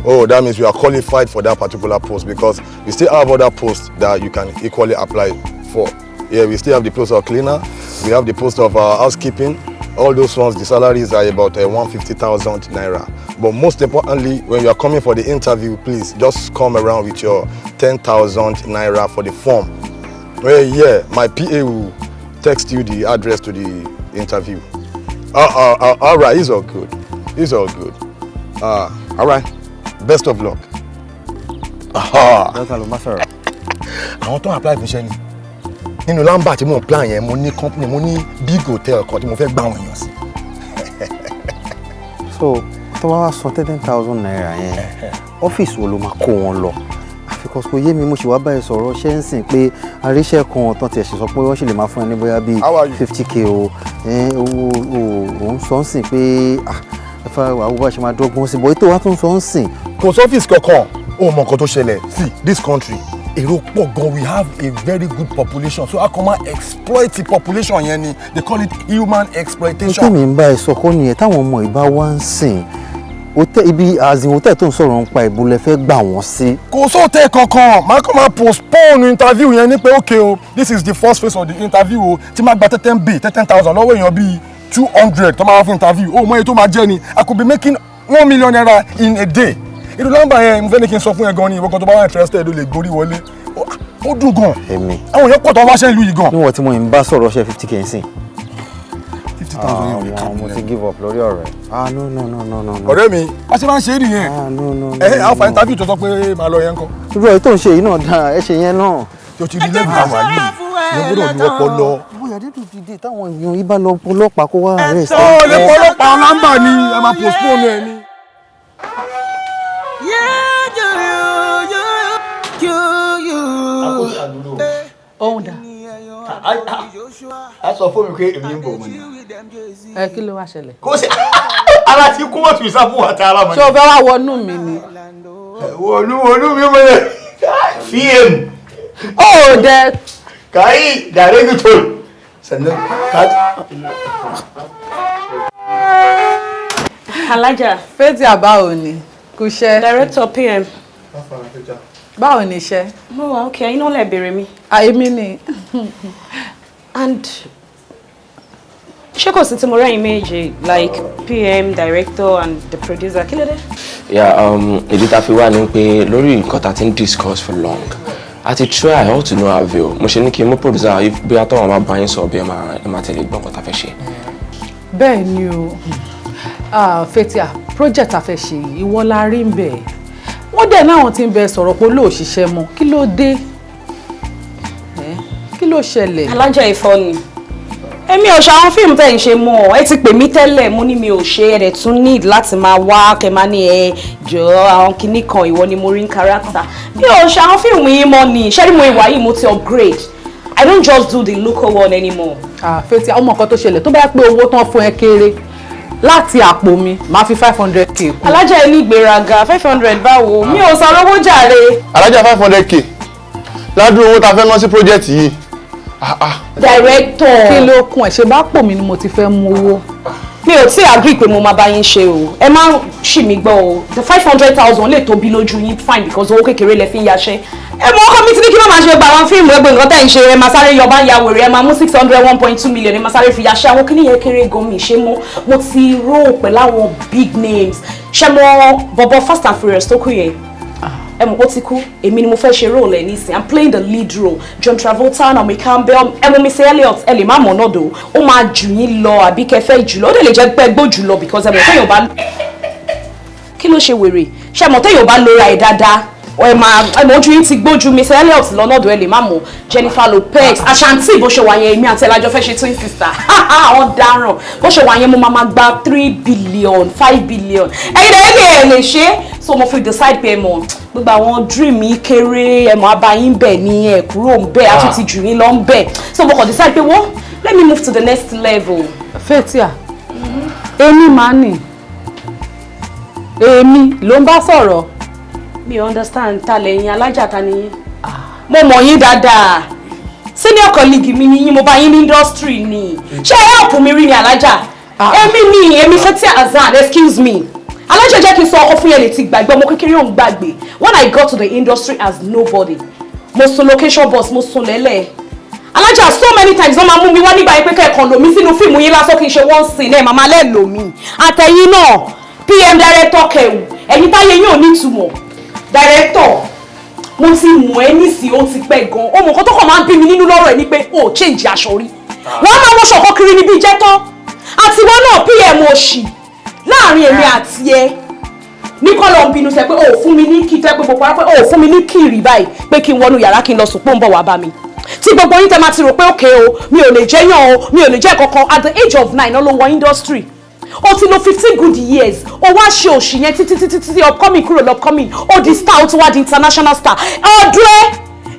Oh, that means you are qualified for that particular post because we still have other posts that you can equally apply for. Yeah, we still have the post of cleaner. We have the post of housekeeping. all those ones, the salaries are about 150,000 naira. But most importantly, when you are coming for the interview, please just come around with your 10,000 naira for the form. Well, yeah, my PA will text you the address to the interview. All right, it's all good. It's all good. All right, best of luck. I want to apply for Sheni. Nínú lamba tí mo plan yẹn, mo ní company, mo ní big hotel kan tí mo fẹ́ gbà wọ́n yàn sí. So, tó bá wá sọ 10,000 naira yẹn, ọ́fíìsì wo ló máa kó wọn lọ? Because kò yé mi mo ṣì wá báyìí sọ̀rọ̀ ṣe ń sìn pé àríṣẹ́ kan tán tiẹ̀ ṣe sọ pé wọ́n ṣì lè máa fún ẹ ní bóyá bíi 50k o. Òun sọ ń sìn pé ẹ̀fà àwọn bá ṣe máa dọ́gbọ́n sí bọ́ ètò wa tún sọ ń sìn. Kò sọ́fíìsì kankan, ó mọ nǹkan tó ṣẹlẹ̀. See, this country, èrò pọ̀ gan, we have a very good population. So, a kàn máa exploit the population yẹn ni. They call it human exploitation. Ó tẹ̀mí ń bá ẹ sọ kọ́ nìyẹn táwọn ọmọ ìbá wá ń sìn. Ibi àzìn hòtẹ́ẹ̀ tó ń sọ̀rọ̀ ń pa ìbúlẹ̀ fẹ́ gbà wọ́n sí. Kò sóòtẹ́ kankan, máa kàn máa postpone interview yẹn ní pé okay o, this is the first phase of the interview o, tí máa gba 10,000 lọ́wọ́ èèyàn bíi 200 tó máa wá fún interview. Ó mọ èyí tó máa jẹ́ ni, I could be making 1 million naira in a day. Irú nọ́mbà yẹn mo fẹ́ ní kí n sọ fún ẹ gan ni, ìwọ kan tó bá wà interested ó lè gborí wọlé. Ó dùn gan. Èmi. Àwọn èèyàn pọ̀ tó wá ṣe ìlú yìí gan. Níwọ̀n tí mo ń bá sọ̀rọ̀ ṣe 50k ń sìn. 50,000 yẹn ò lè kà mo ti give up lórí ọ̀rọ̀ ẹ̀. No. Ọ̀rẹ́ mi, a ṣe máa ń ṣe é nìyẹn. Àwọn fa interview tó sọ pé máa lọ yẹn kọ́. Irú ẹ̀ tó ń ṣe yìí náà dáa, ẹ ṣe yẹn náà. Tó ti rí lẹ́gbẹ̀ẹ́ àwọn àyè, yẹn gbọ́dọ̀ lu ọpọlọ. Bóyá dídùn dìde táwọn èèyàn yìí bá lọ ọlọ́pàá kó wá arrest. Ó lè pọ̀ ọlọ́pàá nọ́mbà ni ẹ máa postpone ẹ ni. Ohun dà. A sọ fún mi pé èmi ń bọ̀ mọ́ ni. Kí ló wá ṣẹlẹ̀? Kò sí ara tí kú mọ́ tù sáfù àti ara mọ́ ni. Ṣé o fẹ́ wá wọnú mi ni? Wọnú mi mọ́ ni. FM. Oh, dẹ. Kai director. Sannan ka. Alájà. Fẹ́tì àbáwo ni? Kúṣẹ́. Director PM. Báwo ni iṣẹ́? Mo wà okay, ẹ̀yin náà lẹ béèrè mi. Èmi ni. And ṣé kò sí tí mo rẹ́yìn méje like PM, director and the producer, kí ló dé? Ìdí tá fi wá ní pé lórí nǹkan tá ti ń discuss for long. A ti try all to no avail. Mo ṣe ní kí n mú producer bí a tọ́wọ́n máa bá yín sọ bí ẹ máa tẹ̀lé gbọ́n nǹkan tá fẹ́ ṣe. Bẹ́ẹ̀ ni o. Fẹ́tì project a fẹ́ ṣe yìí, ìwọ la rí ń bẹ̀. Wọ́n dẹ̀ náà ti ń bẹ sọ̀rọ̀ pé olóò ṣiṣẹ́ mọ́. Kí ló dé? Kí ló ṣẹlẹ̀? Alájà ìfọ́ ni. Èmi ò ṣe àwọn fíìmù tẹ́ ń ṣe mọ́. Ẹ ti pè mí tẹ́lẹ̀, mo ní mi ò ṣe, ẹ̀dẹ̀ tún need láti máa wá kẹ́ máa ní jọ àwọn kinní kan ìwọ ni mo rí ń character. Mi ò ṣe àwọn fíìmù yìí mọ́ ni. Ṣé mo ìwà yìí mo ti upgrade? I don't just do the local one anymore. Fẹ́tì ọmọ kan tó ṣẹlẹ̀ tó bá pé owó tán fún ẹ kéré. Láti àpò mi, máa fi 500k kù. Alájà ẹ ní ìgbéraga 500 báwo? Mi ò san owó jàre. Alájà 500k. Ládùn owó ta fẹ́ ná sí project yìí. Director. Kí ló kún ẹ̀ ṣe bá pò mí ni mo ti fẹ́ mú owó. Mi ò tí agree pé mo máa bá yín ṣe o. Ẹ má ṣì mí gbọ́ o. The 500,000 lè tóbi lójú yín fine because owó kékeré lẹ fi ń yaṣẹ́. Ẹ mọ ọkọ mi ti ní kí ló máa ṣe gba àwọn fíìmù ẹgbẹ́ nǹkan tẹ̀ ń ṣe ẹ máa sáré yọba ń ya wèrè ẹ máa mú 600 1.2 million ẹ máa sáré fi yaṣẹ́ àwọn kíní yẹn kéré gan mi ṣe mọ́. Mo ti rò pẹ̀lú àwọn big names. Ṣé mo bọ̀bọ̀ Fast and Furious tó kú yẹn? Ẹ mọ̀ ó ti kú, èmi ni mo fẹ́ ṣe role ẹ̀ nísìn. I'm playing the lead role. John Travolta, Naomi Campbell, ẹ mọ̀ Mr. Elliot, ẹ lè má mọ̀ náà dò. Ó máa jù yín lọ àbí kẹfẹ́ jù lọ. Ó dẹ̀ lè jẹ́ pé gbó jù lọ because ẹ mọ̀ téèyàn bá. Kí ló ṣe wèrè? Ṣé ẹ mọ̀ téèyàn bá lora ẹ̀ dáadáa? Ẹ mọ̀ ojú yín ti gbójú Mr. Elliot lọ náà dò ẹ lè má mọ̀. Jennifer Lopez, Ashanti bó ṣe wà yẹn èmi àti ẹlájọ fẹ́ ṣe twin sister. Àwọn dáràn. Bó ṣe wà yẹn mo máa gba 3 billion, 5 billion. Ẹ̀yin dẹ̀ ẹ̀ lè ṣe. So mo fi decide pé mọ̀ gbogbo àwọn dream yìí kéré ẹ mọ̀ abayín bẹ̀ ní ẹ̀ kúrò ń bẹ̀ àti ti jù yín lọ ń bẹ̀. So mo kàn decide pé wọ́n let me move to the next level. Fẹ́tíà, èmi máa nì. Èmi ló ń bá sọ̀rọ̀. Mi ò understand ta lẹ́yìn alájà ta ni yín. Mo mọ̀ yín dáadáa. Senior colleague mi ni yín mo bá yín ní industry ni. Ṣé ẹ help mi rí ni alájà? Èmi Fẹ́tíà Azan, excuse me. Alájà jẹ́ kí n sọ ọkọ fún yẹn lè ti gbàgbé ọmọ kékeré òun gbàgbé. When I got to the industry as nobody, mo sùn location boss, mo sùn lẹ́lẹ̀. alájà so many times wọ́n máa mú mi wá nígbà yẹn pé kẹ́ẹ̀kan lò mí sínú fíìmù yín lásán kí n ṣe one scene ẹ̀ màmá lẹ́ẹ̀ lò mí àtẹ̀yìn náà PM director kẹ̀wù ẹ̀yin táyé yín ò ní ìtumọ̀ director mo ti mọ̀ ẹ́ nísìí ó ti pẹ́ gan ọmọ nǹkan tó kàn máa ń bí mi nínú lọ́rọ̀ ẹ̀ ni pé ó change aṣọ rí wọ́n máa wọ́n ṣọ̀kọ́ kiri níbi ìjẹ́ tán àtiwọ́ náà PM òṣì láàrin èmi àti ẹ ní kọ́ lọ ń bínú sẹ pé ó fún mi ní kí tẹ́ pé gbogbo ara pé ó fún mi ní kiri báyìí pé kí n wọnú yàrá kí n lọ sùn pé ó ń bọ̀ wá bá mi tí gbogbo yín tẹ́ máa ti rò pé òkè o mi ò lè jẹ́yàn o mi ò lè jẹ́ kankan at the age of 9 ló wọ industry o ti lo 15 good years o wá ṣe òṣì yẹn títí upcoming kúrò upcoming o di star o ti wá di international star ọdún ẹ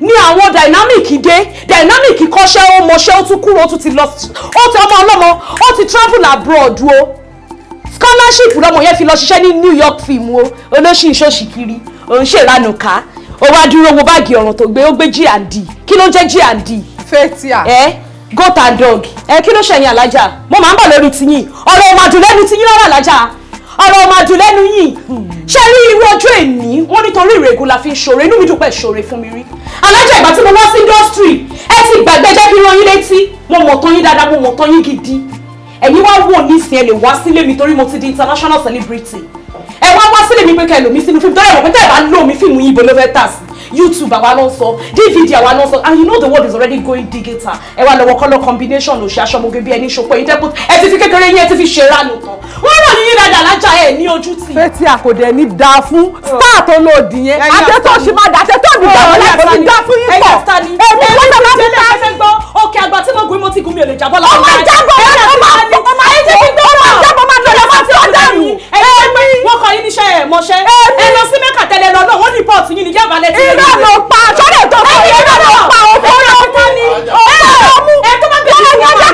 ní àwọn dynamic dé dynamic kọ́ṣẹ́ ó mọṣẹ́ ó tún kúrò ó tún ti lọ ó ti ọmọ ọlọ́mọ ó ti travel abroad o scholarship lọmọ yẹn fi lọ ṣiṣẹ́ ní New York film o olóṣì ìṣòṣì kiri òun ṣèlànà ká ó wá dúró wo báàgì ọ̀ràn tó gbé ó gbé G&D kí ló ń jẹ́ G&D. Fatia. Goat and dog kí ló ṣẹ̀yìn alájà mo máa ń bọ̀ lórí tiyín ọ̀rọ̀ ò máa dùn lẹ́nu tiyín rárá alájà ọ̀rọ̀ ò máa dùn lẹ́nu yín ṣé rí irú ọjọ́ èní wọ́n nítorí ìrègùn la fi ń ṣòro inú mi dùn pé ṣòro fún mi rí alájà ìgbà tí mo wá sí industry ẹ ti gbàgbé jẹ́ kí n rán yín létí mo mọ̀ tán yín dáadáa mo mọ̀ tán yín gidi ẹ̀yin wá wò nísìn ẹ lè wá sílé mi torí mo ti di international celebrity ẹ wá sílé mi pé kẹ́ ẹ lò mí sínú fíìmù torí ẹ mọ̀ pé tẹ́ ẹ bá lò mí fíìmù yìí ibo ló fẹ́ tà sí YouTube àwa ló ń sọ DVD àwa ló ń sọ and you know the world is already going digital ẹ wá lọ́wọ́ colour combination òṣì aṣọ́moge bí ẹni ṣopọ̀ yìí tẹ́kù ẹ ti fi kékeré yín ẹ ti fi ṣe ránù tán wọ́n rọ̀ yín dáadáa lájà ẹ ní ojú tì. Fẹ́tí àkòdẹ ní dáa fún star tó lòdì yẹn àtẹ́tọ́ ṣì máa dà àtẹ́tọ́ mi dà wọlé kò ní dá fún yín pọ̀ èmi kọ́ tó bá fún ta. fẹ́ gbọ́ òkè àgbà tí mo gùn mo ti gùn mi ò lè jábọ́ lọ́wọ́. ọmọ jábọ̀ ọmọ ayé ti gbọ́ ọmọ jábọ̀ máa dọ̀lẹ́ máa ti ọ̀dà mi. wọ́n kọ yín níṣẹ́ ẹ̀ mọ́ṣẹ́ ẹ lọ sí mẹ́kà tẹ́lẹ̀ lọ náà wọ́n rìpọ́ọ̀tù yín ní yàbá lẹ́tí. irọ́ ló pa sọ́dọ̀ tó kọ́ irọ́ ló pa òfò ló mú ẹ tó bá gbé ní ìwọ̀n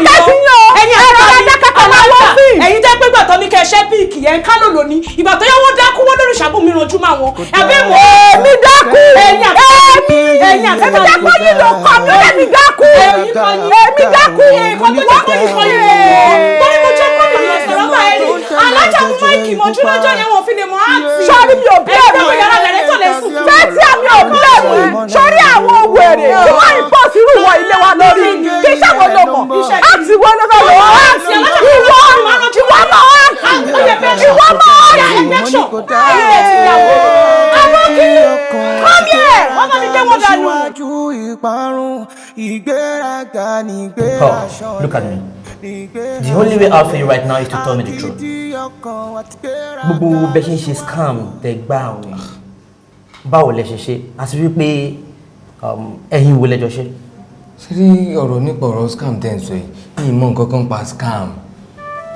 ẹ̀yin jẹ́ pé gbàtọ́ ní kẹ́ṣẹ́ bíìkì yẹn ká lòlò ní ìgbà tó yẹ wọ́n dákú wọ́n lórí ìṣàbùn mi rànjú máa wọn ẹ̀bí mọ́ èmi dákú ẹ̀yin èmi dákú nílò kọ́ mi èmi dákú èmi dákú ẹ̀kọ́ tó jẹ́ pé ìkọ́ yẹn torí mo jẹ́ pé mi ò sọ̀rọ̀ bá ẹ rí alájà mú máìkì mọ́jú lọ́jọ́ yẹn wọ́n fi lè mọ́ àǹtí sọ́rí mi ò bí ẹ̀rù fẹ́tí àmì ò bí ẹ̀rù sọ́rí àwọn wèrè tí wọ́n ń pọ̀ sí irú ilé wa lórí kí sàwọn ló mọ̀ àti wọ́n ló fẹ́ lọ́wọ́ àti ìwọ mọ̀ Oh, look at me. The only way out for you right now is to tell me the truth. Gbogbo bẹ́ ṣe ń ṣe scam tẹ gbá àwọn báwo lẹ ṣe ṣe àti wípé ẹ̀yin wo lẹ́jọ́ ṣe. Ṣé rí ọ̀rọ̀ nípa ọ̀rọ̀ scam tẹ́ ń sọ yìí ní ìmọ̀ nǹkan kan pa scam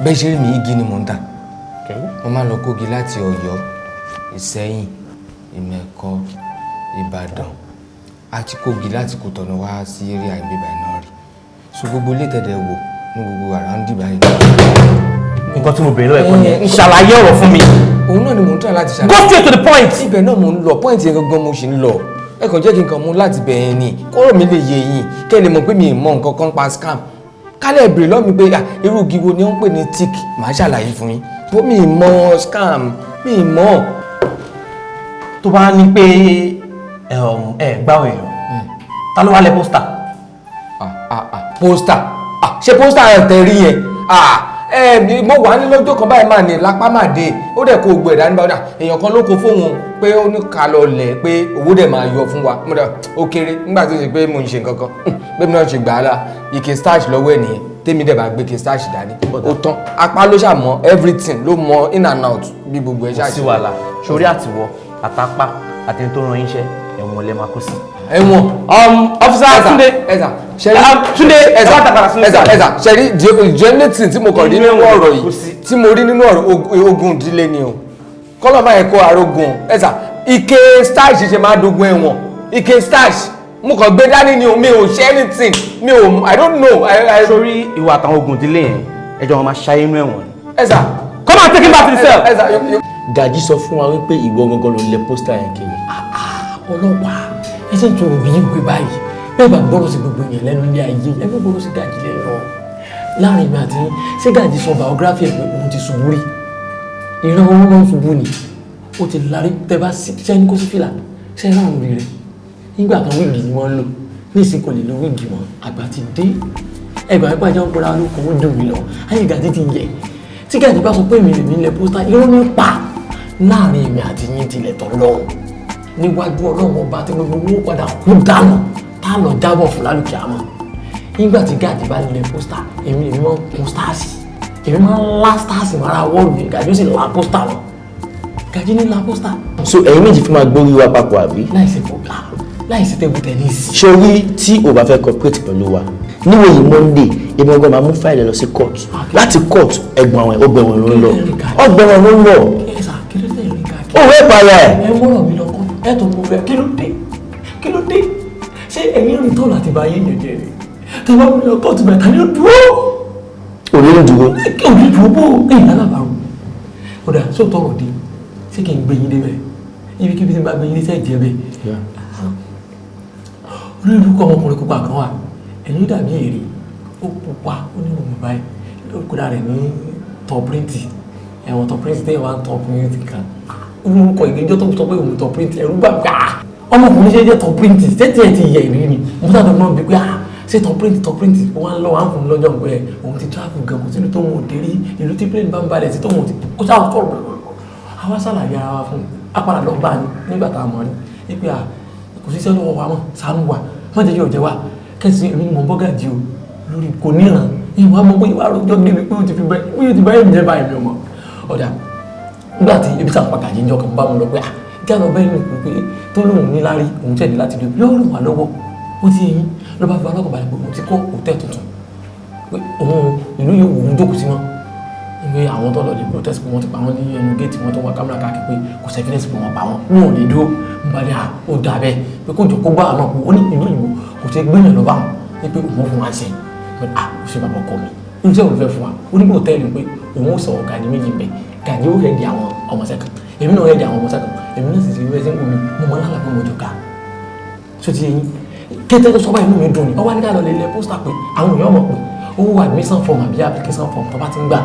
bẹ́ẹ̀ ṣe rí mi igi ni mò ń tà mo máa lọ kógi láti Ọ̀yọ́ Ìṣẹ́yìn Ìmẹ̀kọ Ìbàdàn àti kógi láti Kòtọ̀nù wá sí eré àìbíbà iná rí so gbogbo ilé tẹ̀dẹ̀ wò ní gbogbo àrándì báyìí. Nǹkan tí mo bèrè lọ́wọ́ ẹ̀kọ́ yẹn ṣàlàyé ọ̀rọ̀ fún mi. Òun náà ni mò ń try láti ṣàlàyé. Go straight to the point. Ibẹ̀ náà mò ń lọ point yẹn gangan mo ṣì ń lọ ẹ kàn jẹ́ kí n kàn mú láti bẹ̀ yẹn ni kóró mi lè yé yín kẹ́ ẹ lè mọ̀ pé mi ì mọ̀ nǹkan kan pa scam kálẹ̀ bèrè lọ́mi pé irú igi wo ni wọ́n ń pè ní tick màá ṣàlàyé fún yín bó mi ì mọ̀ scam mi ì mọ̀. Tó bá ní pé gbáwọ̀ èèyàn ta ló wá lẹ pósítà. Pósítà ṣé pósítà ẹ̀ tẹ̀ rí yẹn mo wà ní lọ́jọ́ kan báyìí máa ní lápá máa dé ó dẹ̀ kó gbọ́ ẹ̀dá nígbà èèyàn kan ló kó fóun pé ó ní ká lọ lẹ̀ pé owó dẹ̀ máa yọ fún wa mo dẹ̀ ó kéré nígbà tó ṣe pé mo ń ṣe nǹkan kan bẹ́ẹ̀ mi náà ṣe gbà á la ike starch lọ́wọ́ ẹ̀ nìyẹn tèmi dẹ̀ bá gbé ike starch dání ó tán apá ló ṣàmọ́ everything ló mọ in and out bí gbogbo ẹ̀ ṣáà ṣe. sí wàhálà sórí àtiwọ́ àtàpá àti tó ràn yín iṣẹ́ ẹ̀wọ̀n lè máa kó sí. ẹ̀wọ̀n officer Túndé Túndé ẹ̀sà ṣẹ̀rí jẹ́nẹ́tì tí mo kàn rí nínú ọ̀rọ̀ yìí tí mo rí nínú ọ̀rọ̀ ogun ìdílé ni o kọ́lọ̀ máa ẹ̀kọ́ arógun ẹ̀sà ike starch ṣe máa dogun ẹ̀wọ̀n ike starch mo kàn gbé dání ni o mi ò ṣe anything mi ò I don't know. sórí ìwà àtàwọn ogun ìdílé yẹn ẹjọ́ wọn máa ṣayé inú ẹ̀wọ̀n ni. ẹ̀sà come on take him back to the cell. Gàjí sọ fún wa wípé ìwọ gangan ló lẹ pósítà yẹn kiri. Ọlọ́pàá ẹsẹ̀ tó rò bí gbé báyìí bẹ́ẹ̀ bá gbọ́dọ̀ sí gbogbo yẹn lẹ́nu ní ayé ẹ bá gbọ́dọ̀ sí Gàjí lẹ́nu láàrin mi àti ṣé Gàjí sọ biography ẹ̀ pé òun ti ṣubú rí ìran owó náà ṣubú ni ó ti lárí tẹ bá ṣẹ́ni kó sí fìlà ṣe é ráàrùn rí rẹ̀ nígbà kan wíìgì ni wọ́n lò nísìnyí kò lè lo wíìgì mọ́ àgbà ti dé ẹgbà ẹgbà jẹun pẹ̀lú àwọn olùkọ́ ó dùn mí lọ ayé Gàdí ti yẹ tí Gàdí bá sọ pé èmi lè ní ilẹ̀ pósítà irọ́ ní pa láàrin èmi àti yín tilẹ̀ tọ́ lọ́hùn níwájú Ọlọ́run ọba tí gbogbo owó padà kú dànù tá a lọ jábọ̀ fún lálùkì àmọ́ nígbà tí Gàdí bá nílẹ̀ pósítà èmi lèmi máa ń kun stáàsì èmi máa ń lá stáàsì mọ́ra wọ́ọ̀lù mi Gàdí ó sì la pósítà lọ Gàdí ní la pósítà. so ẹ̀yin méjì fi máa gbórí wa papọ̀ àbí. láìsí table tennis. sórí tí o bá fẹ́ cooperate pẹ̀lú wa níwòyí Monday èmi ọgbọ́n máa mú fáìlì lọ sí court láti court ẹ̀gbọ́n àwọn ọgbẹ̀wọ̀n ló ń lọ ọgbẹ̀wọ̀n ló ń lọ. ó wẹ́ para ẹ̀. ẹ wọ́rọ̀ mi lọ kọ́ ẹ tó mo fẹ́ kí ló dé ṣé ẹ̀yin rìn tọ́lù àti bá yéèyàn jẹ rẹ̀ tí wọ́n mi lọ court bẹ̀ta ni ó dúró. òní ló dúró. òní dúró bó ẹ̀yìn alábàárò ó dà sóòtọ́ ọ̀rọ̀ dé ṣé kí n gbé yín débẹ̀ ibikíbi tí n bá gbé yín dé sẹ́ẹ̀ jẹ́ bẹ́ẹ̀. orí ìlú kọ́ ọmọkùnrin pupa kan wà ẹ̀yìn dàbí èrè ó pupa ó ní gbogbo báyìí lórúkọ rẹ̀ ní tọ́píríntì ẹ̀wọ̀n tọ́píríntì tẹ́yẹ̀ wá ń tọ́píríntì kan orúkọ ìgbẹ́jọ́ tó sọ pé òun tọ́píríntì ẹ̀rú gbà gbà ọmọkùnrin ṣe jẹ́ tọ́píríntì tẹ́tí ẹ̀ ti yẹ ìrírí ni mo sábà náà bí pé ṣé tọ́píríntì wọ́n lọ́wọ́ à ń fún lọ́jọ́ pé òun ti travel gan kò sínú tó wọn ò dé rí ìlú tí plane bá ń balẹ̀ sí tó wọn ò ti kó sáà sọ̀rọ̀ àwa ṣàlàyé ara wa fún apàdà lọ bá ní nígbà tá a mọ̀ ní pé kò sí sẹ́nu ọwọ́ wa mọ̀ sánú wa wọ́n jẹ́ yóò jẹ́ wa kẹ́sì èmi ni mo bọ́ Gàdí o lórí kò níran ìwà mọ̀ pé ìwà àròjọ débi pé ó ti báyìí mi jẹ́ báyìí mi ọmọ ọ̀dà nígbà tí ebi sàn pàkàjì ń jọ kàn bá mi lọ pé kí á lọ bẹ́ẹ̀ nìkú pé tó lóun ní lárí òun tẹ̀lé láti lè yọ ọ̀rùn wà lọ́wọ́ ó ti yẹn ló bá fi wá lọ́kàn balẹ̀ pé òun ti kọ́ hòtẹ́ẹ̀ tuntun pé òun ìlú yóò wò ó jókòó sí wọn ìwé àwọn tó lọ lè protest pé wọ́n ti pa wọ́n ní ẹnu géètì wọn tó wá kámẹ́rà káàkiri pé kò sí evidence pé wọ́n pa wọ́n wọn ò lè dúró ń balẹ̀ ó dà bẹ́ẹ̀ pé kó jọ kó gbá àmọ́ ó ní ìlú ìbò kò sí gbẹ̀yìn lọ bá wọn ní pé òun fún wa ṣe pé ó ṣe bàbá ọkọ mi irú sẹ́wọ̀n fẹ́ fún wa ó ní bí hòtẹ́ẹ̀lì pé òun ó sọ Gàdí méjì bẹ́ẹ̀ Gàdí ó hẹ́ẹ̀dì àwọn ọmọ sẹ́kàn èmi náà hẹ́ẹ̀dì àwọn ọmọ sẹ́kàn èmi náà sì ti rí ẹsẹ̀ mi mo mọ lálàá pé mo jọ ká so ti yẹn kété tó sọ báyìí inú mi dùn ni ọwọ́ nígbà lọ lè lẹ pósítà pé àwọn èèyàn mọ̀ pé owó admission form àbí application form tó bá ti ń gbà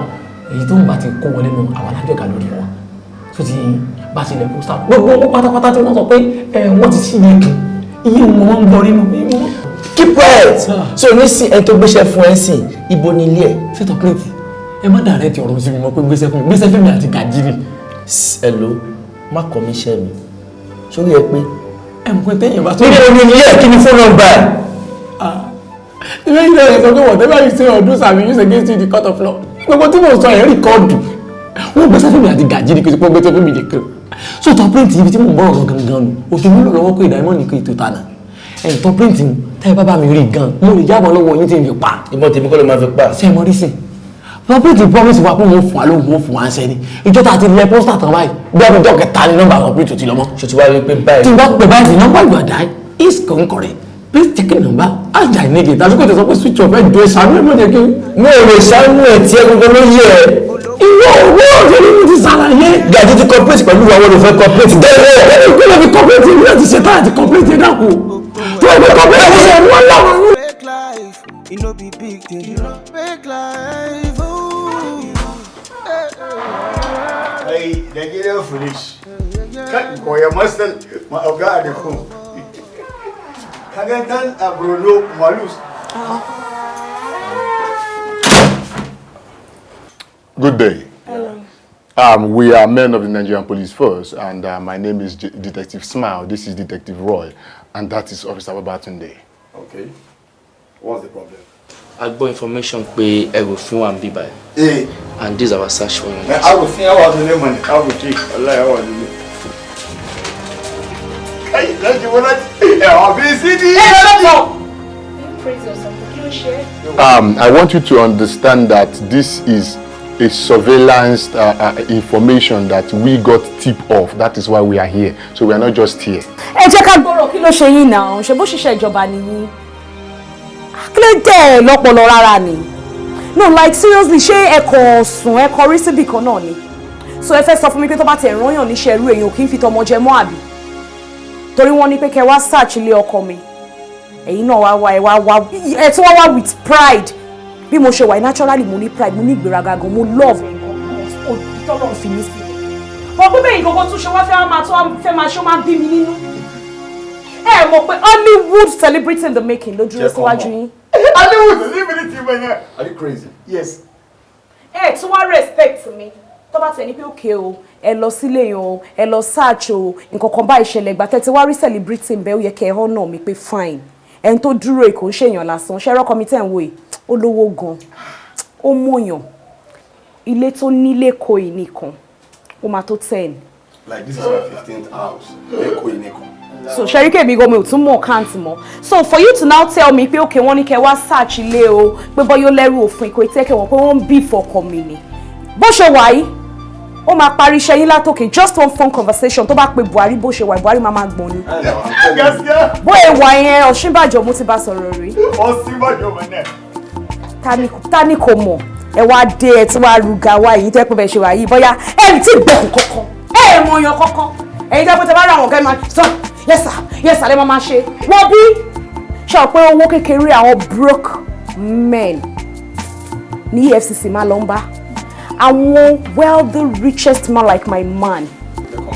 èyí tó ń bá ti kó wọlé nu àwọn alájọ̀gá lórí wọn tó ti bá ti lẹ̀ pósítà gbogbo owó pátápátá tí wọ́n sọ pé wọ́n ti sí yẹn kì iye wọn ń bọ̀ nínú mímú. keep quiet so ní sí ẹni tó gbéṣẹ́ fún ẹ sìn ibo ní ilé ẹ̀. ṣètò pléètì ẹ má dàrẹ́ ti ọ̀rọ̀ sí mi mọ́ pé gbéṣẹ́ fún mi àti Gàdí ni. hello má kọ́ mi iṣẹ́ mi sórí ẹ pé. ẹ mọ̀ pé téèyàn bá tó. níbo ni ilé ẹ̀ kí ni fóònù nọ́mbà ẹ̀. ilé ilé ẹ̀ sọ pé whatever you say or do shall be used against you in the court of law gbogbo tí mo sọ ẹ̀ rìkọ́ọ̀dù wọ́n gbé sẹ́fẹ̀mì àti Gàdí ni kò sí pé gbé sẹ́fẹ̀mì nìkan so tọ́pìrìntì ibi tí mo ń bọ̀rọ̀ lọ gangan nù òṣèlú lò lọ́wọ́ pé ìdámọ̀ nìkan ètò tànà ẹ̀yìn tọ́pìrìntì táyé bábá mi rí gan mo lè jábọ̀ lọ́wọ́ yín tí n fi pa. ìbọn tèmi kọ́ ló máa fi pa. ṣé mo rí sìn tọ́pìrìntì promise wa pé wọ́n fún wa lóhùn wọ́n fún wa ń sẹ́ni ìjọ tá a ti lẹ pósítà tán báyìí gbẹ́rù jọ kẹta ni nọ́mbà tọ́pìrìntì ti lọ́mọ. ṣètò wa rí pé báyìí. tí n bá pè báyìí the number you are dial is incorrect please check the number as I need it àsìkò tẹ̀sán pé switch off ẹ̀ jọ ìsàánú ẹ̀ mọ̀jẹ̀ kí. mo ò lè ṣàánú ẹ̀ tí ẹ gbogbo ló yẹ ẹ. ìwọ owó òṣèlú mi ti ṣàlàyé. Gàdí ti cooperate pẹ̀lú àwọn olùfẹ́ cooperate dẹ́rẹ́. ẹni ìpínlẹ̀ fi cooperate ìlú ẹ̀ ti ṣe táyà ti cooperate ẹ̀ dàkú. tó ẹgbẹ́ cooperate ẹ̀ wọ́n láwọn. Fake life, it no be big thing. Fake life, Hey, they get out for this. Cut go your muscle, my oga the phone. Kagantan abrono malus. Good day. Hello. We are men of the Nigerian Police Force, and my name is Detective Smile. This is Detective Roy, and that is Officer Babatunde. Okay. What's the problem? I got information pé ẹ go fún wa nbi báyìí. Eh. And this is our search for you. I will see how the name money. I will take. Allah, I will do. Hey, don't you want to? I'll be sitting. Hey, stop! Praise yourself. Can you share? I want you to understand that this is a surveillance information that we got tip off. That is why we are here. So we are not just here. Ẹ jẹ́ ká gbọ́rọ̀ kí ló ṣe yín náà ṣe bó ṣiṣẹ́ ìjọba nìyí. Kí ló dé lọ́pọlọ rárá ni? No, like seriously, ṣé ẹ kò sùn ẹ kò rí síbì kan náà ni? So ẹ fẹ́ sọ fún mi pé tó bá tẹ̀ rányàn níṣẹ́ irú èèyàn kì í fi tọmọ jẹ mọ́ àbí? Torí wọ́n ní pé kẹ́ wá search ilé ọkọ mi. Ẹ̀yin náà wá ẹ tí wọ́n wá with pride. Bí mo ṣe wà naturally mo ní pride, mo ní ìgbéraga gan, mo love nǹkan. Ó tọ́lọ̀ fi mí sí. Ọgbọ́n bẹ́ẹ̀ ìgbogbo tún ṣe wá fẹ́ máa ṣe ó máa bí mi nínú. Ẹ mọ̀ pé Hollywood celebrity in the making ló dúró síwájú yín. Hollywood celebrity man. Are you crazy? Yes. Tí wọ́n respect mi tó bá tẹ̀ ní pé òkè o ẹ lọ sílé yẹn o ẹ lọ search o nǹkan kan bá ìṣẹ̀lẹ̀ ìgbà tẹ́ ti wá rí celebrity ń bẹ ó yẹ kẹ́ ẹ honour mi pé fine ẹni tó dúró èkó ń ṣèyàn lásán ṣẹ́rọ́ kọ́mítẹ́ ń wò yìí ó lówó gan ó mọ̀yàn ilé tó nílé kò ì nìkan ó máa tó 10. Like this is my 15th house. Eko ineko. So Sherike mi go mi ò tún mọ̀ count mọ́. So for you to now tell me pé okay wọ́n ní kẹ́ wá search ilé o pé bọ́yọ́ lẹ́rù òfin kò tẹ́ kẹ́ wọ́n pé wọ́n bí fọkàn mi ni. Bó ṣe wà yìí ó máa parí iṣẹ́ yín látòkè just one phone conversation tó bá pe Buhari bó ṣe wà Buhari máa gbọ́n ni. Bó ẹ wà yẹn Ọ̀ṣínbàjò mo ti bá sọ̀rọ̀ rí. Ọ̀ṣínbàjò mọ̀ náà. Ta ni kò mọ̀ ẹ wá dé ẹ tí wàá ruga wá yìí tẹ́ pé bẹ́ẹ̀ ṣe wà yìí bóyá ẹ ti gbẹ̀kùn kankan ẹ mọ̀ yan kankan ẹ̀yin tẹ́ pé tẹ́ bá ra àwọn ọ̀gá ẹ máa sọ yes sir lẹ́ máa ṣe wọ́n bí ṣe pé owó kékeré àwọn broke men ní EFCC máa lọ ń bá àwọn wealthy richest man like my man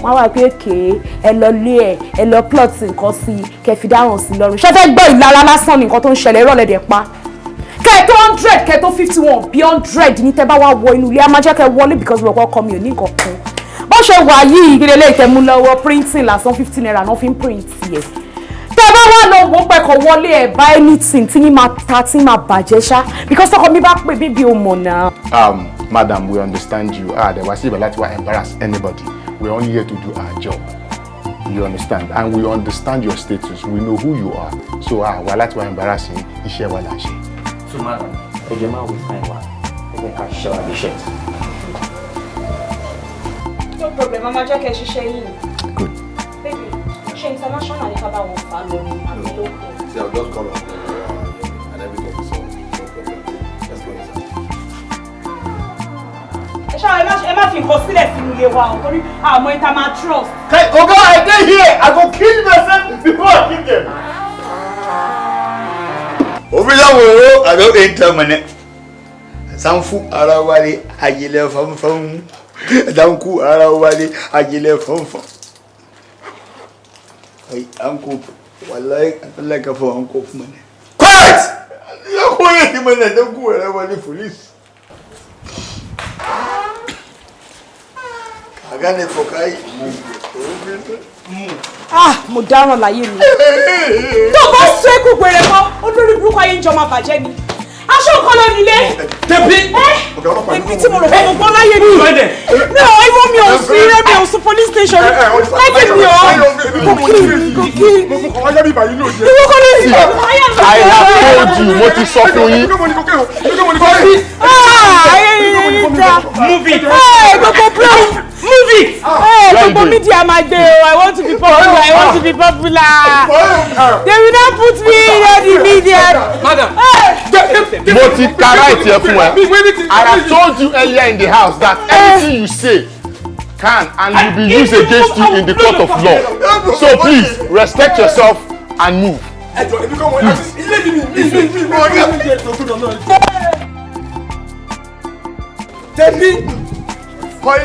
wọ́n wá pé èké ẹ lọ lé ẹ lọ plot nǹkan sí kẹ́ fi dáhùn sí lọ́rùn ṣé fẹ́ gbọ́ ìlara lásán ní nǹkan tó ń ṣẹlẹ̀ ìrọ̀lẹ́dẹ̀ pa kẹ́ tó 100 kẹ́ tó 51 bí 100 ní tẹ́ bá wá wọ inú ilé a máa jẹ́ kẹ́ wọlé because rọ̀pọ̀ ọkọ mi ò ní nǹkan kan bó ṣe wà yìí ìgbélé ilé ìtẹ̀mú lọ́wọ́ printing lásán 15 naira náà fi ń print yẹ tẹ́ bá wà lọ wọ́n pẹ̀kọ̀ wọlé ẹ̀ bá anything tí ní máa ta tí máa bàjẹ́ ṣá because tọkọ mi bá pè bíbí o mọ̀ náà. Madam, we understand you. There was even like to embarrass anybody. We're only here to do our job. You understand? And we understand your status. We know who you are. So we're like to embarrass you. Iṣẹ́ wa la ṣe. So madam, ẹ jẹ́ máa wí fine wa. Ẹ jẹ́ ká ṣiṣẹ́ wa bí iṣẹ́. No problem, mama jẹ́ kẹ́ ṣiṣẹ́ yìí. Good. Baby, ṣe international ní ká bá wọn fà lọ ní àmì lókè. See, I'll just call up and everything will solve. No problem. Let's go inside. Ẹ má fi nǹkan sílẹ̀ sínú ilé wa o torí àmọ́ ìta máa trust. Hey, Oga, I dey here. I go kill myself before I kill them. Obilawo, I don't enter money. Sanfu arawale ajile fam. Danku arawale ajile fam. Hey, uncle, wallahi, I don't like a for uncle money. Quiet! You go here, man. Don't go arawale police. Agane fokai. Mo dáràn láyé mi. Tó bá sọ èkó gbèrè mọ́, olórí burúkú ayé ń jọ máa bàjẹ́ ni. Aṣọ nǹkan lọ nílé. Tẹ̀bí. Èmi tí mo rò fún mo gbọ́ láyé mi. Mi ò ìwọ mi ò sí rẹ́ mi ò sí police station. Láyé mi ò. Kò kí. Ìwọ kọ́ ló ń sọ. I have told you, mo ti sọ fún yín. Move it. Gbogbo brown. Move it. Gbogbo media máa gbé o. I want to be popular. I want to be popular. They will not put me in the media. Madam. Mo ti ka right here fún ẹ. I have told you earlier in the house that anything you say can and will be used against you in the court of law. So please respect yourself and move.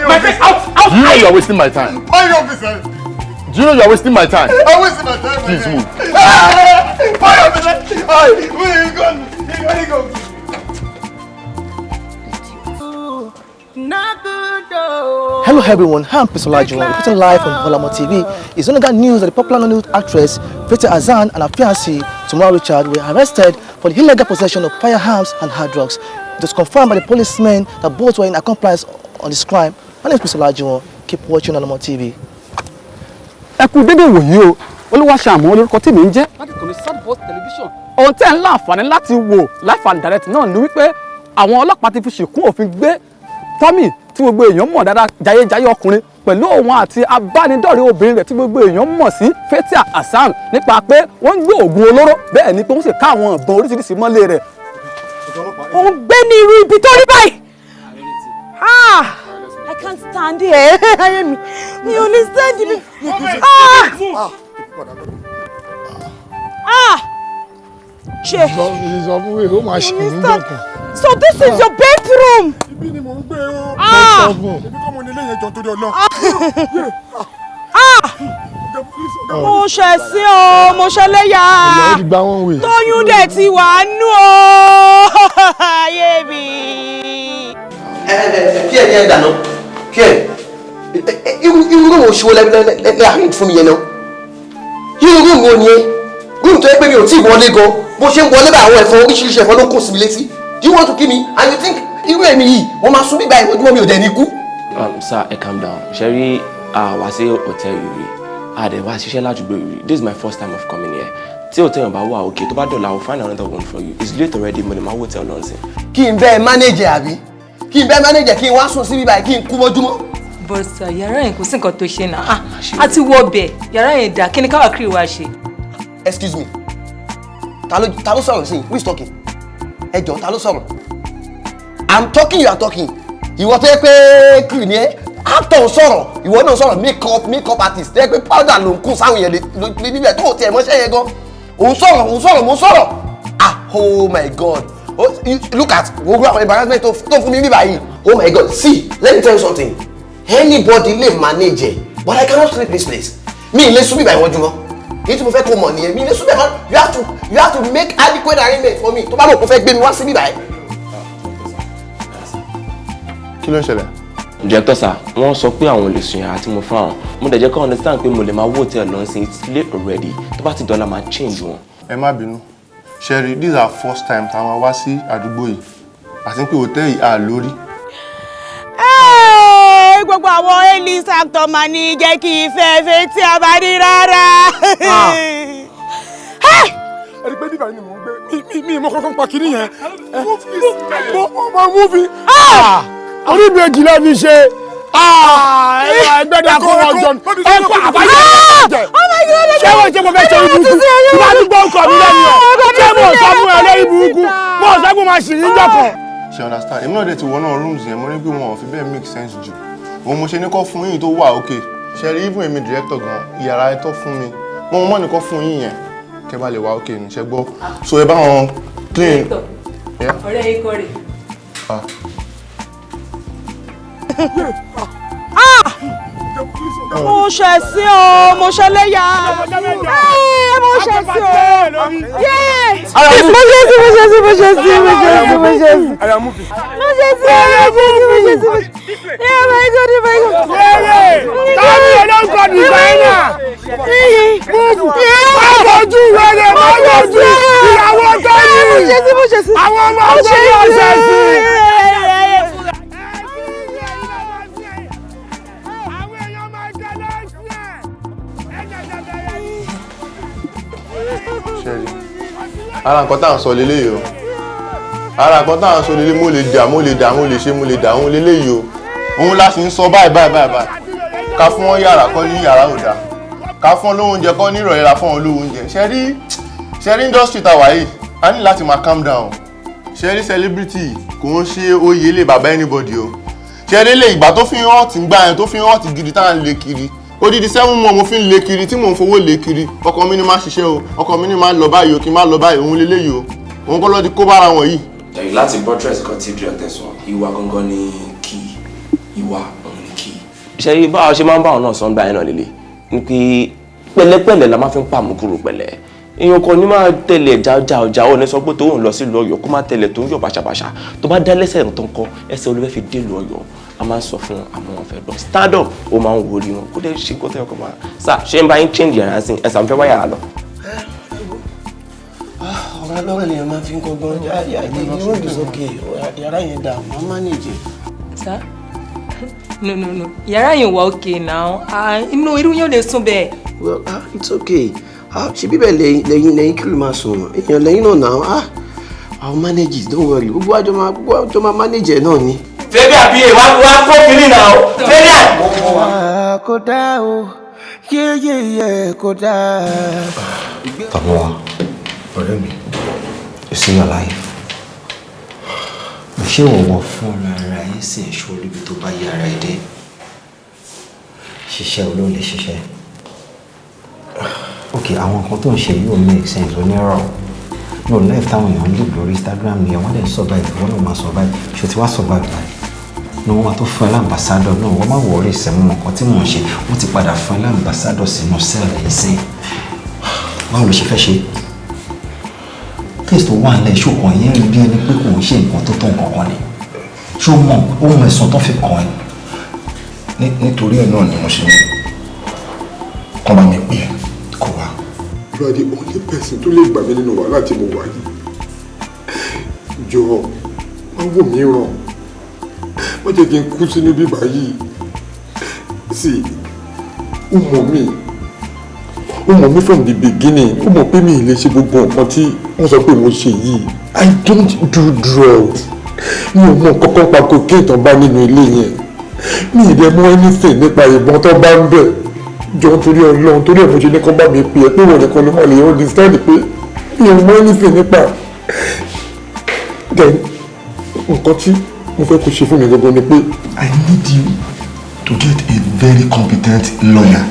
My face out. Do you know you are wasting my time? Do you know you are wasting my time? I'm wasting my time. Please move. Where are you going? Hello everyone, I'm Pesolajuwon, reporting live on Olamo TV. It's only got news that the popular Nollywood actress Fete Azan and her fiancé Tomorrow Richard were arrested for the illegal possession of firearms and hard drugs. It was confirmed by the policemen that both were in accomplice on this crime. My name is Pesolajuwon. Keep watching Olamo TV. Ẹ kú dédé wòyí o, Olúwaṣàmú olórúkọ tí mi ń jẹ́. Láti kò ní Sadboss television. Ohun tẹ́ ń láǹfààní láti wò live and direct náà ni wípé àwọn ọlọ́pàá ti fi ṣìkún òfin gbé Tommy tí gbogbo èèyàn mọ̀ dáadáa jayéjayé ọkùnrin pẹ̀lú òun àti abánidọ́rẹ̀ẹ́ obìnrin rẹ̀ tí gbogbo èèyàn mọ̀ sí Fete Azan nípa pé wọ́n ń gbé oògùn olóró bẹ́ẹ̀ ni pé wọ́n sì ká àwọn ìbọn oríṣiríṣi mọ́lé rẹ̀. Ó ń gbé ní irú ibi tó rí báyìí. I can't stand here. Mi ò lè stand here. So this is your bedroom. mo ṣẹ̀ sí o mo ṣẹlẹ́yà tóyún dẹ̀ ti wà nú o ayé mi. Kí ẹ̀ ní ẹ̀ dáná kí ẹ̀ irú wo ṣe wo lẹ́yìn fún mi yẹn náà irú rúùmù wo ni ẹ rúùmù tó yẹ pé mi ò tí ì wọlé gan bó ṣe ń wọlé bá àwọn ẹ̀fọn oríṣiríṣi ẹ̀fọn ló kó sí mi létí do you want to kill me and you think irú èmi yìí wọ́n máa sún bíbá ìwọ́júmọ́ mi ò dẹ̀ ní kú. Sir, calm down. Sherry, wá sí hotel yìí rí wá ṣiṣẹ́ lájúgbò yìí this is my first time of coming here tí hotel yẹn bá wà okay tó bá dọ̀la I will find another one for you it's late already mo lè máa hotel lọ́nsìn. kí n bẹ́ẹ̀ manager àbí kí n bẹ́ẹ̀ manager kí n wá sùn sí bíbá kí n kú mọ́júmọ́. But yàrá yẹn kò sí nǹkan tó ṣe náà a ti wọ ọbẹ̀ yàrá yẹn dà kí ni káwá kiri wá ṣe. Excuse me ta ló sọ̀rọ̀ sí who is talking ẹ jọ̀ọ́ ta ló sọ̀rọ̀ I'm talking you are talking ìwọ tó yẹ pé kiri ni ẹ actor sọ̀rọ̀ ìwọ náà sọ̀rọ̀ make up artist tó yẹ pé powder ló ń kún sáwọn yẹn lè bíbẹ̀ tó tiẹ̀ mọ́ṣẹ́ yẹn gan òun sọ̀rọ̀ mo sọ̀rọ̀ oh my God look at gbogbo àwọn embarrassment tó fún mi bíbá yìí oh my God see let me tell you something anybody lè manage it but I cannot sleep this place mi ì lè sùn bíbá ìwọ́n jùmọ́ èyí tí mo fẹ́ kó mọ̀ nìyẹn mi ì lè sùn bíbá you have to make adequate arrangement for me tó bá rò kó fẹ́ gbé mi wá sí bíbá yìí. kí ló ń ṣẹlẹ̀. Director sir wọ́n sọ pé àwọn lè sùn yàrá tí mo fún àwọn mo dẹ̀ jẹ́ kó understand pé mo lè máa wó hotel lọ́nsìn it's late already tó bá ti dọ́là máa change wọn. ẹ má bínú Sherry this is our first time tá a máa wá sí àdúgbò yìí àti pé hòtẹ́ẹ̀lì à lórí. Gbogbo àwọn A-list actor máa ní jẹ́ kí ìfẹ́ tí a bá rí rárá. ẹni pé nígbà yìí ni mò ń gbé mi ìmọ̀ kankan pa kiri yẹn mo máa múvi orí mi èjì lẹ́bi ṣe ẹgbẹ́dẹ́ kó wọ́n jọ ẹ̀kọ́ àbáyé ẹ̀jẹ̀ ṣé wọ́n ṣe mo fẹ́ ṣe ibùkún tí wọ́n ti gbọ́ ọkọ̀ mi lẹ́nu ẹ̀ ṣé mo sọ fún ẹ lẹ́yìn ibùkún mo sọ fún ma ṣì ń jọkàn. ṣe understand èmi náà dé ti wọ náà rooms yẹn mo ní pé wọn ò fi bẹ́ẹ̀ make sense jù òun mo ṣe ní kọ́ fún yín tó wà okay ṣe rí even èmi director gan ìyàrá ẹ tó fún mi mo mọ̀ ní kọ́ fún yín yẹn kẹ́ bá lè wá okay ní ṣe gbọ́ so ẹ bá wọn clean. ọ̀rẹ́ yìí kọ́ rè. mo ṣẹ̀ sí o mo ṣẹlẹ́yà mo ṣẹ̀ sí o ara nǹkan tá à ń sọ leléyìí o ara nǹkan tá à ń sọ leléyìí mo lè ṣe mo lè dà òun leléyìí o òun la sì ń sọ báyìí ká fún wọn yàrá kọ́ ní yàrá ò dáa ká fún wọn lówó oúnjẹ kọ́ ní ìrọ̀lẹ́ la fún wọn lówó oúnjẹ ṣe rí industry tá wà yìí a ní láti máa calm down ṣe rí celebrity kò ń ṣe oyè lè bàbá anybody o ṣe rí lè ìgbà tó fi hàn tí ń gbà yẹn tó fi hàn tí gidi tá à ń lé kiri odidi 7 months mo fi ń lé kiri tí mò ń fowó lé kiri ọkọ mi ni máa ṣiṣẹ́ o ọkọ mi ni máa lọ báyìí o kí n máa lọ báyìí òun lélẹ́yìí o òun kọ́ lọ́ di kó bára wọn yìí. láti buttress kan tí director sọ ìwà gangan ni key ìwà òun ni key. ṣe báwo ṣe máa ń bá àwọn náà sọ ń gbà yẹn náà lélẹ̀ ni pé pẹ̀lẹ́pẹ̀lẹ́ la máa fi ń pàmùkúrò pẹ̀lẹ́ èèyàn kan ní máa tẹ̀lé ọjà ò ní sọ pé tó ń lọ sí ìlú Ọ̀yọ́ kó má tẹ̀lé tó ń yọ bàṣàbàṣà tó bá dá lẹ́sẹ̀ tó ń kọ ẹsẹ̀ olúfẹ́ fi dé ìlú Ọ̀yọ́ a máa ń sọ fún àwọn ọ̀fẹ́ lọ stand up ó máa ń wọrí wọn kó lè ṣe nǹkan tó yẹ kó máa sá ṣé ń bá yín change yàrá sí ẹ̀sà ń fẹ́ wá yàrá lọ. ọ̀rọ̀ lọ́rọ̀ lèèyàn máa fi ń kọ́gbọ́n yàrá yẹn dà máa manage. sá no yàrá yẹn wà okay now inú irú yóò lè sùn bẹ́ẹ̀. well it's okay ṣe bíbẹ̀ lẹ́yìn kí ló máa sùn èèyàn lẹ́yìn náà náà I'll manage it don't worry gbogbo àjọ máa manage ẹ̀ náà ni. fẹ́bí àbí wá kó kiri náà o fẹ́bí à. kò dáa o yéyéyé kò dáa. Tọ́mọ́wá ọ̀rẹ́ mi you see your life ṣé òwò fún ara ẹ̀ sì ń ṣó níbi tó bá yára ẹ̀ dé ṣiṣẹ́ olóòlè ṣiṣẹ́ ok àwọn nǹkan tó ń ṣe yóò make sense onírọ̀ no life táwọn èèyàn ń lò lórí Instagram ni wọ́n lè survive wọ́n náà máa survive ṣò tí wàá survive báyìí ní wọ́n máa tó fún ẹ lámbàsádọ̀ náà wọ́n má wọrí ìsẹ̀mú ọkàn tí mò ń ṣe wọ́n ti padà fún ẹ lámbàsádọ̀ sínú sẹ́ẹ̀lì ẹ̀sìn. Báwo ló ṣe fẹ́ ṣe? Test wà nílẹ̀ ṣòkan yẹn rí bí ẹni pé kò ń ṣe nǹkan tó tó nǹkan kan ni. Ṣé o mọ̀ ohun ẹ̀sùn tó fi kàn ẹ́? Nítorí ẹ̀ náà ni mo ṣe ní kọ́ bá mi pè é kó wá. You are the only person tó lè gbà mí nínú wàhálà tí mo wà yìí. Jọ̀ọ́ má wò mí ràn. Má jẹ́ kí n kú sínú bíbá yìí. Sí, ó mọ̀ mí from the beginning. Ó mọ̀ pé mi ì lè ṣe gbogbo nǹkan tí wọ́n sọ pé mo ṣe yìí. I don't do drugs. Mi ò mọ̀ kankan pa cocaine tó bá nínú ilé yẹn. Mi ì dẹ̀ mọ̀ anything nípa ìbọn tó bá ń bẹ̀. Jọ̀ọ́ torí Ọlọ́run torí ẹ̀ mo ṣe ní kán bá mi pè é pé wọ́n nìkan ló mọ̀ lè understand pé mi ò mọ̀ anything nípa. Then nǹkan tí mo fẹ́ kó ṣe fún mi gbogbo ni pé I need you to get a very competent lawyer.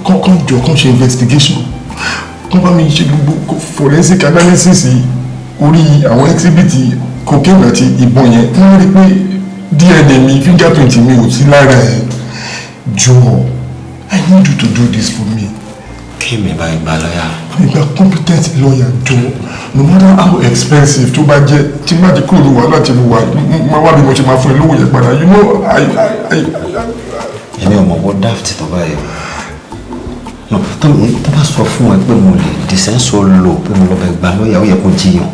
Kàn jọ kàn ṣe investigation. Kàn bá mi ṣe gbogbo forensic analysis orí àwọn exhibit cocaine àti ìbọn yẹn. Wọ́n rí pé DNA mi fingerprint mi ò sí lára ẹ̀. Jọ̀ọ́, I need you to do this for me. Kémi bá ìgbà lọ́yà. Ìgbà competent lawyer jọ̀ọ́, no matter how expensive tó bá jẹ́, tí má di kúrò wàhálà tí mo wà, máa wá bí mo ṣe máa fún ẹ lówó yẹn padà. You know, Èmi ò mọ̀ wọ́n daft tó báyìí. No, tó bá sọ fún ẹ pé mo lè dìsẹ́ńsọ lò pé mo lọ bẹ gbà lọ́yà ó yẹ kó jiyàn.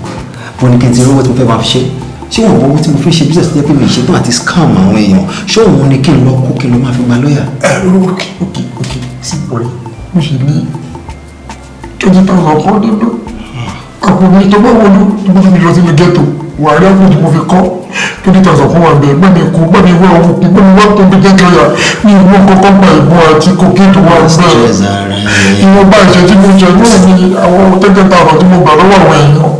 Bó ní kí n ti rówó tí mo fẹ́ máa fi ṣe. Ṣé wọn owó tí mo fi ṣe business jẹ́ pé mi ṣe tán àti scam àwọn èèyàn? Ṣé òun ni kí n lọ kó kí n lọ máa fi gba lọ́yà? Okay. Sí ọ̀rẹ́, mo ṣe ní 20,000 kan nínú. Àpò mi tó bá wọlé tó bá fi lọ sínú ghetto. Wà á rí àpò tí mo fi kọ́ 20,000 kan wà bẹ́ẹ̀. Gbé mi kú, gbé mi wá owó kú, gbé mi wá competent lawyer. Mi ò mọ kọ́kọ́ gba ìbọn àti cocaine tó wà bẹ́ẹ̀. Ìwọ̀nba ìṣẹ́ tí mo jẹ náà ni àwọn 30,000 tí mo gbà lọ́wọ́ àwọn èèyàn.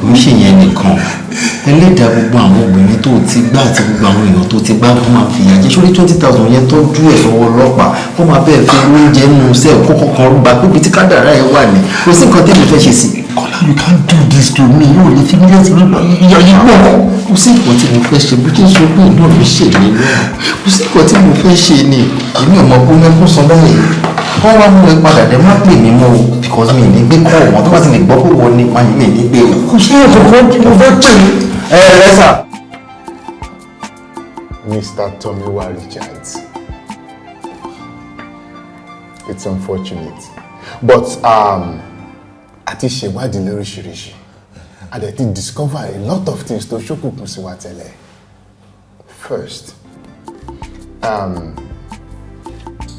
Kò ń ṣèyẹn nìkan. Ẹlẹ́dàá gbogbo àwọn obìnrin tó ti gbá àti gbogbo àwọn èèyàn tó ti gbá kó máa fi ìyà jẹ. Sórí 20,000 yẹn tọ́jú ẹ̀ sọ́wọ́ ọlọ́pàá kó máa bẹ́ẹ̀ fi oúnjẹ nù sẹ́ẹ̀ kókó kan rúgba pé ibi tí kádàrá ẹ̀ wà ní. Kò sí nǹkan tẹ́lẹ̀ fẹ́ ṣe sí. Kọ́lá, you can't do this to me. Yóò lè fi mílíọ̀nù sí ìyá yìí pọ̀. Kò sí nǹkan tí mo fẹ́ ṣe bí kí n sọ pé iná mi ṣe mí náà. Kò sí nǹkan tí mo fẹ́ ṣe ni. Èmi ò mọ̀ pé mẹ́kún san báyìí. Wọ́n wá mú ẹ padà dé má pè mí mọ́ o because mi ní gbé kọ́ ọ̀wọ́n tó bá ti lè gbọ́ pé wọ́n ní wọ́n mi ní gbé o. Kò sí ẹ̀kọ́ tí mo fẹ́ tẹ̀lé. Sà. Mr. Tomiwa Richards. It's unfortunate. But àti ṣèwádìí lóríṣiríṣi. A dẹ̀ ti discover a lot of things tó ṣókùnkùn sí wa tẹ́lẹ̀. First,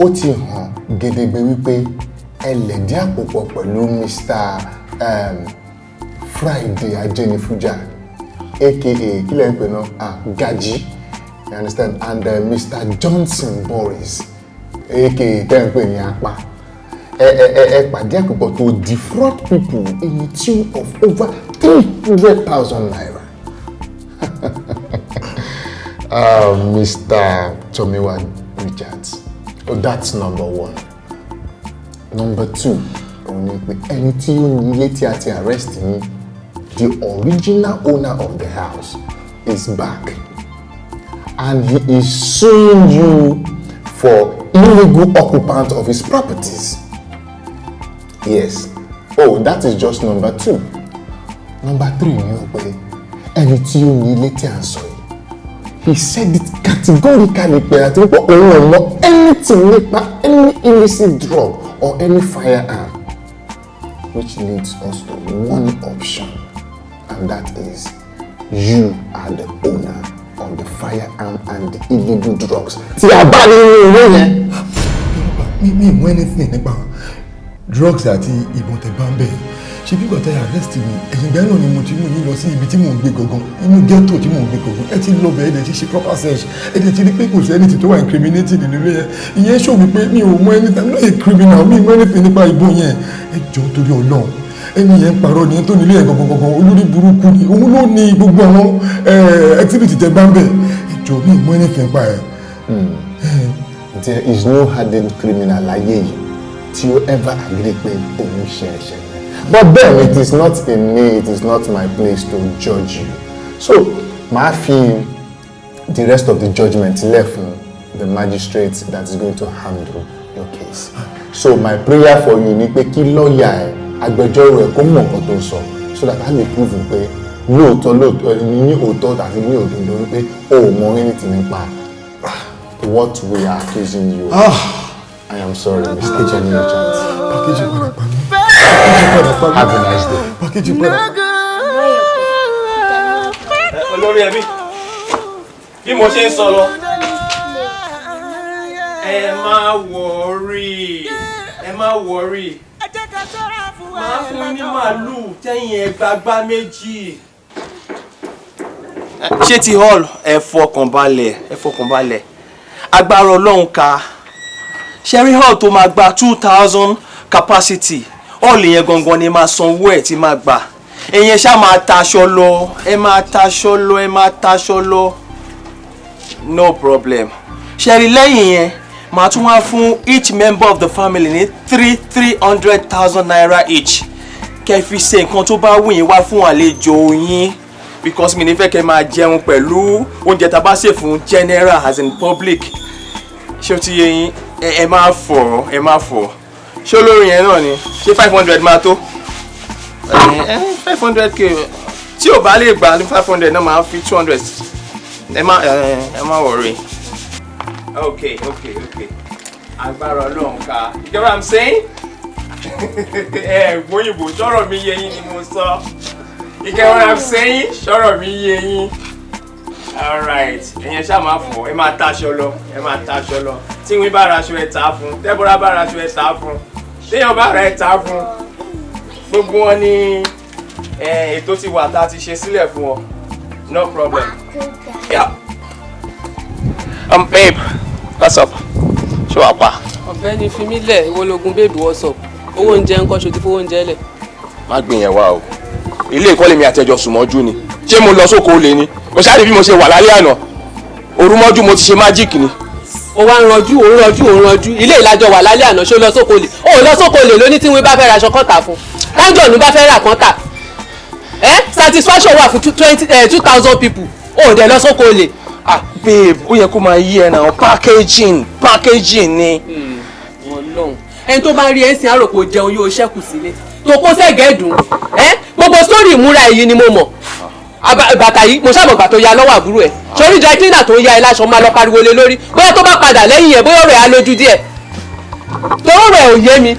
ó ti hàn gedegbe wípé ẹlẹ́dìí àpòpọ̀ pẹ̀lú Mr. Friday Ajenifuja, aka kílẹ̀ ń pè náà Gaji, you understand, and Mr. Johnson Boris, aka tẹ́ ń pè ní Apá. Ẹ pàdé àpòpọ̀ to defraud people in the tune of over 300,000 naira. Mr. Tomiwa Richards. Oh, that's number one. Number two, ẹni tí ó ní ilé tí a ti arrest yín, the original owner of the house is back and he is suing you for illegal occupant of his properties. Yes. Oh, that is just number two. Number three ni ó pé ẹni tí ó ní ilé tí a sọ yìí, he said it categorically pé àti wípé òun ò mọ anything nípa any illicit drug or any firearm, which leads us to one option, and that is you are the owner of the firearm and the illegal drugs. Tí a bá nínú ìwé yẹn. Mi mọ anything nípa drugs àti ìbọn tẹ́ bá ń bẹ̀. Ṣé bí gbàtẹ́ arrest mi, ẹ̀yìn ìgbà náà ni mo ti mú yín lọ sí ibi tí mò ń gbé gangan, inú ghetto tí mò ń gbé gangan. Ẹ ti lọ bẹ̀, ẹ dẹ̀ ti ṣe proper search, ẹ dẹ̀ ti rí pé kò sí anything tó wà incriminating nínú ilé yẹn. Ìyẹn show mi pé mi ò mọ anything, I'm not a criminal, mi ò mọ anything nípa ìbọn yẹn. Ẹ jọ̀ọ́ torí Ọlọ́run. Ẹni yẹn ń parọ́ ni, tó nílé yẹn gangan olórí burúkú ni, òun ló ní gbogbo àwọn activity tẹ́ bá ń bẹ̀. Ẹ jọ̀ọ́ mi ò mọ anything pa ẹ̀. There is no hardened criminal láyé yìí tí ó ever agree pé òun ṣe ẹ̀ṣẹ̀. But then it is not in me, it is not my place to judge you. So, màá fi the rest of the judgment left for the magistrate that is going to handle your case. So my prayer for you ni pé kí lawyer agbẹjọ́rò ẹ kó mọ̀ nǹkan tó sọ so that I may prove pé lóòótọ́ ní òótọ́ àti ní òdodo wípé o ò mọ anything nípa what we are accusing you of. I am sorry, Mr. Jenny Agent. Have a nice day. Olórí ẹbí bí mo ṣe ń sọ lọ ẹ má worry máa fún ní màálù tẹ́yìn ẹgbàgbá méjì. Ṣé ti hall ẹ fọkàn balẹ̀ agbára Ọlọ́run ká Sherry hall tó máa gba 2,000 capacity hall yẹn gangan ni máa sanwó ẹ̀ tí máa gbà ẹ̀yẹn ṣá máa taṣọ lọ no problem Sherry lẹ́yìn yẹn máa tún wá fún each member of the family ní 300,000 naira each kẹ́ fi ṣe nǹkan tó bá wù yín wá fún àlejò yín because mi ní fẹ́ kẹ́ máa jẹun pẹ̀lú oúnjẹ tá a bá ṣe fún general as in public ṣé o ti yé yín ẹ má fọ̀ ṣé olórin yẹn náà ni ṣé 500 máa tó 500k tí ò bá lè gbà ní 500 náà máa fi 200 ẹ má worry. Okay. Agbára Ọlọ́run ká. You get what I'm saying? Gbóyìnbó sọ̀rọ̀ mi yé yín ni mo sọ. You get what I'm saying? Sọ̀rọ̀ mi yé yín. All right. Ẹ̀yin ṣá máa fọ̀, ẹ máa taṣọ lọ. Tí wọ́n bá ra aṣọ ẹ̀ tà fún, Deborah bá ra aṣọ ẹ̀ tà fún, téèyàn bá ra ẹ̀ tà fún. Gbogbo wọn ni ètò ti wà tá a ti ṣe sílẹ̀ fún ọ. No problem. Yeah. Babe, what's up? Ṣé wàá pa? Ọ̀gbẹ́ni fi mí lẹ̀ ìwọlógún babe what's up? Owó oúnjẹ ńkọ́ ṣo ti fowó oúnjẹ lẹ̀. Má gbìn yẹn wá o. Ilé ìkọ́lé mi àtẹjọ sùnmọ́jú ni. Ṣé mo lọ sóko olè ni? Mo ṣáà bí mo ṣe wà lálẹ́ àná. Òrùmọ́jú mo ti ṣe magic ni. Ó wá ń ranjú. Ilé ìlàjọ wà lálẹ́ àná ṣó lọ sóko olè. Ó lọ sóko olè lóní tí wọ́n bá fẹ́ ra aṣọ kan tà fún. Tájọ̀nù bá fẹ́ rà kan tà. Satisfaction wà fún 2,000 people. Ó dẹ̀ lọ sóko olè. Babe, ó yẹ kó máa yí ẹ náà packaging ni. Ọlọ́run ẹni tó bá rí ẹ̀sìn àròpọ̀ jẹun yóò ṣẹ́kù sílé tó kó sẹ́gẹ̀ẹ́dùn gbogbo sórí ìmúra èyí ni mo mọ̀ bàtà yìí mo ṣàmọ̀gbà tó ya lọ́wọ́ àbúrò ẹ̀ sórí dry cleaner tó ya ẹ láṣọ máa lọ pariwo lé lórí bóyá tó bá padà lẹ́yìn ẹ̀ bóyá ọ̀rẹ́ á lójú díẹ̀ tóró rẹ̀ ò yé mi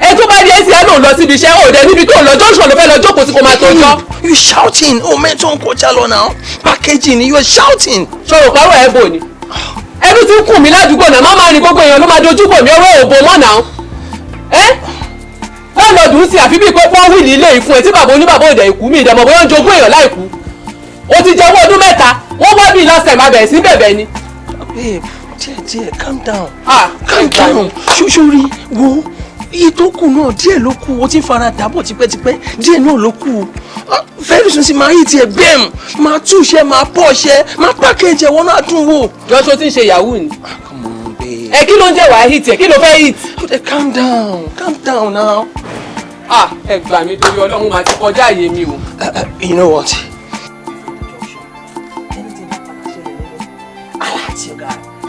ẹ tó bá rí ẹ̀sìn àná lọ síbi iṣẹ́ òde níbi tó lọ junction ló fẹ́ lọ jókòó sí kó máa tó jọ́. You shouting mẹ́tọ́ ń kọjá lọ náà packaging ni you are shouting. sọ̀rọ̀ pàrọ̀ ẹ̀ bò ni ẹbí tí ń kùn mí ládùúgbò náà má máa ní gbogbo èèyàn ló máa dojú bò mí ọwọ́ òbò mọ́ náà lọ́ọ̀lọ́dún sí àfi bíi pé wọ́n wí ní ilé ìfún ẹ tí bàbá oníbàbá òde ìkú mi ìdẹ̀mọ̀ bóyá ń jogún èèyàn láìkú o ti jẹ́ owó ọdún 3 wọ́n wá bíi last time abẹ̀rẹ̀ sí bẹ̀bẹ̀ ni. Babe díẹ̀ calm down ṣoṣori wo iye tó kù náà díẹ̀ ló kù o ti fara dàbọ̀ tipẹ́tipẹ́ díẹ̀ náà ló kù very soon sí máa yí tiẹ̀ bẹ́ẹ̀m máa túṣẹ́ máa pọ̀ṣẹ́ máa package wọn náà dùn wò. jọ́sọ tí ń ṣe yahoo ni. Kí ló ń jẹ́ wàá hit ẹ̀ kí ló fẹ́ hit. Calm down now. Ẹ gbà mí torí Ọlọ́run máa ti kọjá àyè mi o. You know what?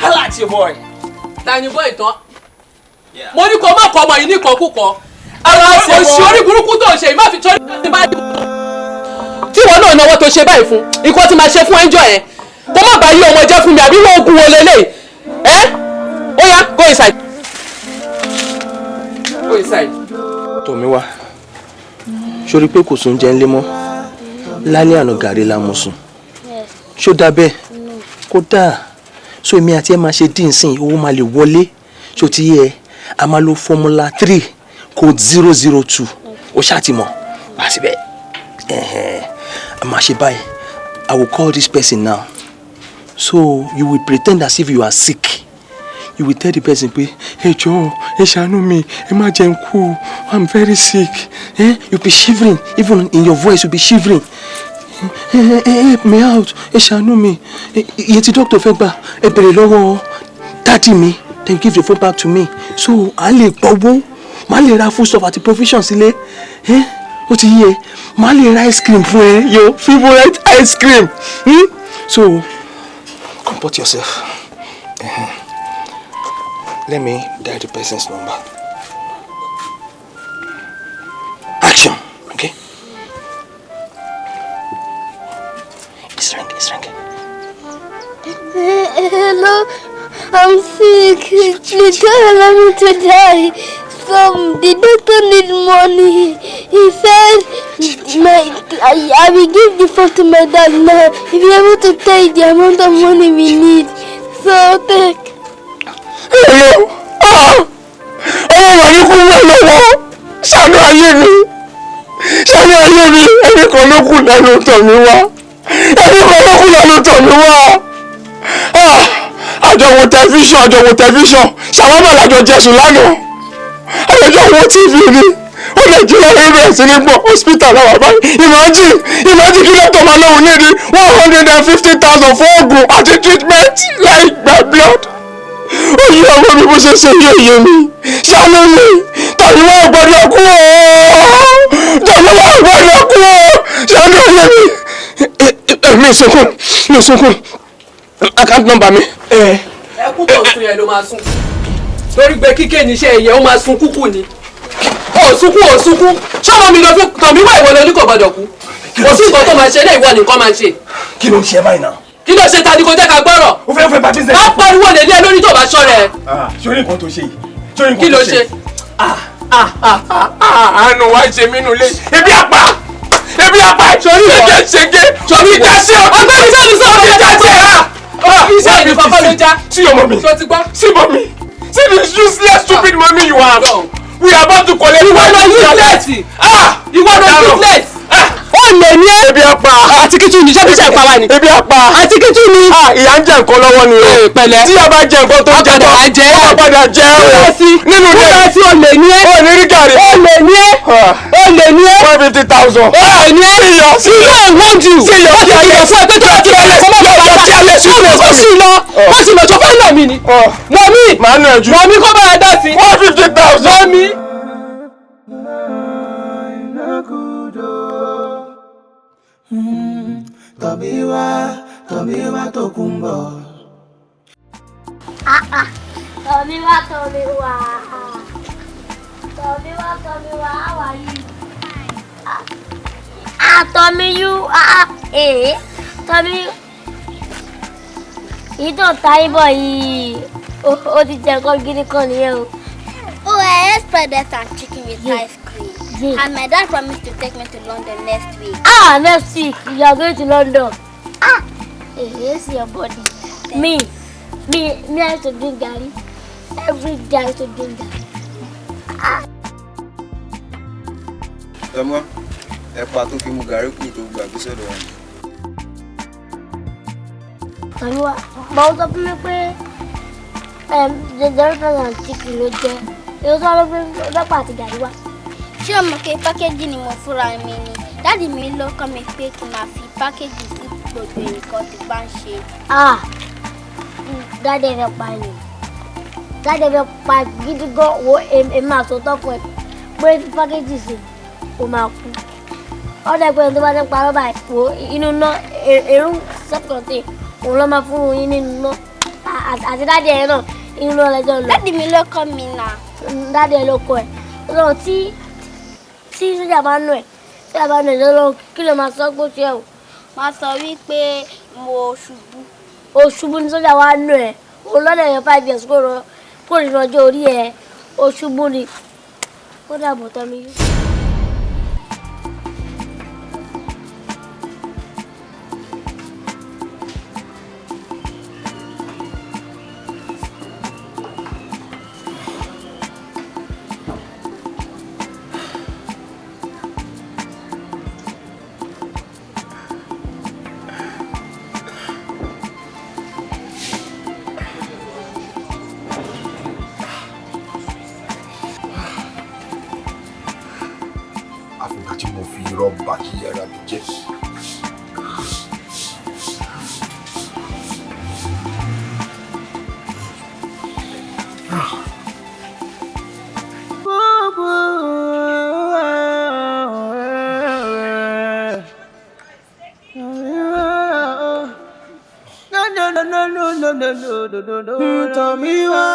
Holla at your boy. Tani boy tán. Mo ní kó má kọ ọmọ yìí ní kọkúkọ. Òṣì orí burúkú tó ń ṣe yìí má fi torí ti bá dé. Tí wọn náà náwó tó ṣe báyìí fún ikọ́ ti máa ṣe fún ẹjọ́ yẹn kó má bàa yí ọmọ jẹ́ fún mi àbí wọ́n ogun wo lélẹ̀ ó yá go inside. Go inside. Tòmíwá sórí pé kò sóúnjẹ ńlé mọ́ lálẹ́ àná gàrí la mú sùn ṣó dáa bẹ́ẹ̀ kó dáa so èmi àti ẹ máa ṣe dín sìn owó máa lè wọlé ṣó ti yẹ a máa lo formula 3 code 002 ó ṣàtìmọ̀ wá síbẹ̀ a máa ṣe báyìí I will call this person now so you will pretend as if you are sick. You will tell the person pé ẹ jọ̀ọ́ ẹ ṣàánú mi ẹ má jẹ́ n kú I'm very sick you be shivering even in your voice you be shivering help me out ẹ ṣàánú mi iye tí doctor fẹ́ gbà ẹ bèrè lọ́wọ́ daddy mi then give the phone back to me so a lè gbọ́wọ́ má lè ra food stuff àti provision sílé ó ti yé máa lè ra ice cream fún ẹ your favorite ice cream. So comport yourself. Let me dial the person's number. Action. Okay. It's ringing. Hello, I'm sick. Please don't allow me to die. The doctor needs money. He said I will give the phone to my dad now. If you're able to take the amount of money we need. So take. Hello. Wà ní kú wọ́n lọ́wọ́. Ṣàánú ayé mi. Ẹni kan ló kù lẹ́nu tọ̀ mí wá. Àjọwò tẹlifíṣàn. Ṣàwámà làjọ jẹ̀sùn lánàá. Àjọjọ́ wo TV ni. Ó lè jí lọ́wọ́ bẹ̀rẹ̀ sí ní gbọ́ hospital náà wà báyìí. Imagine kí lọ́tọ̀ máa lóhun nídìí 150,000 fún oògùn àti treatment láì gba blood. Oyè ọmọ mi bó ṣe ṣe yé mi. Ṣàánú mi. Tàbí wọ́n gbọ́dọ̀ kú o. Ṣàánú ayé mi. Mi sunkún. Account number mi. Ẹkún tó sun yẹn ló máa sún. Lórí gbé kíké níṣẹ́ ẹ̀yẹ ó máa sun kúkú ni. Ó sunkún. Ṣọ́mọ mi lọ fi tàn mí wá ìwọ lórí kò gbọdọ̀ kú. Kò sí nǹkan tó máa ṣe lé ìwọ nìkan máa ṣe. Kí ló ń ṣe báyìí náà? Kí ló ṣe ta ni kò jẹ́ ká gbọ́rọ̀? Ó fẹ́ bá business. Má pariwo lè lé lórí tó bá ṣọ́ rẹ̀. Ṣorí nǹkan tó ṣe yìí. Kí ló ṣe? Àánú wa ṣe mí nulẹ̀. Ebi àpá. Ṣege. Ṣorí ìdásí ọ̀gbìn. Ọgbẹ́ni sọ́ni sọ́ni ìdásí ẹ̀. Iṣẹ́ ìlú kọ́kọ́ ló já. See your mommy. See mommy. See this useless stupid mommy you have. We are about to collect. Ìwọ ló useless. Ó lè ní ẹ́. Ebi àpá. Àti kìtù ní ṣẹ́bí ṣẹ́ ìpara ni. Ebi àpá. Àti kìtù ní. Ìyá ń jẹ nǹkan lọ́wọ́ ni o. Pẹ̀lẹ́. Tí a bá jẹ nǹkan tó jẹ tán. Ó padà jẹ o. Nínú ilé. Ó ti olè ní ẹ́. Ó ní rí gàrí. Ó lè ní ẹ́. 150,000. Ó lè ní ẹ́. See your. I want you. See your. Ó ti kìlọ̀ fún ẹgbẹ́ tó bá ti bẹ̀rẹ̀ kó má bàa bá ta. Ó sì lọ. Ó sì lọ tó fẹ́ nà mí ni. Mọ̀mí. Màá nà ẹ̀jú. Mọ̀mí kó bá ẹ dá sí. 150,000. Mọ̀mí. Tọ́bí wá tó kún bọ̀. Tọ́bí wá, how are you? Tommy, you Tommy, you don't tie boy. Oh, did you go get it on you? Oh, I ate fried rice and chicken with ice cream. Yeah. And my dad promised to take me to London next week. Next week you are going to London. Yes, your body. Me, I have to drink garri. Every day I have to drink garri. Tọ́mọ́, ẹ̀pà tó fi mu gàrí kù tó gbàgbé sọ́dọ̀ wọn. Tọ́mọ́, báwo sọ fún mi pé the and chicken ló jẹ́. Èyí tó lọ fún lọ́pàá àti gàrí wá. Ṣé o mọ̀ pé pákéjì ni mo fúnra mi ni? Dáàdì mi ló kọ́ mi pé kí n máa fi pákéjì sí gbogbo nǹkan tí bá ń ṣe. Dáàdì rẹ̀ pa ni. Dáàdì rẹ̀ pa gidi gan wo èmi àsọtọ́ fún ẹ pé pákéjì sí o máa kú. Ọ̀dọ̀ ẹgbẹ́ tó bá ti parọ́ báyìí wo inú ná èrú sẹ́kọ̀tì òun ló máa fún yín nínú ná àti dáàdì ẹ̀ náà inú ná lẹ́jọ́ lọ. Dáàdì mi ló kọ́ mi náà. Dáàdì ẹ̀ ló kọ́ ẹ̀ lọ́wọ́ tí sójà bá nù ẹ̀ lọ́wọ́ kí ló máa sọ gbóṣù ẹ̀ o. Máa sọ wípé mo ṣubú. O ṣubú ní sójà wá nù ẹ̀ o lọ́dọ̀ yẹn 5 years kó nínú ọjọ́ orí ẹ̀ o ṣubú ni ó dàbọ̀ tọ́ mi. Rọ́bà kí yàrá mi jẹ́. Tọ́míwá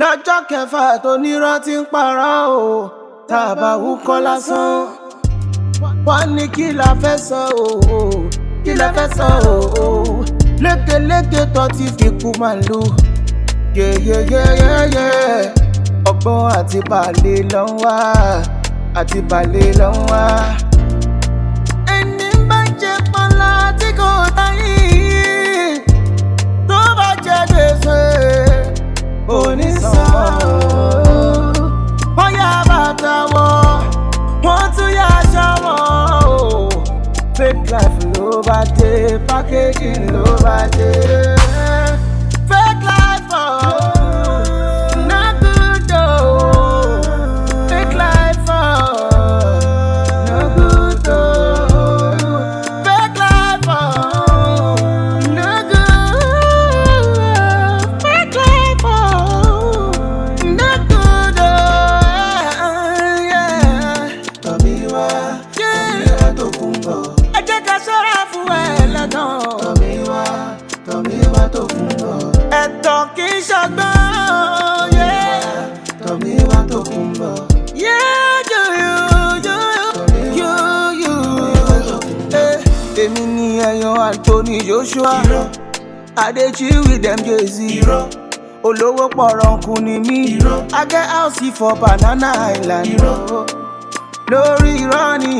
lọ́jọ́ kẹfà tó nírọ́ ti ń parọ́ o tàbá wúkọ́ lásán wọ́n ní kí la fẹ́ sọ o kí la fẹ́ sọ o lékeléke tó ti fi kú màlúù yeyeyeyeye ọgbọ́n àti balẹ̀ ló ń wá àti balẹ̀ ló ń wá. Ẹni bá jẹ pọ́nlá tí kò táyé tó bá jẹ gbèsè onísàn. Wọ́n yá bàtà wọ̀ wọ́n tún yá aṣọ wọ̀ o. Fake life ló bá dé packaging ló bá dé. Fake life not good though. Fake life not good though. Fake life not good. Fake life not good yeah. Tọ́míwá tó kún bọ̀. Ẹ jẹ́ ká ṣọ́ra fún ẹlẹ́gàn. Tọ́míwá tó kún bọ̀. Ẹ̀tàn kì í ṣọgbọ́n, yeah. Tọ́míwá tó kún bọ̀. Yeah, you. Èmi ni ẹ̀yàn Anthony Joshua. I dey chill with them Jay-Z. Olówó pọ̀rọ̀kùn ni mí. I get house for Banana Island. Lórí irọ́ ni.